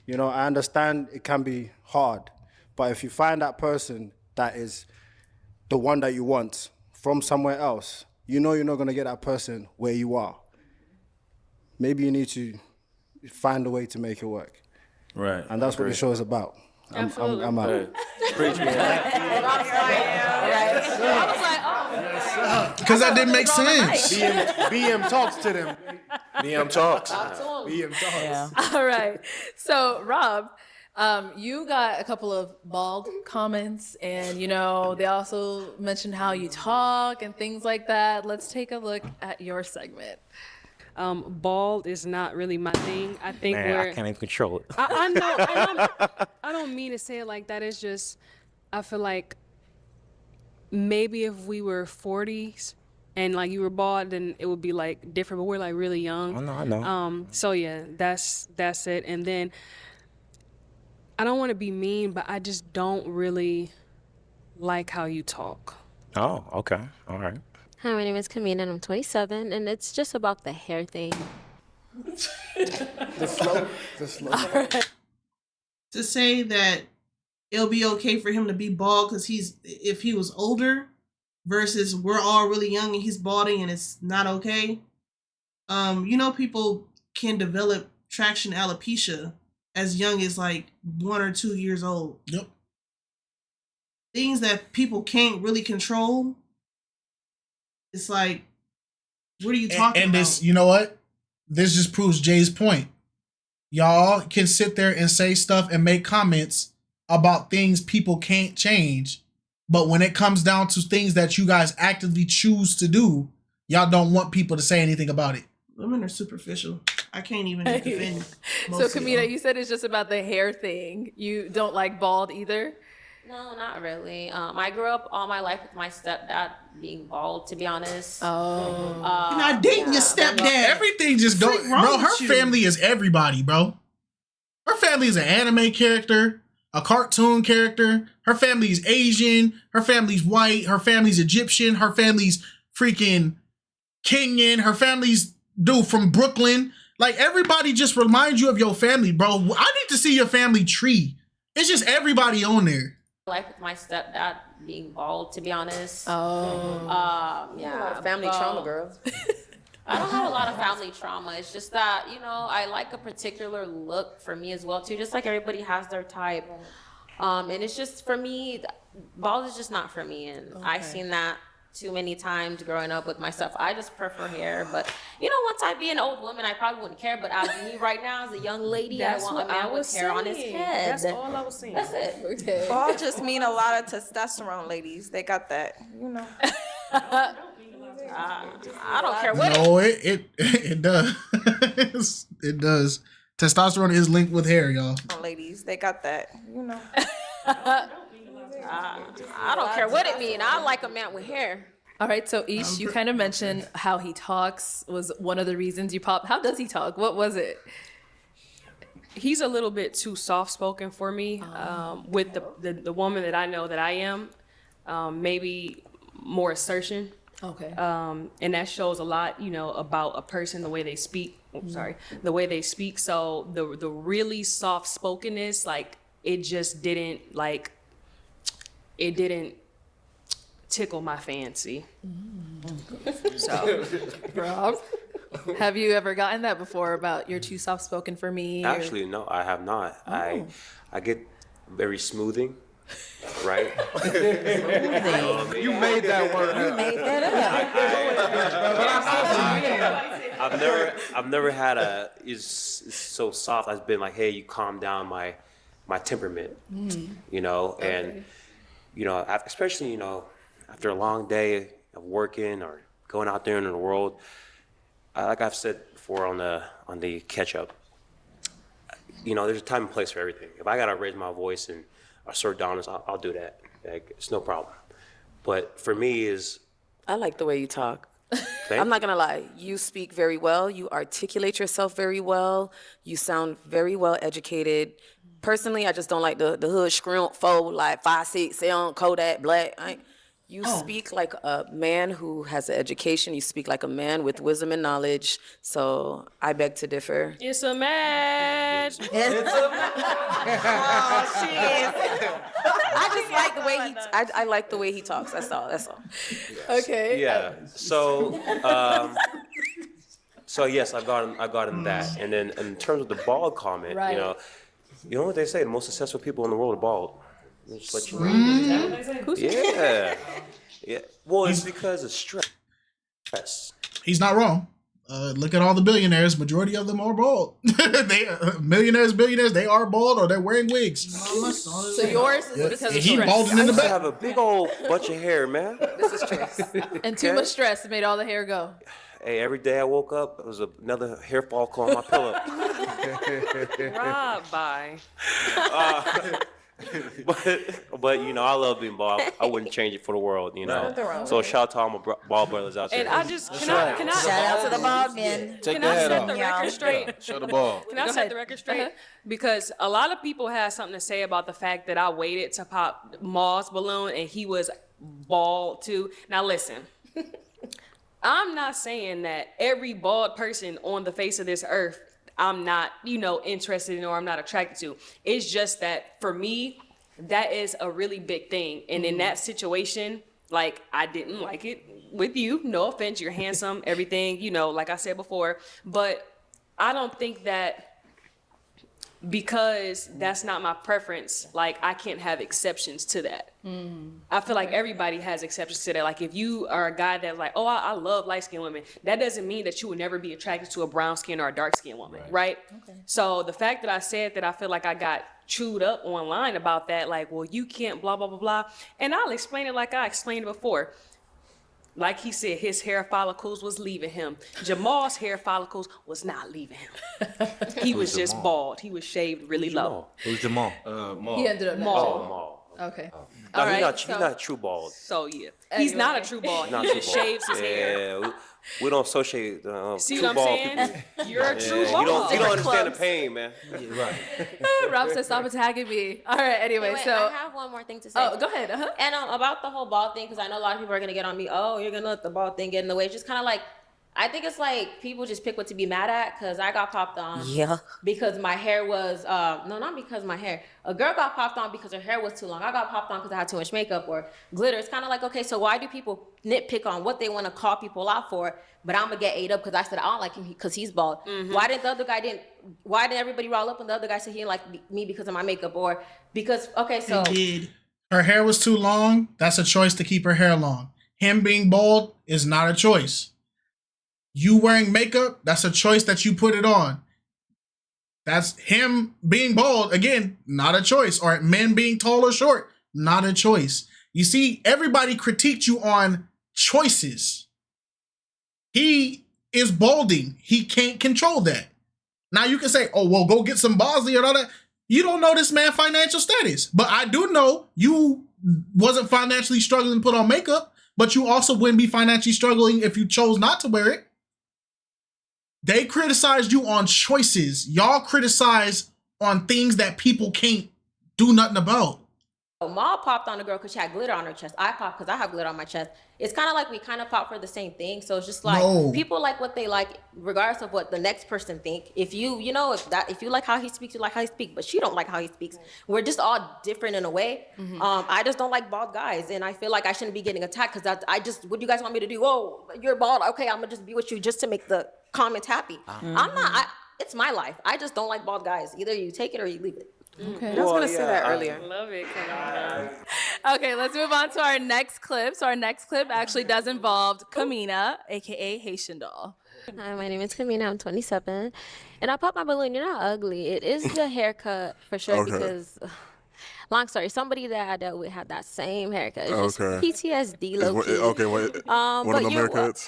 You know, I understand it can be hard, but if you find that person that is the one that you want from somewhere else, you know you're not going to get that person where you are. Maybe you need to find a way to make it work. Right. And that's what the show is about. I'm out. Preach, man. I was like, oh. Because that didn't make sense. BM talks to them. BM talks. BM talks. Yeah. All right. So, Rob, you got a couple of bald comments, and you know they also mentioned how you talk and things like that. Let's take a look at your segment. Bald is not really my thing. I think I can't even control it. I know. I don't mean to say it like that. It's just I feel like maybe if we were 40s and like you were bald, then it would be like different. But we're like really young. I know. So yeah, that's it. And then I don't want to be mean, but I just don't really like how you talk. Oh, okay. All right. Hi, my name is Camina and I'm 27, and it's just about the hair thing. The slow. Right. To say that it'll be okay for him to be bald because if he was older versus we're all really young and he's balding and it's not okay. You know, people can develop traction alopecia as young as like 1 or 2 years old. Yep. Things that people can't really control. It's like, what are you talking and about? this, you know what? This just proves Jay's point. Y'all can sit there and say stuff and make comments about things people can't change. But when it comes down to things that you guys actively choose to do, y'all don't want people to say anything about it. Women are superficial. I can't even defend. So, Camila, you said it's just about the hair thing. You don't like bald either? No, not really. I grew up all my life with my stepdad being bald, to be honest. Oh. You're not dating your stepdad. Everything just goes, bro. Her family is everybody, bro. Her family is an anime character, a cartoon character. Her family's Asian. Her family's white. Her family's Egyptian. Her family's freaking Kenyan. Her family's dude from Brooklyn. Like, everybody just reminds you of your family, bro. I need to see your family tree. It's just everybody on there. Life with my stepdad being bald, to be honest. Oh. Yeah. Family trauma, girl. I don't have a lot of family trauma. It's just that, you know, I like a particular look for me as well, too. Just like everybody has their type. And it's just, for me, bald is just not for me. And I've seen that too many times growing up with myself. I just prefer hair. But, you know, once I be an old woman, I probably wouldn't care. But as me right now, as a young lady, I want a man with hair on his head. That's all I was saying. That's it. Okay. Bald just mean a lot of testosterone, ladies. They got that, you know. I don't care what No, it does. It does. Testosterone is linked with hair, y'all. Ladies, they got that, you know. I don't care what it mean. I like a man with hair. All right, so Ish, you kind of mentioned how he talks was one of the reasons you popped. How does he talk? What was it? He's a little bit too soft spoken for me. With the woman that I know that I am, maybe more assertion. Okay. And that shows a lot, about a person, the way they speak. The way they speak. So the really soft spokenness, like it just didn't tickle my fancy. So, Rob, have you ever gotten that before about you're too soft spoken for me? Actually, no, I have not. I get very smoothing, right? You made that word. You made that up. I've never had it's so soft. I've been like, hey, you calm down my temperament, and especially after a long day of working or going out there in the world, like I've said before on the catch up, there's a time and place for everything. If I gotta raise my voice and assert dominance, I'll do that. Like, it's no problem. But for me I like the way you talk. I'm not gonna lie. You speak very well. You articulate yourself very well. You sound very well educated. Personally, I just don't like the hood scrimp fold like 5'6", 7, Kodak black. You speak like a man who has an education. You speak like a man with wisdom and knowledge. So I beg to differ. It's a match. Oh, shit. I just like the way I like the way he talks. That's all. Okay. Yeah. So yes, I got him that. And then in terms of the bald comment, Right. you know what they say? The most successful people in the world are bald. Just let you know. Yeah. Yeah. Well, it's because of stress. He's not wrong. Look at all the billionaires. Majority of them are bald. They millionaires, billionaires. They are bald or they're wearing wigs. So yours is because of He stress. balding I in the used to back. have a big old bunch of hair, man. This is stress. And too much stress made all the hair go. Hey, every day I woke up, there was another hair follicle on my pillow. Rob, bye. But I love being bald. I wouldn't change it for the world, So shout out to all my bald brothers out there. And I just can I Shout out to the bald men. Can I set the record straight? Show the ball. Can I set the record straight? Because a lot of people have something to say about the fact that I waited to pop Maul's balloon and he was bald too. Now listen, I'm not saying that every bald person on the face of this earth I'm not, interested in or I'm not attracted to. It's just that for me, that is a really big thing. And in that situation, like, I didn't like it with you. No offense, you're handsome, everything, like I said before. But I don't think that because that's not my preference, like, I can't have exceptions to that. I feel like everybody has exceptions to that. Like, if you are a guy that's like, I love light-skinned women, that doesn't mean that you would never be attracted to a brown-skinned or a dark-skinned woman, right? Okay. So the fact that I said that I feel like I got chewed up online about that, like, well, you can't blah, blah, blah, blah. And I'll explain it like I explained it before. Like he said, his hair follicles was leaving him. Jamal's hair follicles was not leaving him. He was just bald. He was shaved really low. Who's Jamal? Maul. He ended up Maul. Okay. No, All right, he's not true bald. So yeah, he's not a true bald. Not He true just bald. shaves his hair. Yeah, we don't associate See true what I'm bald saying? people. You're a true bald. You don't understand the pain, man. Right. Rob said, "Stop attacking me." All right. Anyway, Wait, so I have one more thing to say. Oh, go ahead. And about the whole bald thing, because I know a lot of people are gonna get on me. Oh, you're gonna let the bald thing get in the way. It's just kind of like, I think it's like people just pick what to be mad at. Because I got popped on. Yeah. Because my hair was no, not because my hair. A girl got popped on because her hair was too long. I got popped on because I had too much makeup or glitter. It's kind of like, okay, so why do people nitpick on what they want to call people out for? But I'm gonna get ate up because I said I don't like him because he's bald. Mm-hmm. Why didn't the other guy Why didn't everybody roll up and the other guy said he didn't like me because of my makeup or because so her hair was too long. That's a choice to keep her hair long. Him being bald is not a choice. You wearing makeup, that's a choice that you put it on. That's him being bald, again, not a choice. Or men being tall or short, not a choice. You see, everybody critiqued you on choices. He is balding. He can't control that. Now you can say, oh, well, go get some Bosley and all that. You don't know this man's financial status. But I do know you wasn't financially struggling to put on makeup, but you also wouldn't be financially struggling if you chose not to wear it. They criticized you on choices. Y'all criticize on things that people can't do nothing about. Maul popped on a girl because she had glitter on her chest. I popped because I have glitter on my chest. It's kind of like we kind of pop for the same thing. So it's just like people like what they like, regardless of what the next person think. If you like how he speaks, you like how he speaks. But she don't like how he speaks. We're just all different in a way. I just don't like bald guys, and I feel like I shouldn't be getting attacked because what do you guys want me to do? Oh, you're bald. Okay, I'm gonna just be with you just to make the comments happy. I'm not. It's my life. I just don't like bald guys. Either you take it or you leave it. Okay. I was gonna say that earlier. Love it. Okay, let's move on to our next clip. So our next clip actually does involve Kamina, aka Haitian doll. Hi, my name is Kamina. I'm 27, and I popped my balloon. You're not ugly. It is the haircut for sure because. Long story. Somebody that I dealt with had that same haircut. It's just PTSD, low key. One of them haircuts.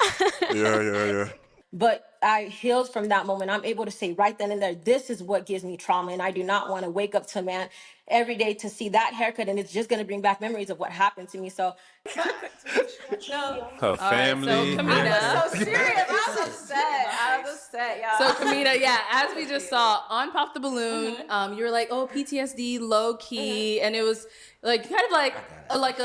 Yeah. But I healed from that moment. I'm able to say right then and there, this is what gives me trauma. And I do not want to wake up to man every day to see that haircut. And it's just going to bring back memories of what happened to me. So. Her family. So Kamina. I was so serious. I was upset, y'all. So Kamina, as we just saw on Pop the Balloon, you were like, oh, PTSD, low key. And it was like kind of like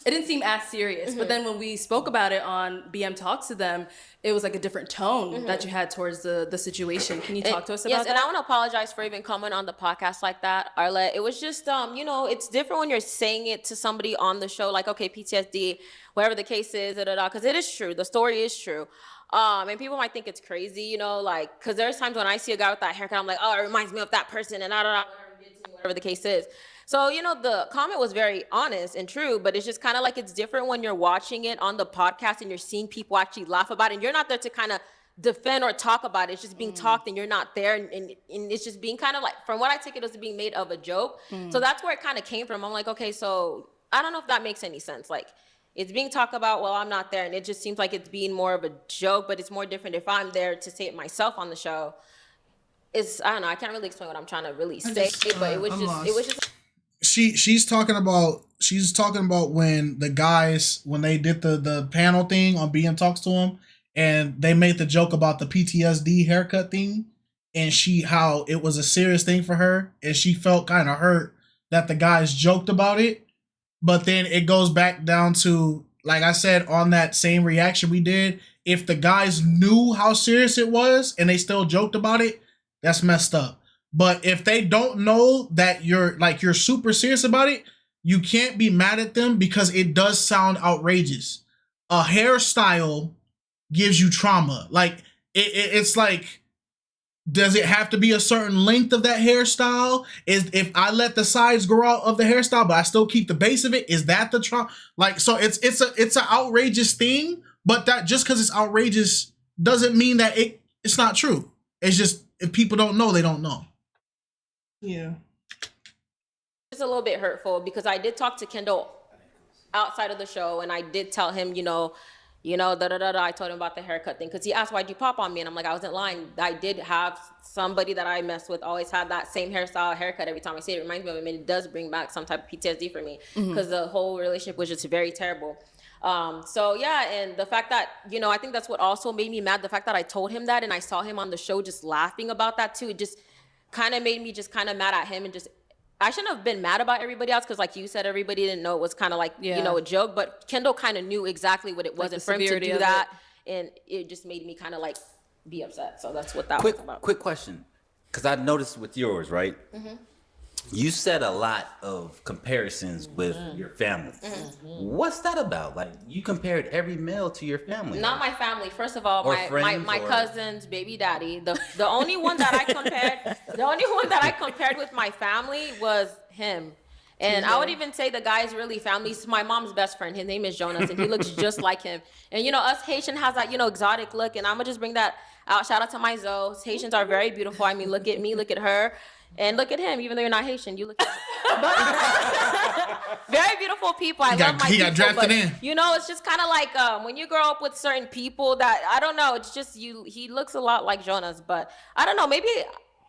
it didn't seem as serious. But then when we spoke about it on BM Talks to them, it was like a different tone that you had towards the situation. Can you talk to us about that? Yes, and I want to apologize for even coming on the podcast like that, Arlette. It was just, it's different when you're saying it to somebody on the show, like, okay, PTSD, whatever the case is, because it is true. The story is true. And people might think it's crazy, because there's times when I see a guy with that haircut, I'm like, oh, it reminds me of that person, and whatever the case is. So, the comment was very honest and true, but it's just kind of like it's different when you're watching it on the podcast and you're seeing people actually laugh about it. And you're not there to kind of defend or talk about it. It's just being talked and you're not there. And it's just being kind of like, from what I take it as being made of a joke. So that's where it kind of came from. I'm like, okay, so I don't know if that makes any sense. Like, it's being talked about, well, I'm not there. And it just seems like it's being more of a joke, but it's more different if I'm there to say it myself on the show. I don't know. I can't really explain what I'm trying to really say, but it was just. She's talking about when the guys, when they did the panel thing on BM Talks to him, and they made the joke about the PTSD haircut thing, and how it was a serious thing for her, and she felt kind of hurt that the guys joked about it. But then it goes back down to, like I said on that same reaction we did, if the guys knew how serious it was and they still joked about it, that's messed up. But if they don't know that you're super serious about it, you can't be mad at them because it does sound outrageous. A hairstyle gives you trauma. Like it's like, does it have to be a certain length of that hairstyle? If I let the sides grow out of the hairstyle, but I still keep the base of it, is that the trauma? Like, so it's an outrageous thing, but that just because it's outrageous doesn't mean that it's not true. It's just, if people don't know, they don't know. Yeah. It's a little bit hurtful because I did talk to Kendall outside of the show, and I did tell him, I told him about the haircut thing because he asked, why'd you pop on me? And I'm like, I wasn't lying. I did have somebody that I messed with always had that same haircut every time I see it. It reminds me of him, and it does bring back some type of PTSD for me because the whole relationship was just very terrible. And the fact that, I think that's what also made me mad. The fact that I told him that and I saw him on the show just laughing about that too. It just kind of made me just kind of mad at him, and just, I shouldn't have been mad about everybody else because like you said, everybody didn't know it was kind of like, a joke, but Kendall kind of knew exactly what it was, and for him to do that, and it just made me kind of like be upset. So that's what that was about. Quick question, because I noticed with yours, right? You said a lot of comparisons with your family. What's that about? Like, you compared every male to your family. Not my family. First of all, my cousin's baby daddy. The only one that I compared with my family was him. And I would even say the guy's really family. He's my mom's best friend. His name is Jonas, and he looks just like him. And us Haitian has that, exotic look. And I'm gonna just bring that out. Shout out to my Zoes. Haitians are very beautiful. I mean, look at me, look at her. And look at him, even though you're not Haitian, you look at him. Very beautiful people. I love my people. He got drafted in. It's just kind of like when you grow up with certain people that, I don't know, it's just he looks a lot like Jonas, but I don't know, maybe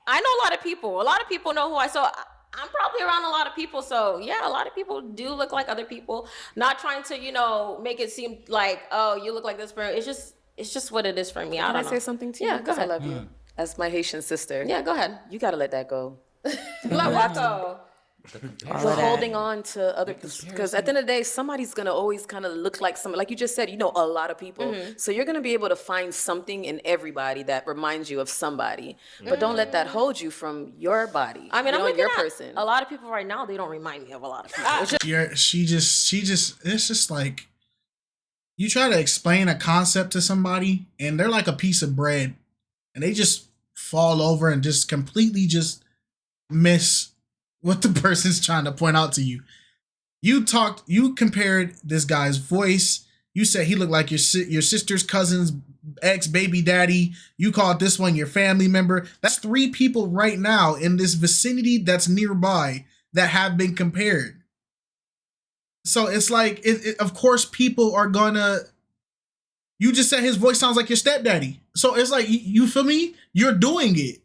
I know a lot of people. A lot of people know who I'm probably around a lot of people. So yeah, a lot of people do look like other people. Not trying to, make it seem like, oh, you look like this person. It's just what it is for me. Can I say something to you? Yeah, go ahead. I love you. As my Haitian sister. Yeah, go ahead. You gotta let that go. Let what go? For holding on to other, because at the end of the day, somebody's gonna always kind of look like somebody. Like you just said, you know a lot of people, so you're gonna be able to find something in everybody that reminds you of somebody. But don't let that hold you from your body. I mean, I'm looking your at person. a lot of people right now. They don't remind me of a lot of people. It's just- She just. It's just like you try to explain a concept to somebody, and they're like a piece of bread, and they just fall over and just completely just miss what the person's trying to point out to you. You compared this guy's voice. You said he looked like your sister's cousin's ex-baby daddy. You called this one your family member. That's 3 people right now in this vicinity that's nearby that have been compared. So it's like, of course people are gonna, you just said his voice sounds like your stepdaddy. So it's like, you feel me? You're doing it.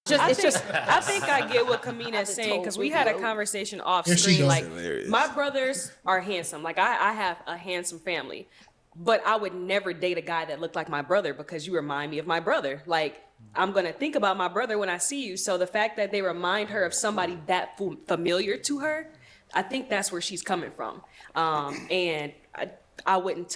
I think I get what Kamina is saying, because we had a conversation off screen. Like, my brothers are handsome. Like, I have a handsome family, but I would never date a guy that looked like my brother because you remind me of my brother. Like, I'm gonna think about my brother when I see you. So the fact that they remind her of somebody that familiar to her, I think that's where she's coming from. And I wouldn't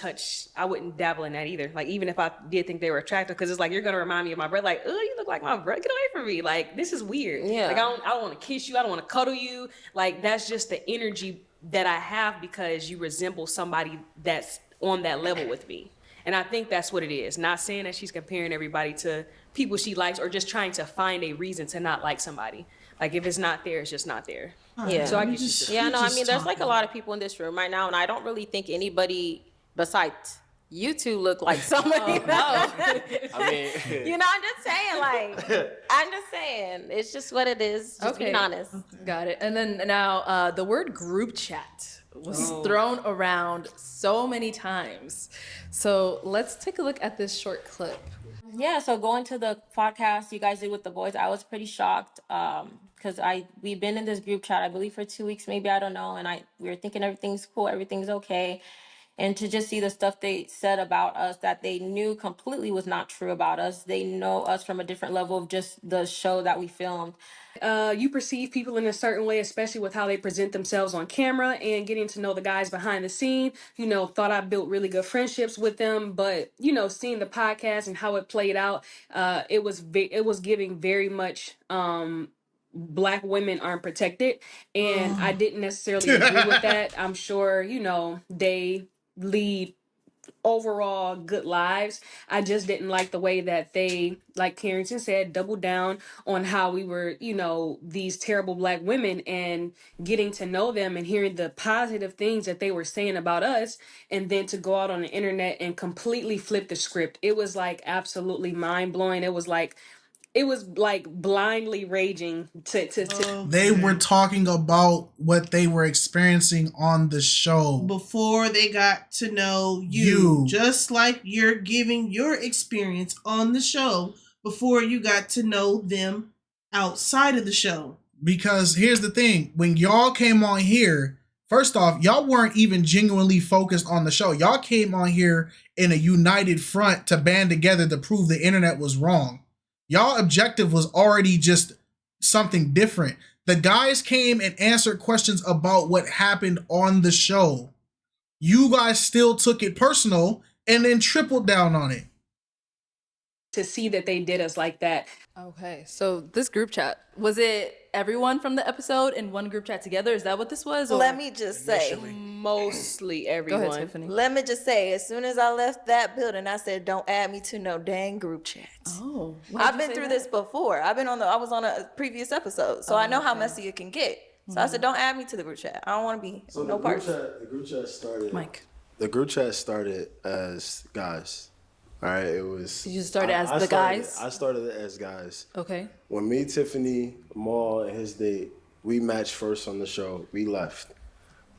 dabble in that either. Like, even if I did think they were attractive, because it's like, you're gonna remind me of my brother. Like, oh, you look like my brother. Get away from me. Like, this is weird. Yeah. Like, I don't want to kiss you. I don't want to cuddle you. Like, that's just the energy that I have because you resemble somebody that's on that level with me. And I think that's what it is. Not saying that she's comparing everybody to people she likes or just trying to find a reason to not like somebody. Like, if it's not there, it's just not there. Yeah. So I get you. Yeah, no, I mean, there's like a lot of people in this room right now, and I don't really think anybody besides you two look like somebody. I mean, you know, I'm just saying, like, I'm just saying, it's just what it is. Just being honest. Got it. And then now the word group chat was thrown around so many times. So let's take a look at this short clip. Yeah, so going to the podcast you guys did with the boys, I was pretty shocked because we've been in this group chat, I believe, for 2 weeks, maybe, I don't know, and we were thinking everything's cool, everything's okay, and to just see the stuff they said about us that they knew completely was not true about us. They know us from a different level of just the show that we filmed. You perceive people in a certain way, especially with how they present themselves on camera, and getting to know the guys behind the scene. You know, thought I built really good friendships with them, but you know, seeing the podcast and how it played out, it was giving very much Black women aren't protected, and I didn't necessarily agree with that. I'm sure, you know, they lead overall good lives. I just didn't like the way that they, like Carrington said, doubled down on how we were, you know, these terrible Black women, and getting to know them and hearing the positive things that they were saying about us, and then to go out on the internet and completely flip the script. It was like absolutely mind-blowing. It was like blindly raging to They were talking about what they were experiencing on the show before they got to know you. Just like you're giving your experience on the show before you got to know them outside of the show. Because here's the thing, when y'all came on here, first off, y'all weren't even genuinely focused on the show. Y'all came on here in a united front to band together to prove the internet was wrong. Y'all objective was already just something different. The guys came and answered questions about what happened on the show. You guys still took it personal and then tripled down on it. to see that they did us like that. Okay, so this group chat, was it everyone from the episode in one group chat together? Is that what this was? Or? Let me just say. Mostly everyone. Go ahead, Tiffany. Let me just say, as soon as I left that building, I said, don't add me to no dang group chats. Oh. I've been through this before. I was on a previous episode, so I know how messy it can get. So I said, don't add me to the group chat. I don't want to be no parts. The group chat started. Mike. The group chat started as guys. All right, it was. You started as the guys? I started as guys. Okay. When me, Tiffany, Maul, and his date, we matched first on the show, we left.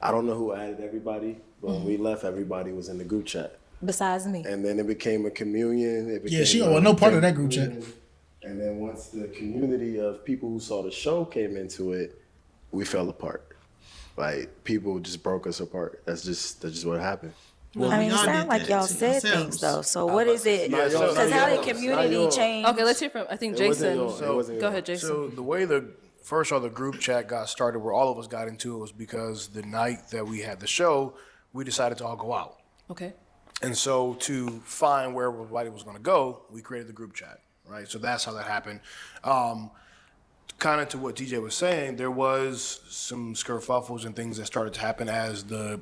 I don't know who added everybody, but when we left, everybody was in the group chat. Besides me. And then it became a communion. Yeah, she was no part of that group chat. And then once the community of people who saw the show came into it, we fell apart. Like, people just broke us apart. That's just what happened. I mean, it sounds like y'all said things though. So what is it? Because how did community change? Okay, let's hear from, I think, Jason. Go ahead, Jason. So the way the group chat got started, where all of us got into it, was because the night that we had the show, we decided to all go out. Okay. And so to find where everybody was going to go, we created the group chat, right? So that's how that happened. Kind of to what DJ was saying, there was some skerfuffles and things that started to happen as the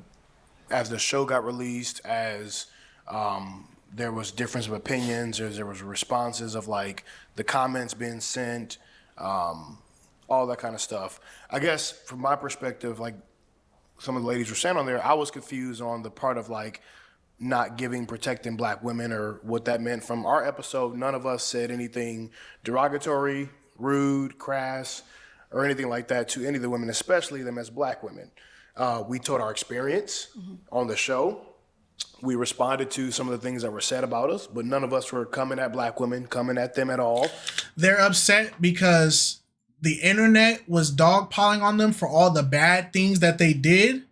show got released, as there was difference of opinions, there was responses of like the comments being sent, all that kind of stuff. I guess from my perspective, like some of the ladies were saying on there, I was confused on the part of like not protecting black women or what that meant. From our episode, none of us said anything derogatory, rude, crass, or anything like that to any of the women, especially them as black women. We told our experience on the show. We responded to some of the things that were said about us, but none of us were coming at black women, coming at them at all. They're upset because the internet was dogpiling on them for all the bad things that they did,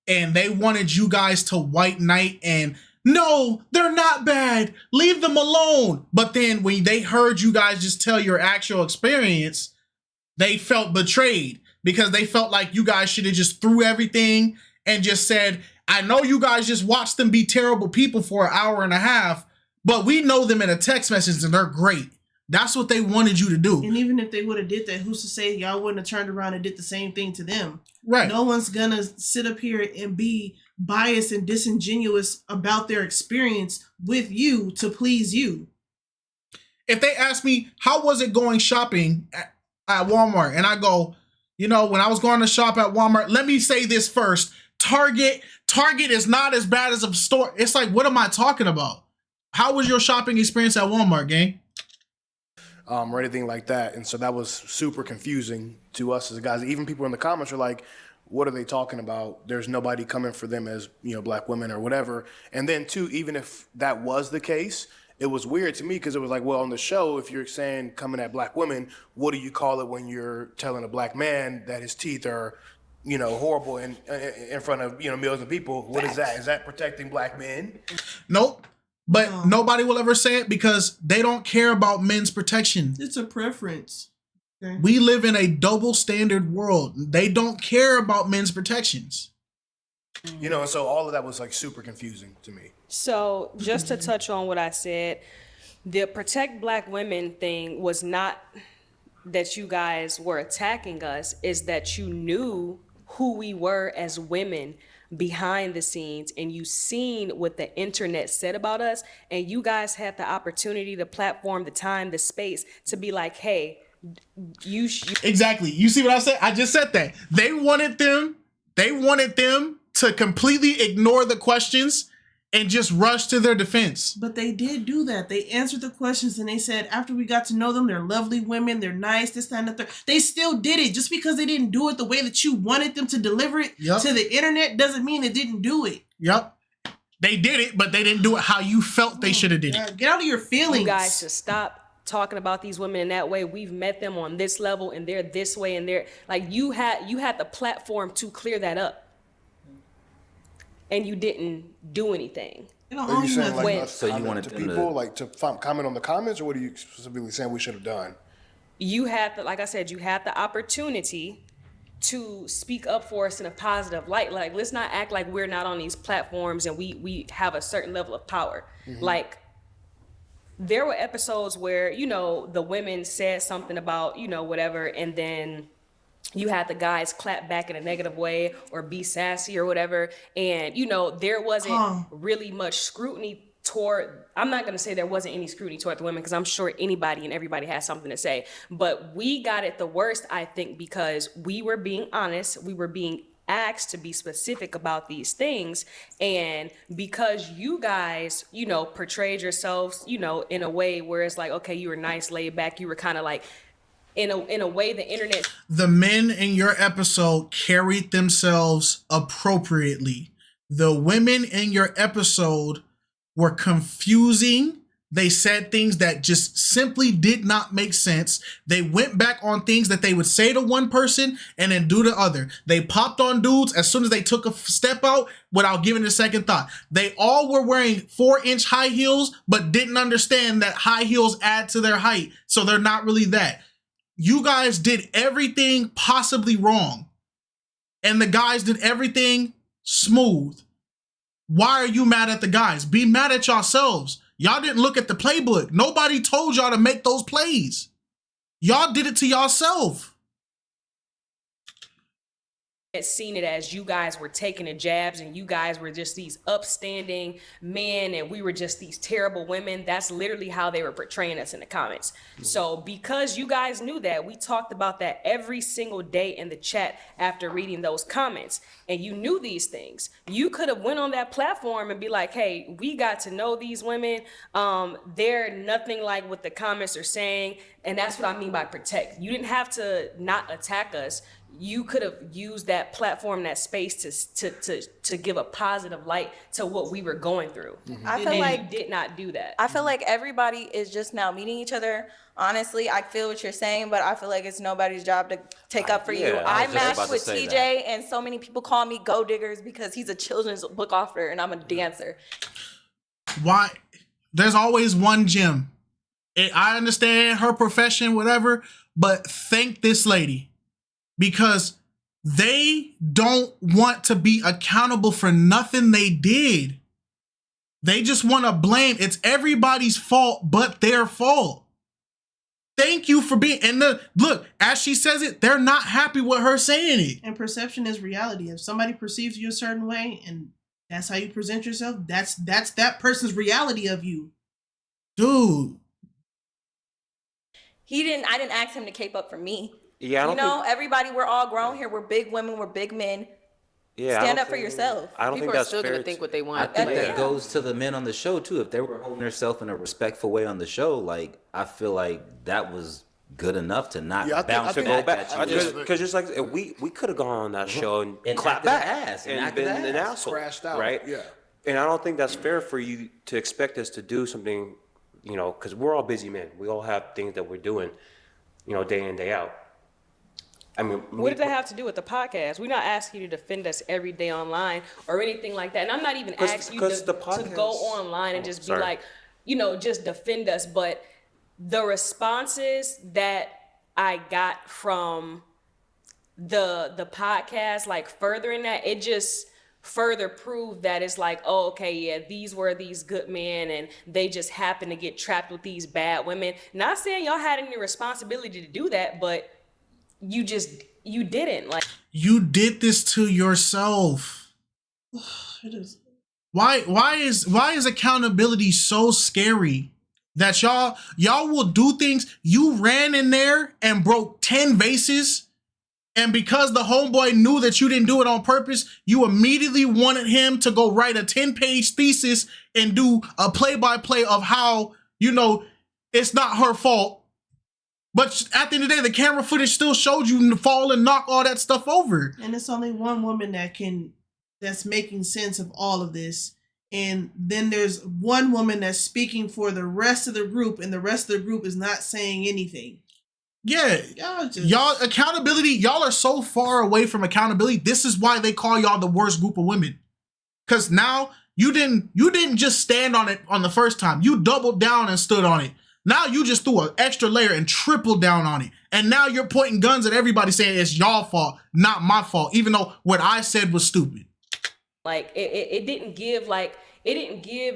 and they wanted you guys to white knight and no, they're not bad, leave them alone. But then when they heard you guys just tell your actual experience, they felt betrayed because they felt like you guys should have just threw everything and just said, I know you guys just watched them be terrible people for an hour and a half, but we know them in a text message and they're great. That's what they wanted you to do. And even if they would have did that, who's to say y'all wouldn't have turned around and did the same thing to them? Right. No one's gonna sit up here and be biased and disingenuous about their experience with you to please you. If they ask me, how was it going shopping at Walmart? And I go, you know, when I was going to shop at Walmart, let me say this first. Target is not as bad as a store. It's like, what am I talking about? How was your shopping experience at Walmart, gang? Or anything like that. And so that was super confusing to us as guys. Even people in the comments are like, what are they talking about? There's nobody coming for them as, you know, black women or whatever. And then too, even if that was the case, it was weird to me because it was like, well, on the show, if you're saying coming at black women, what do you call it when you're telling a black man that his teeth are, you know, horrible in front of, you know, millions of people? What is that? Is that protecting black men? Nope. But nobody will ever say it because they don't care about men's protection. It's a preference. Okay. We live in a double standard world. They don't care about men's protections. You know, and so all of that was like super confusing to me. So just to touch on what I said, the protect black women thing was not that you guys were attacking us, is that you knew who we were as women behind the scenes, and you seen what the internet said about us, and you guys had the opportunity, the platform, the time, the space to be like, hey, you exactly. You see what I said? I just said that. They wanted them to completely ignore the questions and just rush to their defense. But they did do that. They answered the questions and they said, after we got to know them, they're lovely women, they're nice, this, that, and the third. They still did it. Just because they didn't do it the way that you wanted them to deliver it to the internet doesn't mean they didn't do it. Yep. They did it, but they didn't do it how you felt they should have did it. Get out of your feelings. You guys should stop talking about these women in that way. We've met them on this level and they're this way and they're like, you had the platform to clear that up. And you didn't do anything. Are you saying like so you wanted to people like to comment on the comments, or what are you specifically saying we should have done? You had like I said, you had the opportunity to speak up for us in a positive light. Like, let's not act like we're not on these platforms and we have a certain level of power. Mm-hmm. Like, there were episodes where, you know, the women said something about, you know, whatever, and then you had the guys clap back in a negative way or be sassy or whatever. And, you know, there wasn't really much scrutiny toward, I'm not going to say there wasn't any scrutiny toward the women because I'm sure anybody and everybody has something to say. But we got it the worst, I think, because we were being honest. We were being asked to be specific about these things. And because you guys, you know, portrayed yourselves, you know, in a way where it's like, okay, you were nice, laid back. You were kind of like, in a way, the internet. The men in your episode carried themselves appropriately. The women in your episode were confusing. They said things that just simply did not make sense. They went back on things that they would say to one person and then do to other. They popped on dudes as soon as they took a step out without giving it a second thought. They all were wearing 4-inch high heels, but didn't understand that high heels add to their height. So they're not really that. You guys did everything possibly wrong. And the guys did everything smooth. Why are you mad at the guys? Be mad at yourselves. Y'all didn't look at the playbook. Nobody told y'all to make those plays. Y'all did it to yourself. Seen it as you guys were taking the jabs and you guys were just these upstanding men and we were just these terrible women. That's literally how they were portraying us in the comments. So because you guys knew that, we talked about that every single day in the chat after reading those comments, and you knew these things. You could have went on that platform and be like, hey, we got to know these women. They're nothing like what the comments are saying. And that's what I mean by protect. You didn't have to not attack us. You could have used that platform, that space to give a positive light to what we were going through. I feel like you did not do that. I feel like everybody is just now meeting each other. Honestly, I feel what you're saying, but I feel like it's nobody's job to take up for you. I matched with TJ, and so many people call me gold diggers because he's a children's book author and I'm a dancer. Why? There's always one gem. I understand her profession, whatever, but thank this lady. Because they don't want to be accountable for nothing they did. They just want to blame. It's everybody's fault but their fault. Thank you for being, and look, as she says it, they're not happy with her saying it. And perception is reality. If somebody perceives you a certain way and that's how you present yourself, that's that person's reality of you. Dude. I didn't ask him to cape up for me. Yeah, you know, everybody, we're all grown here. We're big women. We're big men. Yeah, stand up for yourself. I don't People think are that's still fair. gonna think what they want. I think that goes to the men on the show too. If they were holding themselves in a respectful way on the show, like I feel like that was good enough to not bounce to go back. at you. Because just like we could have gone on that show and clapped back and been an asshole, crashed out, right? Yeah. And I don't think that's fair for you to expect us to do something, you know, because we're all busy men. We all have things that we're doing, you know, day in, day out. I mean, what did that have to do with the podcast? We're not asking you to defend us every day online or anything like that. And I'm not even asking you to go online and just be like, you know, just defend us. But the responses that I got from the podcast, like furthering that, it just further proved that it's like, oh, okay, yeah, these were these good men and they just happened to get trapped with these bad women. Not saying y'all had any responsibility to do that, but you didn't. Like, you did this to yourself. It is. Why is accountability so scary that y'all will do things? You ran in there and broke 10 vases, and because the homeboy knew that you didn't do it on purpose, you immediately wanted him to go write a 10-page thesis and do a play-by-play of how, you know, it's not her fault. But at the end of the day, the camera footage still showed you fall and knock all that stuff over. And it's only one woman that's making sense of all of this. And then there's one woman that's speaking for the rest of the group, and the rest of the group is not saying anything. Yeah. Y'all accountability, y'all are so far away from accountability. This is why they call y'all the worst group of women. Cause now you didn't just stand on it on the first time. You doubled down and stood on it. Now you just threw an extra layer and tripled down on it. And now you're pointing guns at everybody saying it's y'all fault, not my fault, even though what I said was stupid. Like, it didn't give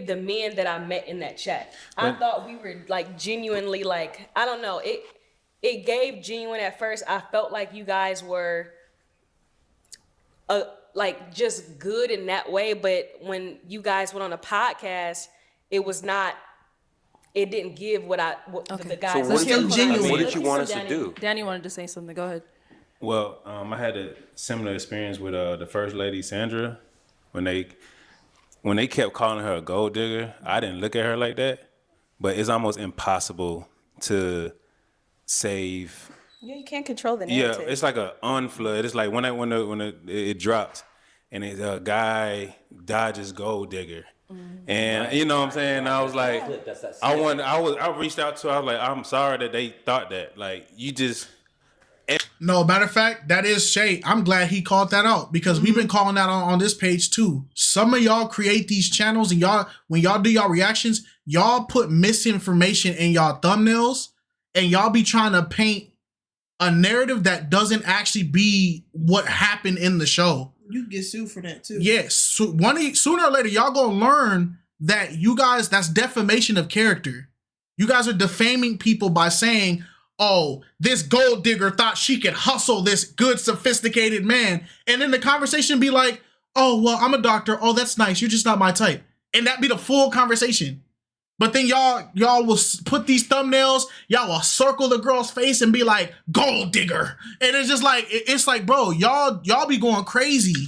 the men that I met in that chat. I thought we were like genuinely, like, I don't know. It gave genuine at first. I felt like you guys were like just good in that way. But when you guys went on a podcast, it didn't give what the guys. So what did you want us to do? Danny wanted to say something. Go ahead. Well, I had a similar experience with the first lady, Sandra, when they kept calling her a gold digger. I didn't look at her like that, but it's almost impossible to save. Yeah, you can't control the narrative. Yeah, it's like a unflood. It's like when it dropped, and a guy dodges gold digger. And you know what I'm saying? I was like, I reached out to her. I was like, I'm sorry that they thought that. Like, you just. No, matter of fact, that is Shay. I'm glad he called that out because we've been calling that on this page too. Some of y'all create these channels and when y'all do y'all reactions, y'all put misinformation in y'all thumbnails and y'all be trying to paint a narrative that doesn't actually be what happened in the show. You get sued for that too. Yes. So sooner or later, y'all gonna learn that you guys, that's defamation of character. You guys are defaming people by saying, oh, this gold digger thought she could hustle this good, sophisticated man. And then the conversation be like, oh, well, I'm a doctor. Oh, that's nice. You're just not my type. And that be the full conversation. But then y'all will put these thumbnails, y'all will circle the girl's face and be like, gold digger. And it's just like, it's like, bro, y'all be going crazy.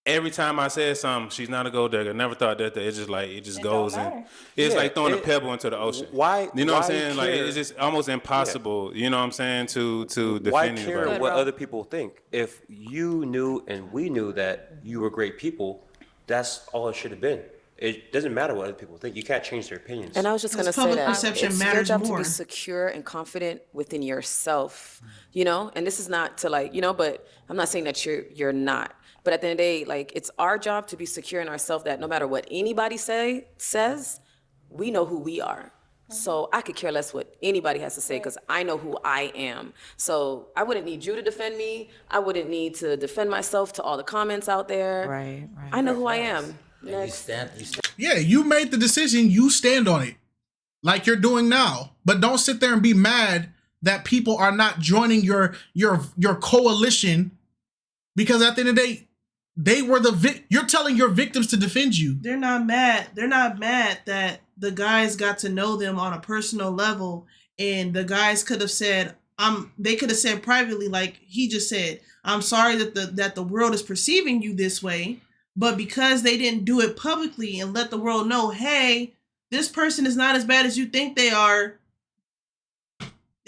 Every time I said something, she's not a gold digger. Never thought that. It's just like, it just goes in. It's like throwing a pebble into the ocean. Why? You know what I'm saying? Care? Like, it's just almost impossible, you know what I'm saying, to defend Why anybody. care what other people think? If you knew and we knew that you were great people, that's all it should have been. It doesn't matter what other people think. You can't change their opinions. And I was just going to say that it's your job to be secure and confident within yourself, you know? And this is not to like, you know, but I'm not saying that you're not. But at the end of the day, like, it's our job to be secure in ourselves that no matter what anybody says, we know who we are. So I could care less what anybody has to say because I know who I am. So I wouldn't need you to defend me. I wouldn't need to defend myself to all the comments out there. Right. I know who I am. You stand. Yeah, you made the decision. You stand on it like you're doing now. But don't sit there and be mad that people are not joining your coalition because at the end of the day, they were you're telling your victims to defend you. They're not mad. They're not mad that the guys got to know them on a personal level, and the guys could have said, they could have said privately, like he just said, I'm sorry that the world is perceiving you this way, but because they didn't do it publicly and let the world know, hey, this person is not as bad as you think they are,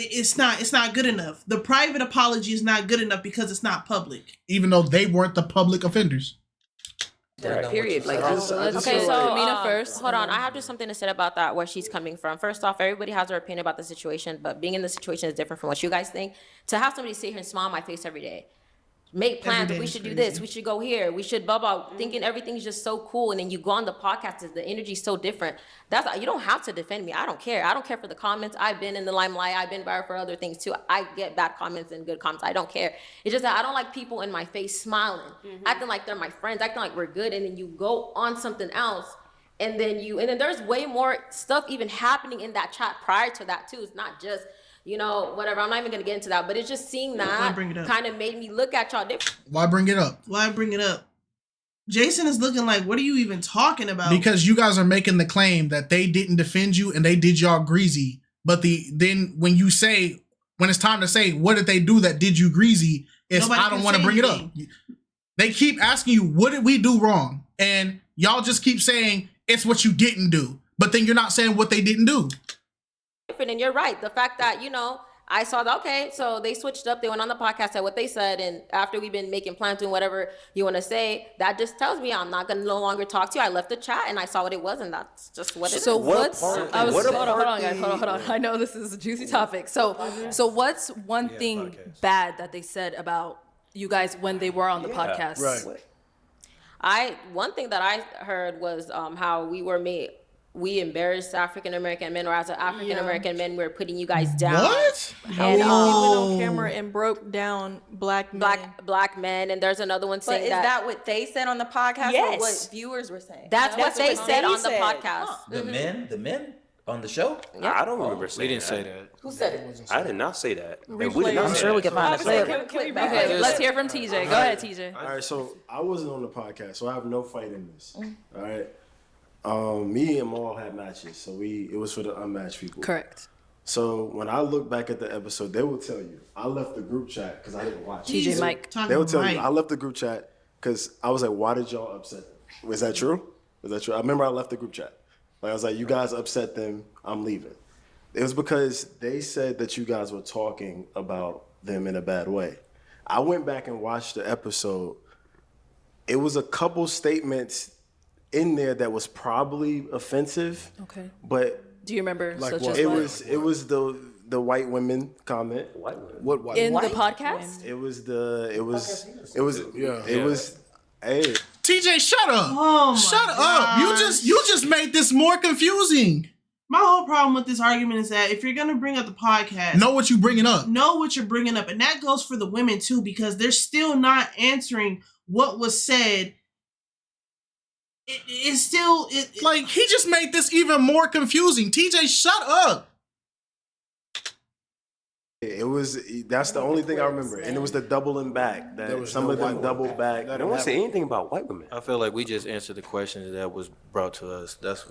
it's not good enough. The private apology is not good enough because it's not public. Even though they weren't the public offenders. Right. Period. Like, okay, so Amina first. Hold on, I have just something to say about that, where she's coming from. First off, everybody has their opinion about the situation, but being in the situation is different from what you guys think. To have somebody sit here and smile on my face every day, make plans, we should do this, we should go here, we should blah blah, thinking everything's just so cool, and then you go on the podcast, the energy's so different. You don't have to defend me. I don't care for the comments. I've been in the limelight, I've been viral for other things too. I get bad comments and good comments. I don't care. It's just that I don't like people in my face smiling, acting like they're my friends, acting like we're good, and then you go on something else, and then there's way more stuff even happening in that chat prior to that too. It's not just, whatever. I'm not even gonna get into that, but it's just seeing that kind of made me look at y'all different. Why bring it up? Jason is looking like, what are you even talking about? Because you guys are making the claim that they didn't defend you and they did y'all greasy. But then when it's time to say, what did they do that did you greasy? I don't want to bring it up. They keep asking you, what did we do wrong? And y'all just keep saying, it's what you didn't do. But then you're not saying what they didn't do. And you're right. The fact that, I saw that, okay, so they switched up. They went on the podcast, said what they said. And after we've been making plans, doing whatever you want to say, that just tells me I'm not going to no longer talk to you. I left the chat and I saw what it was, and that's just what it is. So hold on, guys. Hold on. I know this is a juicy topic. So what's one thing bad that they said about you guys when they were on the podcast? Right. One thing that I heard was how we embarrassed African American men, or as African American men, we're putting you guys down. What? And we went on camera and broke down black men. And there's another one saying is that what they said on the podcast, or what viewers were saying? That's what they said on the podcast. The men on the show? I don't remember saying that. We didn't say that. Who said it? I did not say that. I'm sure we can find a clip. Okay, let's hear from TJ. Go ahead, TJ. All right, so I wasn't on the podcast, so I have no fight in this. All right. Me and Maul had matches, so it was for the unmatched people. Correct. So when I look back at the episode, they will tell you I left the group chat because I didn't watch it. TJ Mike. They will tell you I left the group chat because I was like, why did y'all upset them? Was that true? I remember I left the group chat. Like I was like, you guys upset them, I'm leaving. It was because they said that you guys were talking about them in a bad way. I went back and watched the episode. It was a couple statements in there that was probably offensive. Okay. But do you remember? Like such what? as It was the white women comment. White women. What white? in women? the podcast? It was. Hey. TJ, shut up. Oh my Shut up. gosh. You just made this more confusing. My whole problem with this argument is that if you're gonna bring up the podcast, Know what you bringing up. know what you're bringing up, and that goes for the women too, because they're still not answering what was said. It's still like he just made this even more confusing. TJ, shut up. That's the only thing I remember, and it was the doubling back. That some of them doubled back. I don't want to say anything about white women. I feel like we just answered the questions that was brought to us. That's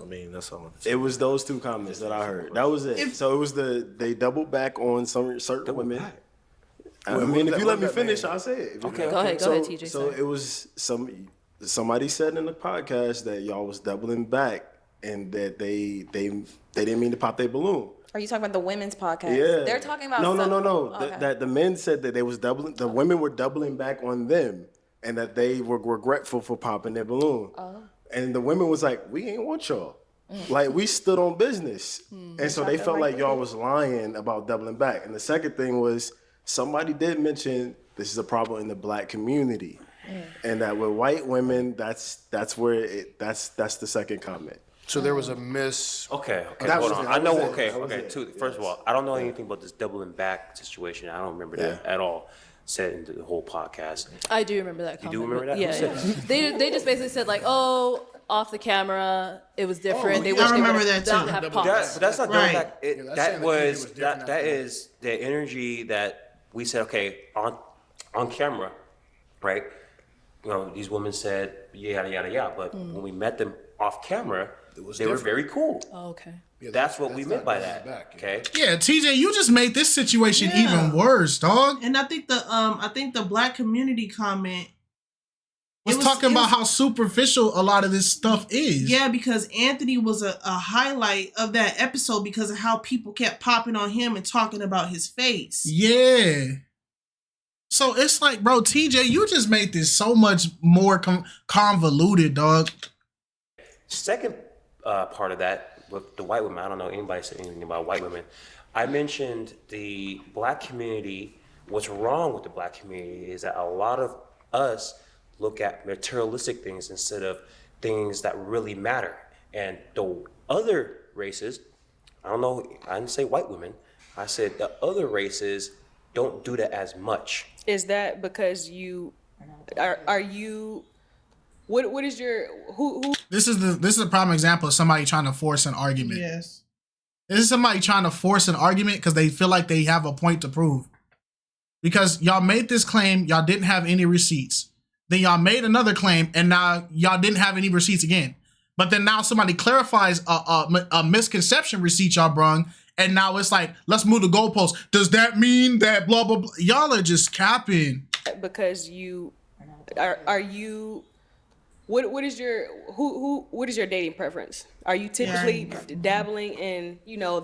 all. It was those two comments that I heard. That was it. So it was they doubled back on some certain women. I mean, if you let me finish, I'll say it. Okay, go ahead, TJ. So it was somebody said in the podcast that y'all was doubling back, and that they didn't mean to pop their balloon. Are you talking about the women's podcast? Yeah. They're talking about No. Okay. That the men said that they was doubling. The women were doubling back on them, and that they were regretful for popping their balloon. Oh. And the women was like, "We ain't want y'all. Like we stood on business." And so they felt like y'all was lying about doubling back. And the second thing was somebody did mention this is a problem in the black community, and that with white women, that's the second comment. So there was a miss. Okay, That hold was on. it. I know. That was Okay, it. That was okay. it. First of all, I don't know anything about this doubling back situation. I don't remember that at all. Said in the whole podcast. I do remember that comment. You do remember that? Yeah. Who said that? They just basically said like, oh, off the camera, it was different. They I wish they remember would that too. not have popped. But that's not doubling back. that's That saying the was energy was different that out there. is the energy that we said. Okay, on camera, right? You know, these women said yada yada yada. But when we met them off camera, they were very cool. Oh, okay. Yeah, that's what we meant by doubling that. back, Okay. Yeah, TJ, you just made this situation even worse, dog. And I think the black community comment was talking about how superficial a lot of this stuff is. Yeah, because Anthony was a highlight of that episode because of how people kept popping on him and talking about his face. Yeah. So it's like, bro, TJ, you just made this so much more convoluted, dog. Second part of that with the white women, I don't know anybody said anything about white women. I mentioned the black community. What's wrong with the black community is that a lot of us look at materialistic things instead of things that really matter. And the other races, I don't know, I didn't say white women, I said the other races don't do that as much. Is that because you are you? What is your who? This is a prime example of somebody trying to force an argument. Yes. This is somebody trying to force an argument because they feel like they have a point to prove. Because y'all made this claim, y'all didn't have any receipts. Then y'all made another claim, and now y'all didn't have any receipts again. But then now somebody clarifies a misconception receipt y'all brung, and now it's like, let's move the goalpost. Does that mean that blah, blah, blah? Y'all are just capping. Because you are you? What is your what is your dating preference? Are you typically dabbling in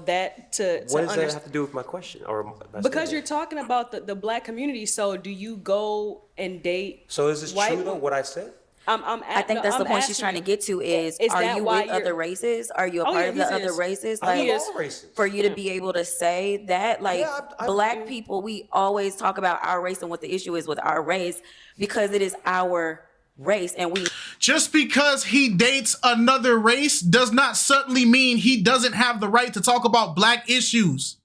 that to What does that understand? have to do with my question? Or Because you're talking about the black community, so do you go and date? So is this true though? What I said? I think that's the point she's trying to get to is are that you why with other races? Are you a part of the other races? I Like, love all races. for you to be able to say that, like, black people, we always talk about our race and what the issue is with our race because it is our race and we Just because he dates another race does not certainly mean he doesn't have the right to talk about black issues.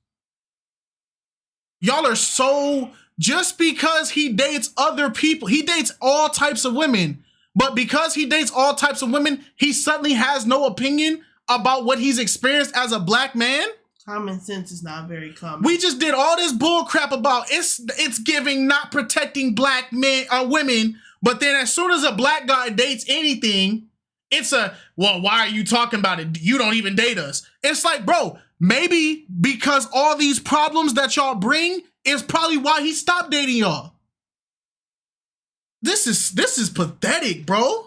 Y'all are so, just because he dates other people, he dates all types of women, but because he dates all types of women, he suddenly has no opinion about what he's experienced as a black man? Common sense is not very common. We just did all this bull crap about it's giving not protecting black men or women, but then as soon as a black guy dates anything, it's well, why are you talking about it? You don't even date us. It's like, bro, maybe because all these problems that y'all bring is probably why he stopped dating y'all. This is pathetic, bro.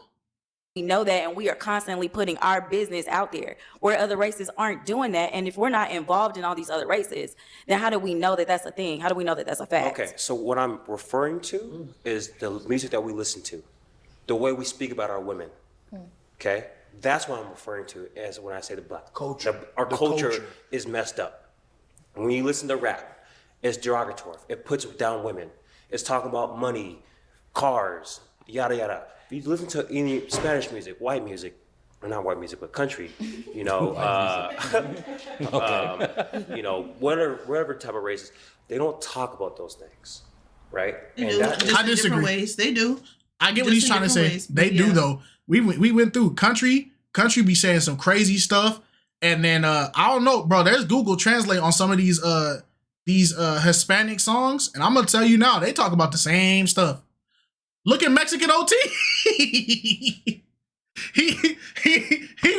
we know that and we are constantly putting our business out there where other races aren't doing that. And if we're not involved in all these other races, then how do we know that that's a thing? How do we know that that's a fact? Okay, so what I'm referring to is the music that we listen to, the way we speak about our women. Okay, that's what I'm referring to as when I say the black culture. Our culture is messed up. When you listen to rap, it's derogatory. It puts down women. It's talking about money, cars, yada yada. If you listen to any Spanish music, white music, or not white music, but country, you know, you know, whatever type of races, they don't talk about those things, right? They do. I disagree. Ways. They do. I get what he's trying to say. They do though. We went through country be saying some crazy stuff, and then I don't know, bro. There's Google Translate on some of these Hispanic songs, and I'm gonna tell you now, they talk about the same stuff. Look at Mexican OT. he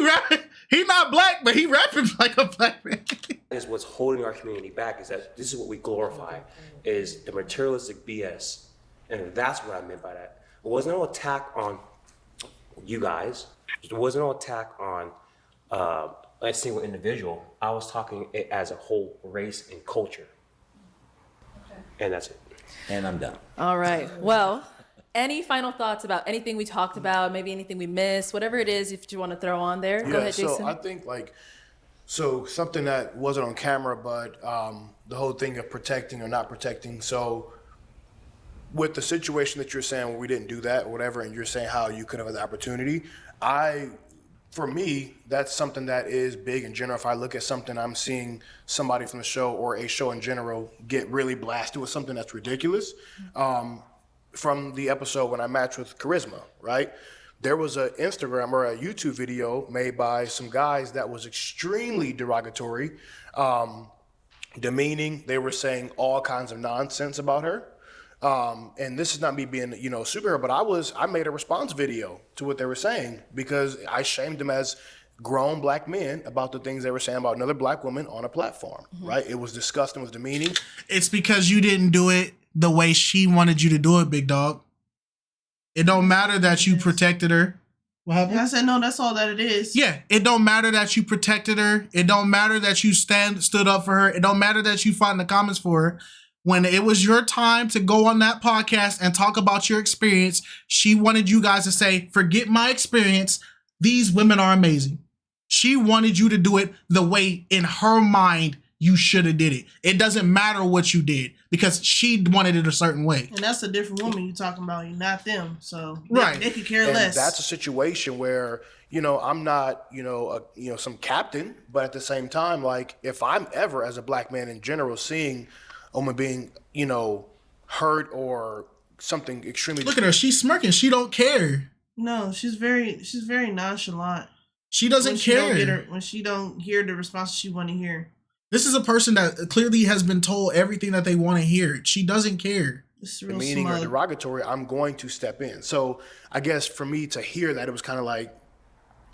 rapping. He not black, but he rapping like a black man. Is what's holding our community back is that this is what we glorify, is the materialistic BS, and that's what I meant by that. It wasn't no attack on you guys. It wasn't no attack on a single individual. I was talking it as a whole race and culture, and that's it. And I'm done. All right. Well, any final thoughts about anything we talked about, maybe anything we missed, whatever it is, if you want to throw on there? Go ahead, Jason. So I think something that wasn't on camera, but the whole thing of protecting or not protecting. So with the situation that you're saying where we didn't do that or whatever, and you're saying how you could have had the opportunity, for me, that's something that is big in general. If I look at something, I'm seeing somebody from the show or a show in general get really blasted with something that's ridiculous. From the episode when I matched with Charisma, right? There was an Instagram or a YouTube video made by some guys that was extremely derogatory, demeaning. They were saying all kinds of nonsense about her. And this is not me being, superhero, but I made a response video to what they were saying because I shamed them as grown black men about the things they were saying about another black woman on a platform, right? It was disgusting, it was demeaning. It's because you didn't do it the way she wanted you to do it, big dog. It don't matter that you protected her. What happened? I said, no, that's all that it is. Yeah, it don't matter that you protected her. It don't matter that you stood up for her. It don't matter that you fought in the comments for her. When it was your time to go on that podcast and talk about your experience, she wanted you guys to say, forget my experience. These women are amazing. She wanted you to do it the way in her mind you should have did it. It doesn't matter what you did because she wanted it a certain way. And that's a different woman you're talking about, not them. So right. They could care and less. That's a situation where, I'm not, some captain, but at the same time, like if I'm ever as a black man in general seeing a woman being, hurt or something extremely. Look at her. She's smirking. She don't care. No, she's very nonchalant. She doesn't care. When she don't hear the response she want to hear. This is a person that clearly has been told everything that they want to hear. She doesn't care. Demeaning or derogatory, I'm going to step in. So I guess for me to hear that, it was kind of like,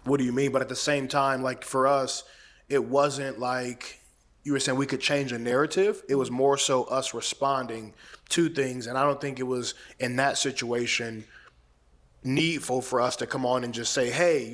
what do you mean? But at the same time, like for us, it wasn't like you were saying we could change a narrative. It was more so us responding to things. And I don't think it was in that situation needful for us to come on and just say, hey,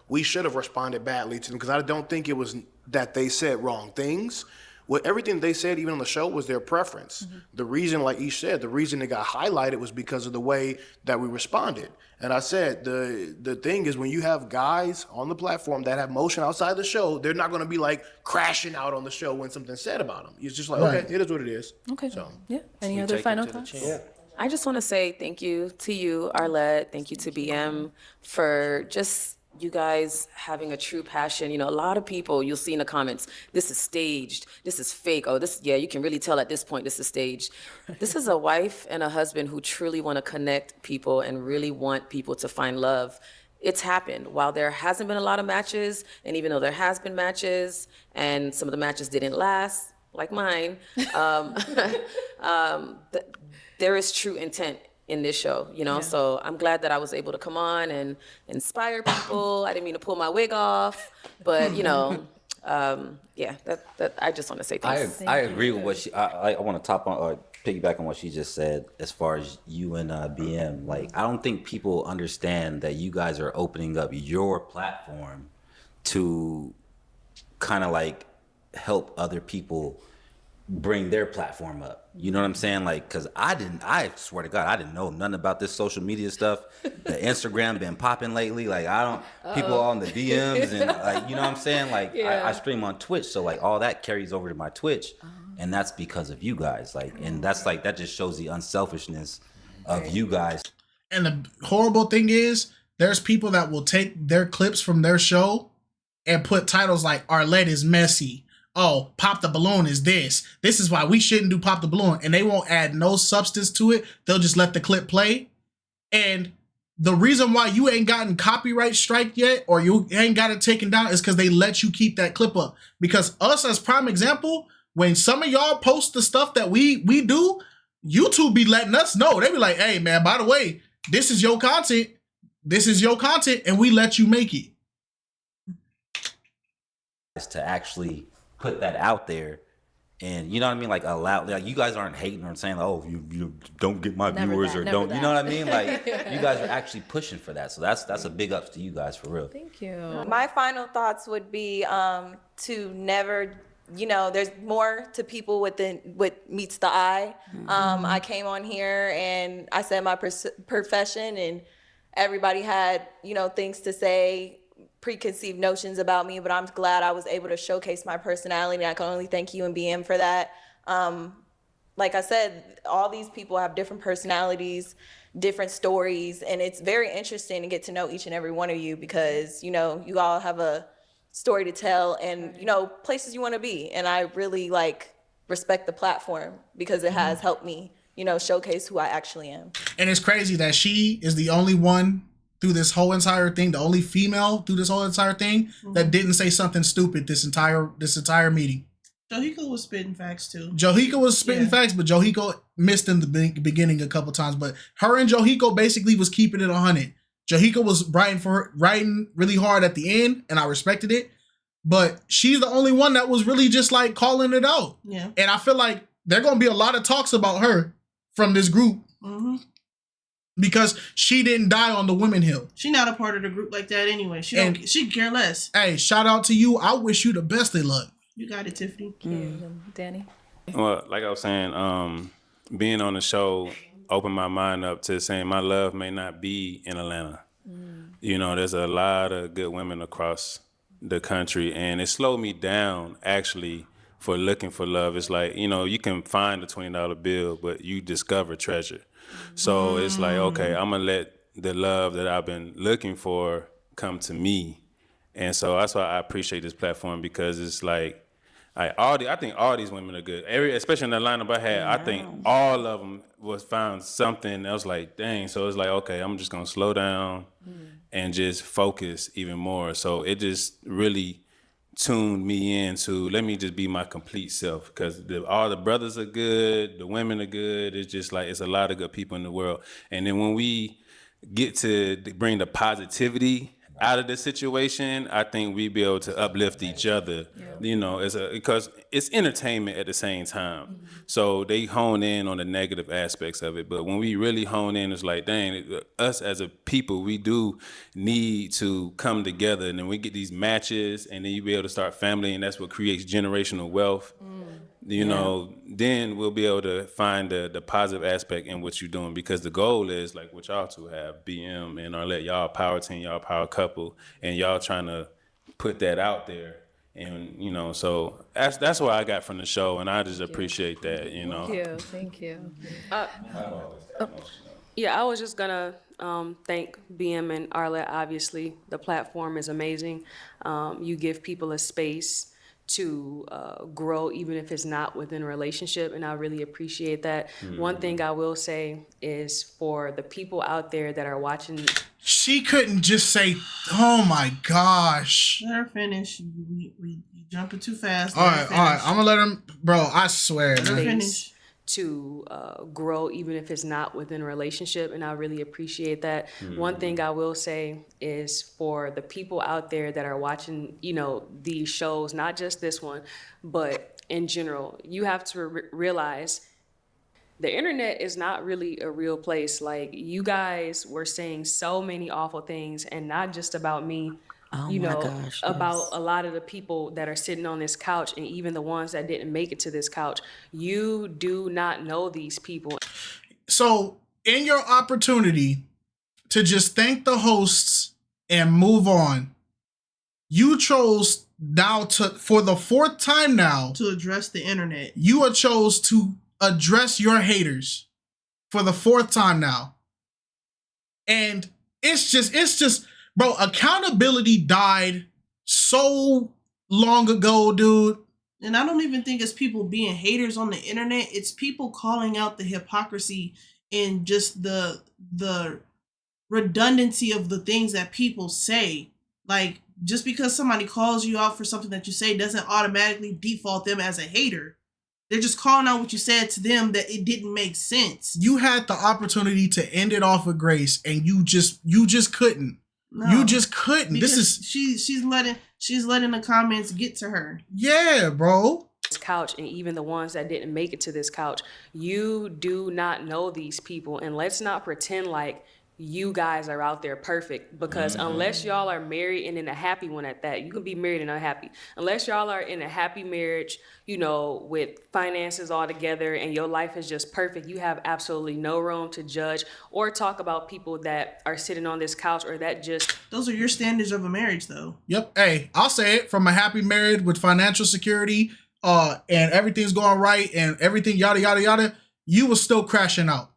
we should have responded badly to them, because I don't think it was that they said wrong things. Well, everything they said, even on the show, was their preference. Mm-hmm. The reason, like Ish said, the reason it got highlighted was because of the way that we responded. And I said, the thing is, when you have guys on the platform that have motion outside the show, they're not going to be like crashing out on the show when something's said about them. It's just like, right. Okay, it is what it is. Okay. So, yeah. Any other final thoughts? Yeah. I just want to say thank you to you, Arlette. Thank you to BM for just you guys having a true passion. A lot of people you'll see in the comments, this is staged, this is fake. Oh, you can really tell at this point this is staged. This is a wife and a husband who truly want to connect people and really want people to find love. It's happened. While there hasn't been a lot of matches, and even though there has been matches, and some of the matches didn't last, like mine, there is true intent in this show, so I'm glad that I was able to come on and inspire people. I didn't mean to pull my wig off, but that I just want to say thanks. I agree with what she. I want to piggyback on what she just said as far as you and BM. Like, I don't think people understand that you guys are opening up your platform to kind of like help other people bring their platform up. You know what I'm saying? Like, cause I swear to God, I didn't know nothing about this social media stuff. The Instagram been popping lately. Like people all in the DMs and like, you know what I'm saying? Like I stream on Twitch. So like all that carries over to my Twitch. And that's because of you guys. Like, and that's like, that just shows the unselfishness of you guys. And the horrible thing is there's people that will take their clips from their show and put titles like Arlette is messy. Oh, Pop the Balloon is this. This is why we shouldn't do Pop the Balloon. And they won't add no substance to it. They'll just let the clip play. And the reason why you ain't gotten copyright strike yet or you ain't got it taken down is because they let you keep that clip up. Because us as prime example, when some of y'all post the stuff that we do, YouTube be letting us know. They be like, hey, man, by the way, this is your content. This is your content. And we let you make it. Is to actually put that out there and you know what I mean, like allow, like you guys aren't hating or saying, oh, you don't get my viewers or don't, you know what I mean, like you guys are actually pushing for that, so that's a big ups to you guys for real. Thank you. My final thoughts would be to never, you know, there's more to people within what meets the eye. I came on here and I said my profession and everybody had, you know, things to say, preconceived notions about me, but I'm glad I was able to showcase my personality. I can only thank you and BM for that. Like I said, all these people have different personalities, different stories, and it's very interesting to get to know each and every one of you because, you know, you all have a story to tell and, you know, places you want to be. And I really like respect the platform because it has helped me, you know, showcase who I actually am. And it's crazy that she is the only one through this whole entire thing, the only female through this whole entire thing that didn't say something stupid this entire meeting. Johiko was spitting facts too. Johiko was spitting facts, but Johiko missed in the beginning a couple times. But her and Johiko basically was keeping it 100. Johiko was writing really hard at the end, and I respected it. But she's the only one that was really just like calling it out. Yeah. And I feel like there are gonna be a lot of talks about her from this group. Because she didn't die on the women hill. She not a part of the group like that anyway. She care less. Hey, shout out to you. I wish you the best of luck. You got it, Tiffany. Danny. Well, like I was saying, being on the show opened my mind up to saying my love may not be in Atlanta. You know, there's a lot of good women across the country, and it slowed me down actually for looking for love. It's like, you know, you can find a $20 bill, but you discover treasure. So it's like, okay, I'm gonna let the love that I've been looking for come to me. And so that's why I appreciate this platform because it's like, I think all these women are good. Especially in the lineup I had, I think all of them found something else like, dang. So it's like, okay, I'm just gonna slow down and just focus even more. So it just really tuned me into, let me just be my complete self because all the brothers are good, the women are good. It's just like, it's a lot of good people in the world. And then when we get to bring the positivity out of the situation, I think we be able to uplift each other, you know, because it's entertainment at the same time. So they hone in on the negative aspects of it. But when we really hone in, it's like, dang, us as a people, we do need to come together. And then we get these matches and then you be able to start family, and that's what creates generational wealth. You know, then we'll be able to find the positive aspect in what you're doing because the goal is like what y'all two have, BM and Arlette, y'all power team, y'all power couple, and y'all trying to put that out there. And, you know, so that's what I got from the show, and I just appreciate that, you know. Thank you. Yeah, I was just gonna thank BM and Arlette. Obviously, the platform is amazing. You give people a space to grow, even if it's not within a relationship, and I really appreciate that. One thing I will say is for the people out there that are watching. She couldn't just say, oh my gosh. Let her finish. We jumping too fast. All right. I'm gonna let him, bro, I swear. Let her finish. To grow, even if it's not within a relationship, and I really appreciate that. One thing I will say is for the people out there that are watching, you know, these shows, not just this one, but in general, you have to realize the internet is not really a real place. Like, you guys were saying so many awful things, and not just about me, about a lot of the people that are sitting on this couch and even the ones that didn't make it to this couch. You do not know these people. So in your opportunity to just thank the hosts and move on, you chose now for the fourth time now to address the internet. You chose to address your haters for the fourth time now. And it's just, bro, accountability died so long ago, dude. And I don't even think it's people being haters on the internet. It's people calling out the hypocrisy and just the redundancy of the things that people say. Like, just because somebody calls you out for something that you say doesn't automatically default them as a hater. They're just calling out what you said to them that it didn't make sense. You had the opportunity to end it off with grace, and you just couldn't. No, you just couldn't. This is she's letting the comments get to her. Yeah, bro. This couch, and even the ones that didn't make it to this couch, you do not know these people, and let's not pretend like you guys are out there perfect, because unless y'all are married and in a happy one at that, you can be married and unhappy. Unless y'all are in a happy marriage, you know, with finances all together and your life is just perfect, you have absolutely no room to judge or talk about people that are sitting on this couch or that just... Those are your standards of a marriage, though. Yep. Hey, I'll say it, from a happy marriage with financial security, and everything's going right and everything yada yada yada, you were still crashing out.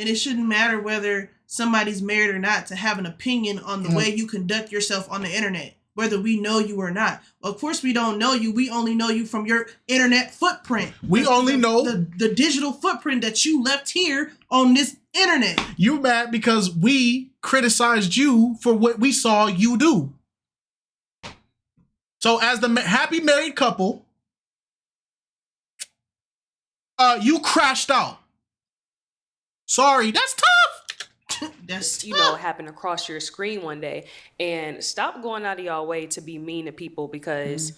And it shouldn't matter whether somebody's married or not to have an opinion on the way you conduct yourself on the internet, whether we know you or not. Of course, we don't know you. We only know you from your internet footprint. We only know the digital footprint that you left here on this internet. You mad because we criticized you for what we saw you do. So as the happy married couple, you crashed out. Sorry, that's tough. That's you know, happen across your screen one day. And stop going out of y'all way to be mean to people, because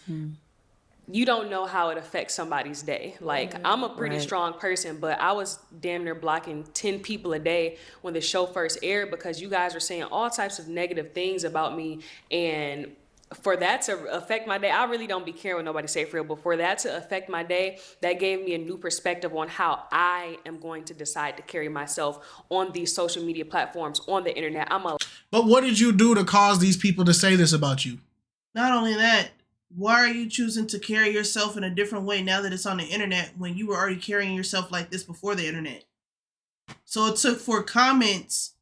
you don't know how it affects somebody's day. Like, I'm a pretty strong person, but I was damn near blocking 10 people a day when the show first aired, because you guys were saying all types of negative things about me. And for that to affect my day, I really don't be caring what nobody say for real, but for that to affect my day, that gave me a new perspective on how I am going to decide to carry myself on these social media platforms, on the internet. But what did you do to cause these people to say this about you? Not only that, why are you choosing to carry yourself in a different way now that it's on the internet when you were already carrying yourself like this before the internet? So it took for comments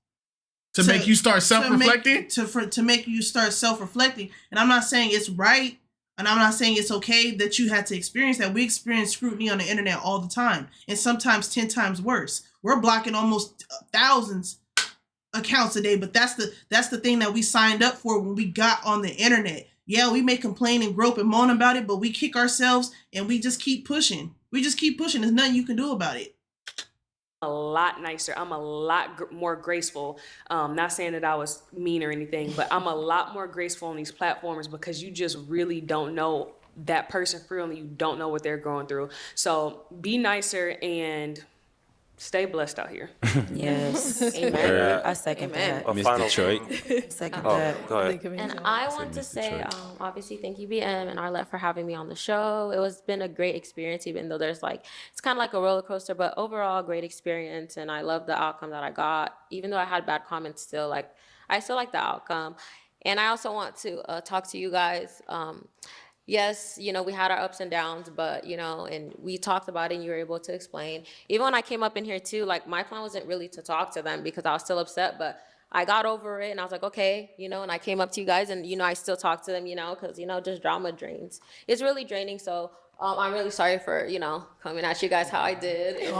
to make you start self-reflecting? To make you start self-reflecting. And I'm not saying it's right, and I'm not saying it's okay that you had to experience that. We experience scrutiny on the internet all the time, and sometimes 10 times worse. We're blocking almost thousands accounts a day, but that's the thing that we signed up for when we got on the internet. Yeah, we may complain and grope and moan about it, but we kick ourselves and we just keep pushing. There's nothing you can do about it. A lot nicer. I'm a lot more graceful. Not saying that I was mean or anything, but I'm a lot more graceful on these platforms because you just really don't know that person for real, and you don't know what they're going through. So be nicer and stay blessed out here. Yes. Amen. I second that. Miss Detroit. Second that. Go ahead. And I want to say, obviously, thank you, BM and Arlette, for having me on the show. It was been a great experience, even though there's it's kind of like a roller coaster, but overall, great experience. And I love the outcome that I got. Even though I had bad comments still, I still like the outcome. And I also want to talk to you guys. Yes, we had our ups and downs, but, and we talked about it and you were able to explain. Even when I came up in here too, my plan wasn't really to talk to them because I was still upset, but I got over it and I was like, okay, and I came up to you guys and, I still talk to them, because, just drama drains. It's really draining. So I'm really sorry for, coming at you guys how I did.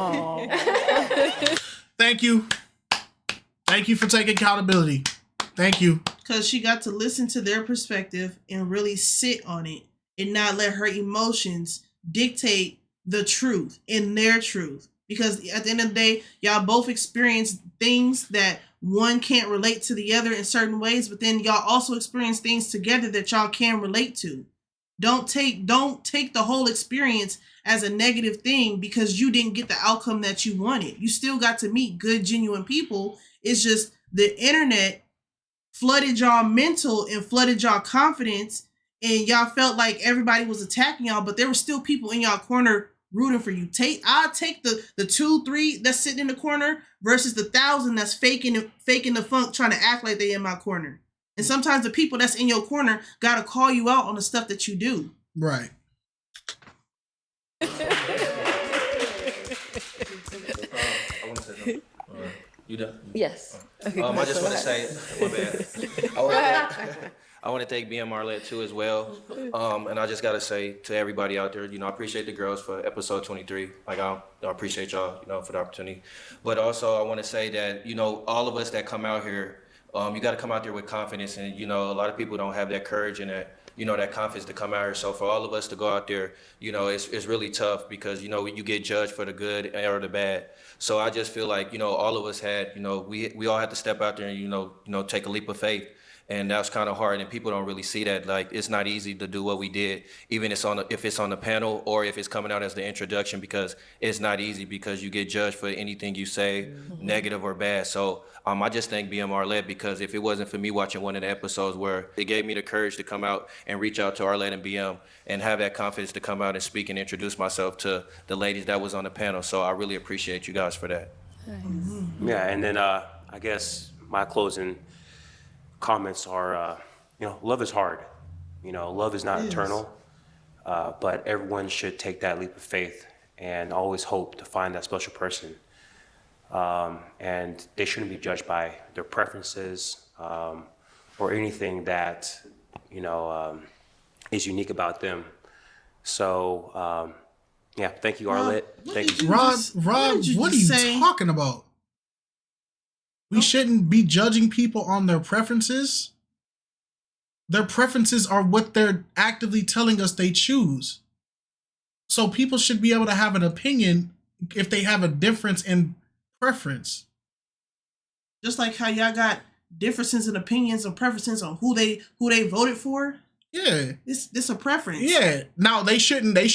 Thank you. Thank you for taking accountability. Thank you. Because she got to listen to their perspective and really sit on it and not let her emotions dictate the truth and their truth. Because at the end of the day, y'all both experience things that one can't relate to the other in certain ways, but then y'all also experience things together that y'all can relate to. Don't take the whole experience as a negative thing because you didn't get the outcome that you wanted. You still got to meet good, genuine people. It's just the internet flooded y'all mental and flooded y'all confidence, and y'all felt like everybody was attacking y'all, but there were still people in y'all corner rooting for you. I'll take the 2-3 that's sitting in the corner versus the 1,000 that's faking the funk, trying to act like they in my corner. And sometimes the people that's in your corner gotta call you out on the stuff that you do. Right. You done? Yes. Okay, I just want to say, my bad. I want to thank BM Arlette too as well. And I just got to say to everybody out there, I appreciate the girls for episode 23. Like I appreciate y'all, for the opportunity. But also I want to say that, all of us that come out here, you got to come out there with confidence. And, a lot of people don't have that courage and that, that confidence to come out here. So for all of us to go out there, it's really tough because, you get judged for the good or the bad. So I just feel like, all of us had, we all had to step out there and, take a leap of faith. And that's kind of hard, and people don't really see that. Like, it's not easy to do what we did, even if it's on the panel or if it's coming out as the introduction, because it's not easy because you get judged for anything you say, negative or bad. So I just thank BM Arlette, because if it wasn't for me watching one of the episodes where it gave me the courage to come out and reach out to Arlette and BM and have that confidence to come out and speak and introduce myself to the ladies that was on the panel. So I really appreciate you guys for that. Nice. Yeah, and then I guess my closing comments are, love is hard. Love is not eternal, but everyone should take that leap of faith and always hope to find that special person. And they shouldn't be judged by their preferences or anything that, is unique about them. So, thank you, Arlette. Thank you. Rob, what are you talking about? We shouldn't be judging people on their preferences. Their preferences are what they're actively telling us they choose. So people should be able to have an opinion if they have a difference in preference. Just like how y'all got differences in opinions or preferences on who they voted for. Yeah. It's a preference. Yeah. Now they shouldn't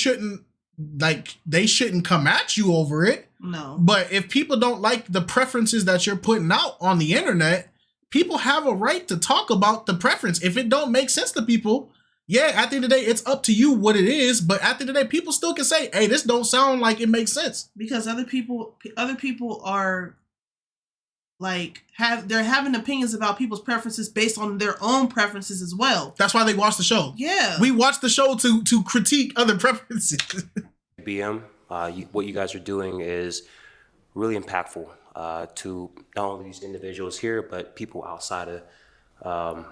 come at you over it. No. But if people don't like the preferences that you're putting out on the internet, people have a right to talk about the preference. If it don't make sense to people, at the end of the day, it's up to you what it is. But at the end of the day, people still can say, hey, this don't sound like it makes sense. Because other people are like they're having opinions about people's preferences based on their own preferences as well. That's why they watch the show. Yeah. We watch the show to critique other preferences. BM, what you guys are doing is really impactful to not only these individuals here, but people outside of, all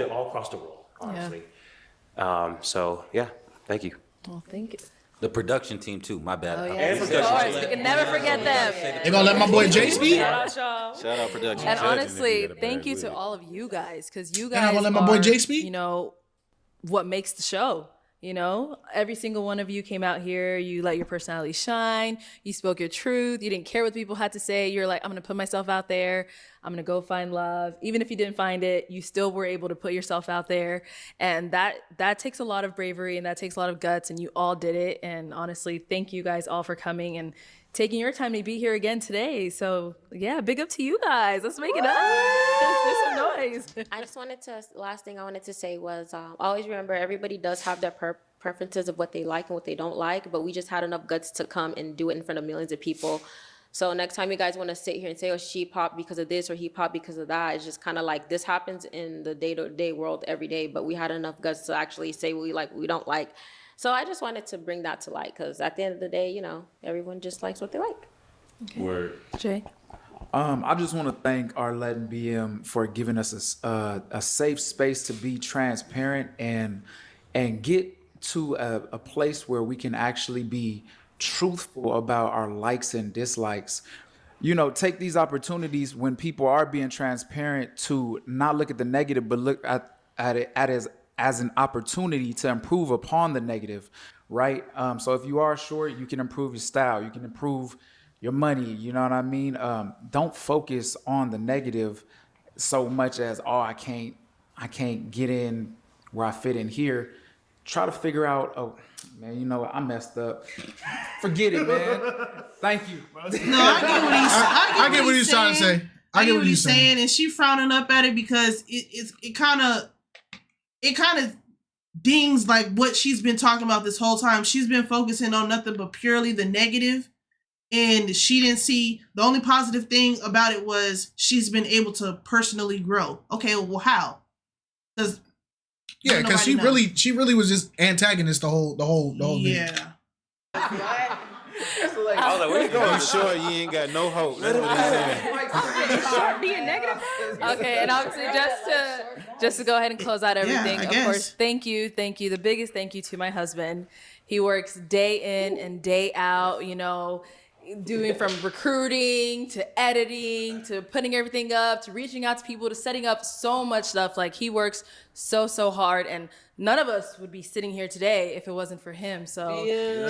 across the world, honestly. Yeah. Thank you. Well, thank you. The production team too, my bad. Oh, yes, of course. We can never forget them. They gonna let my boy Jay speak? Shout out production. And honestly, thank you to all of you guys, because you guys gonna let my boy Jay speak? What makes the show. Every single one of you came out here, you let your personality shine, you spoke your truth, you didn't care what people had to say. You're like, I'm going to put myself out there, I'm going to go find love. Even if you didn't find it, you still were able to put yourself out there. And that takes a lot of bravery, and that takes a lot of guts, and you all did it. And honestly, thank you guys all for coming and taking your time to be here again today. So big up to you guys. Let's make it up. There's some noise. I just wanted to, last thing I wanted to say was, always remember everybody does have their preferences of what they like and what they don't like, but we just had enough guts to come and do it in front of millions of people. So next time you guys want to sit here and say, oh, she popped because of this or he popped because of that, it's just kind of like this happens in the day-to-day world every day, but we had enough guts to actually say what we like, what we don't like. So I just wanted to bring that to light, because at the end of the day, everyone just likes what they like. Okay. Word. Jay? I just want to thank Arlette and BM for giving us a safe space to be transparent and get to a place where we can actually be truthful about our likes and dislikes. Take these opportunities when people are being transparent to not look at the negative, but look at it as an opportunity to improve upon the negative, right? So if you are short, you can improve your style, you can improve your money, you know what I mean? Don't focus on the negative so much as, I can't get in where I fit in here. Try to figure out, I messed up. Forget it, man. Thank you. No, I get what he's trying to say. I get what he's saying, and she frowning up at it because it kind of dings like what she's been talking about this whole time. She's been focusing on nothing but purely the negative, and she didn't see the only positive thing about it was she's been able to personally grow. Okay, well, how? Because she really was just antagonist the whole video. I was like, where you going? I'm sure you ain't got no hope. That's what he's saying. Being negative. Okay, and obviously just to go ahead and close out everything. Of course, thank you. The biggest thank you to my husband. He works day in and day out. You know, doing from recruiting to editing to putting everything up to reaching out to people to setting up so much stuff. Like, he works so hard, and none of us would be sitting here today if it wasn't for him. So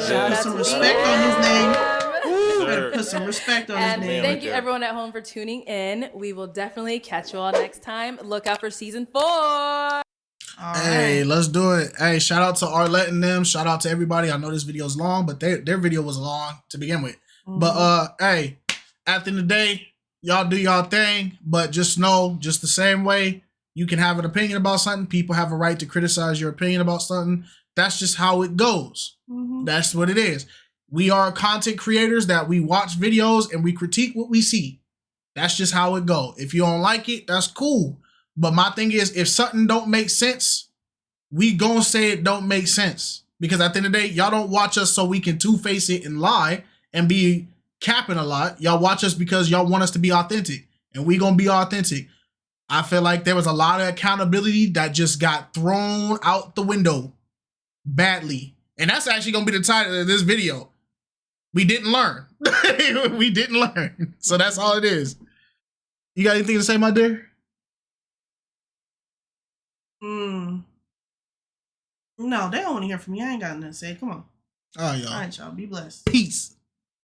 shout out some to respect on his name. Put some respect on his name. Thank you everyone at home for tuning in. We will definitely catch you all next time. Look out for season 4. Hey, let's do it. Hey, shout out to Arlette and them. Shout out to everybody. I know this video is long, but their video was long to begin with. But hey, at the end of the day, y'all do y'all thing. But just know, just the same way you can have an opinion about something, people have a right to criticize your opinion about something. That's just how it goes. That's what it is. We are content creators that we watch videos and we critique what we see. That's just how it go. If you don't like it, that's cool. But my thing is, if something don't make sense, we gonna say it don't make sense. Because at the end of the day, y'all don't watch us so we can two-face it and lie and be capping a lot. Y'all watch us because y'all want us to be authentic. And we gonna be authentic. I feel like there was a lot of accountability that just got thrown out the window badly. And that's actually gonna be the title of this video. We didn't learn. We didn't learn. So that's all it is. You got anything to say, my dear? No, they don't want to hear from me. I ain't got nothing to say. Come on. All right, y'all. All right, y'all. Be blessed. Peace.